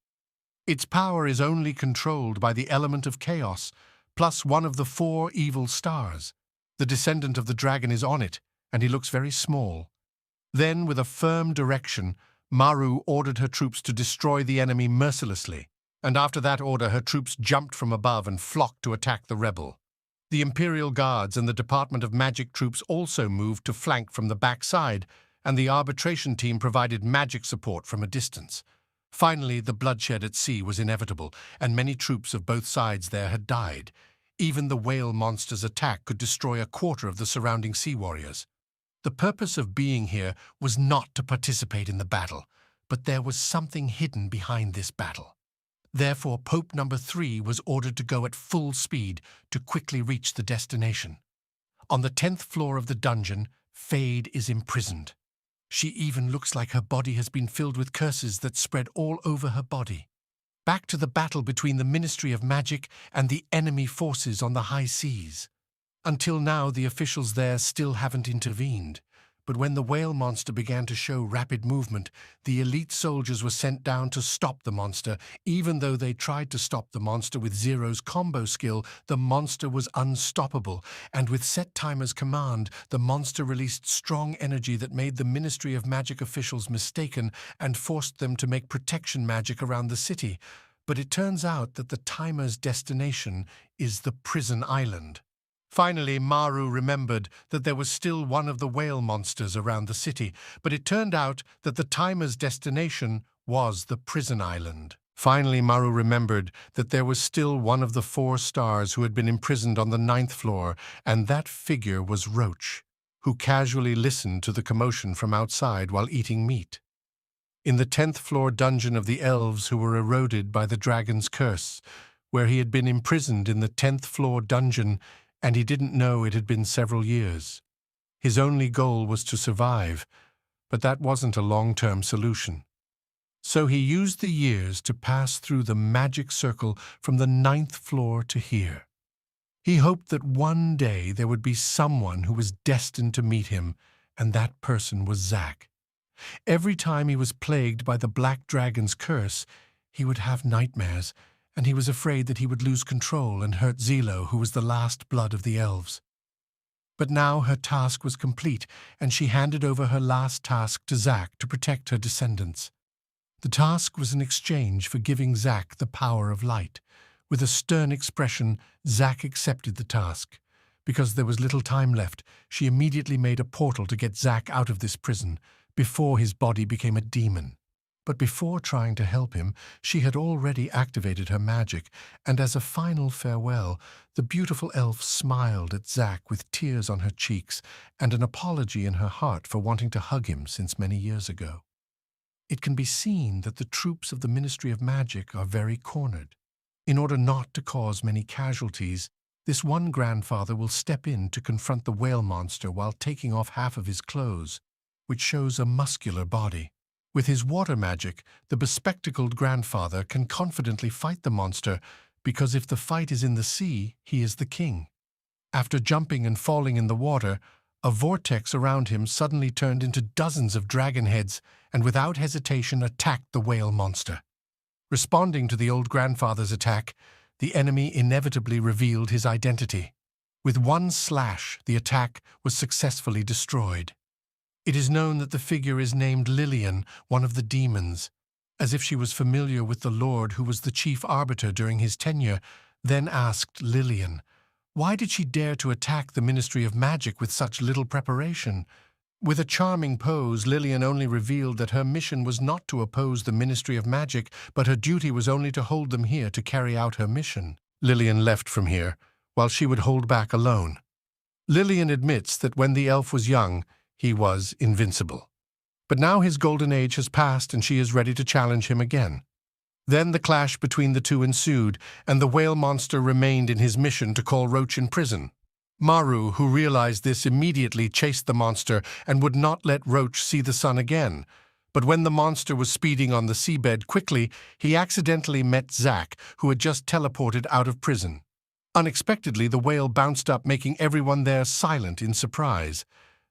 Its power is only controlled by the element of chaos, plus one of the 4 evil stars. The descendant of the dragon is on it, and he looks very small. Then, with a firm direction, Maru ordered her troops to destroy the enemy mercilessly, and after that order her troops jumped from above and flocked to attack the rebel. The Imperial Guards and the Department of Magic troops also moved to flank from the backside, and the arbitration team provided magic support from a distance. Finally, the bloodshed at sea was inevitable, and many troops of both sides there had died. Even the whale monster's attack could destroy a quarter of the surrounding sea warriors. The purpose of being here was not to participate in the battle, but there was something hidden behind this battle. Therefore, Pope number 3 was ordered to go at full speed to quickly reach the destination. On the 10th floor of the dungeon, Fade is imprisoned. She even looks like her body has been filled with curses that spread all over her body. Back to the battle between the Ministry of Magic and the enemy forces on the high seas. Until now, the officials there still haven't intervened. But when the whale monster began to show rapid movement, the elite soldiers were sent down to stop the monster. Even though they tried to stop the monster with Zero's combo skill, the monster was unstoppable, and with Set Timer's command, the monster released strong energy that made the Ministry of Magic officials mistaken and forced them to make protection magic around the city. But it turns out that the Timer's destination is the prison island. Finally, Maru remembered that there was still one of the whale monsters around the city, but it turned out that the Timer's destination was the prison island. Finally, Maru remembered that there was still one of the 4 stars who had been imprisoned on the 9th floor, and that figure was Roach, who casually listened to the commotion from outside while eating meat. In the 10th floor dungeon of the elves who were eroded by the dragon's curse, where he had been imprisoned in the 10th floor dungeon, and he didn't know it had been several years. His only goal was to survive, but that wasn't a long-term solution. So he used the years to pass through the magic circle from the 9th floor to here. He hoped that one day there would be someone who was destined to meet him, and that person was Zack. Every time he was plagued by the Black Dragon's curse, he would have nightmares, and he was afraid that he would lose control and hurt Zelo, who was the last blood of the elves. But now her task was complete, and she handed over her last task to Zack to protect her descendants. The task was in exchange for giving Zack the power of light. With a stern expression, Zack accepted the task. Because there was little time left, she immediately made a portal to get Zack out of this prison, before his body became a demon. But before trying to help him, she had already activated her magic, and as a final farewell, the beautiful elf smiled at Zack with tears on her cheeks and an apology in her heart for wanting to hug him since many years ago. It can be seen that the troops of the Ministry of Magic are very cornered. In order not to cause many casualties, this one grandfather will step in to confront the whale monster while taking off half of his clothes, which shows a muscular body. With his water magic, the bespectacled grandfather can confidently fight the monster because if the fight is in the sea, he is the king. After jumping and falling in the water, a vortex around him suddenly turned into dozens of dragon heads and without hesitation attacked the whale monster. Responding to the old grandfather's attack, the enemy inevitably revealed his identity. With one slash, the attack was successfully destroyed. It is known that the figure is named Lillian, one of the demons. As if she was familiar with the Lord who was the chief arbiter during his tenure, then asked Lillian, why did she dare to attack the Ministry of Magic with such little preparation? With a charming pose, Lillian only revealed that her mission was not to oppose the Ministry of Magic, but her duty was only to hold them here to carry out her mission. Lillian left from here, while she would hold back alone. Lillian admits that when the elf was young, he was invincible. But now his golden age has passed and she is ready to challenge him again. Then the clash between the two ensued, and the whale monster remained in his mission to call Roach in prison. Maru, who realized this, immediately chased the monster and would not let Roach see the sun again. But when the monster was speeding on the seabed quickly, he accidentally met Zack, who had just teleported out of prison. Unexpectedly, the whale bounced up, making everyone there silent in surprise.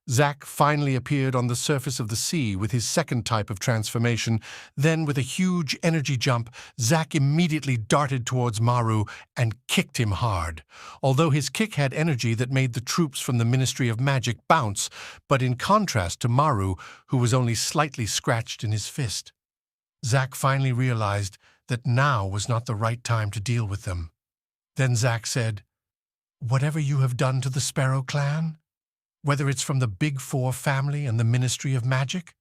Zack finally appeared on the surface of the sea with his second type of transformation. Then, with a huge energy jump, Zack immediately darted towards Maru and kicked him hard. Although his kick had energy that made the troops from the Ministry of Magic bounce, but in contrast to Maru, who was only slightly scratched in his fist. Zack finally realized that now was not the right time to deal with them. Then Zack said, Whatever you have done to the Sparrow clan, whether it's from the Big Four family and the Ministry of Magic,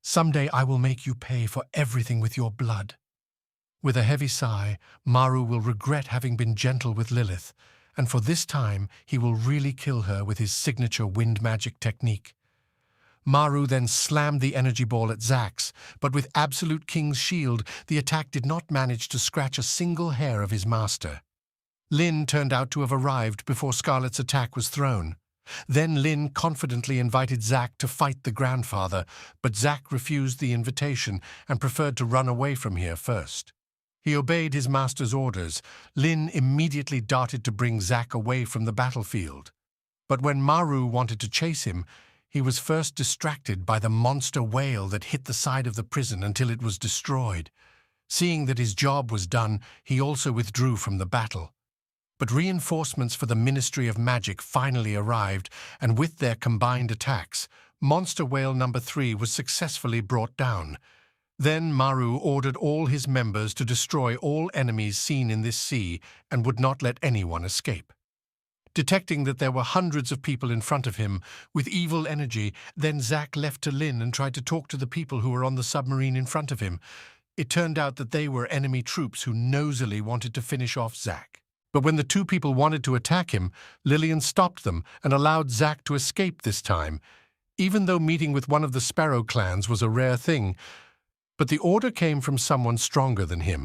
someday I will make you pay for everything with your blood." With a heavy sigh, Maru will regret having been gentle with Lilith, and for this time he will really kill her with his signature wind magic technique. Maru then slammed the energy ball at Zack's, but with Absolute King's shield, the attack did not manage to scratch a single hair of his master. Lin turned out to have arrived before Scarlet's attack was thrown. Then Lin confidently invited Zack to fight the grandfather, but Zack refused the invitation and preferred to run away from here first. He obeyed his master's orders. Lin immediately darted to bring Zack away from the battlefield. But when Maru wanted to chase him, he was first distracted by the monster whale that hit the side of the prison until it was destroyed. Seeing that his job was done, he also withdrew from the battle. But reinforcements for the Ministry of Magic finally arrived, and with their combined attacks, Monster Whale number 3 was successfully brought down. Then Maru ordered all his members to destroy all enemies seen in this sea and would not let anyone escape. Detecting that there were hundreds of people in front of him with evil energy, then Zack left to Lin and tried to talk to the people who were on the submarine in front of him. It turned out that they were enemy troops who nosily wanted to finish off Zack. But when the two people wanted to attack him, Lillian stopped them and allowed Zack to escape this time, even though meeting with one of the Sparrow clans was a rare thing. But the order came from someone stronger than him.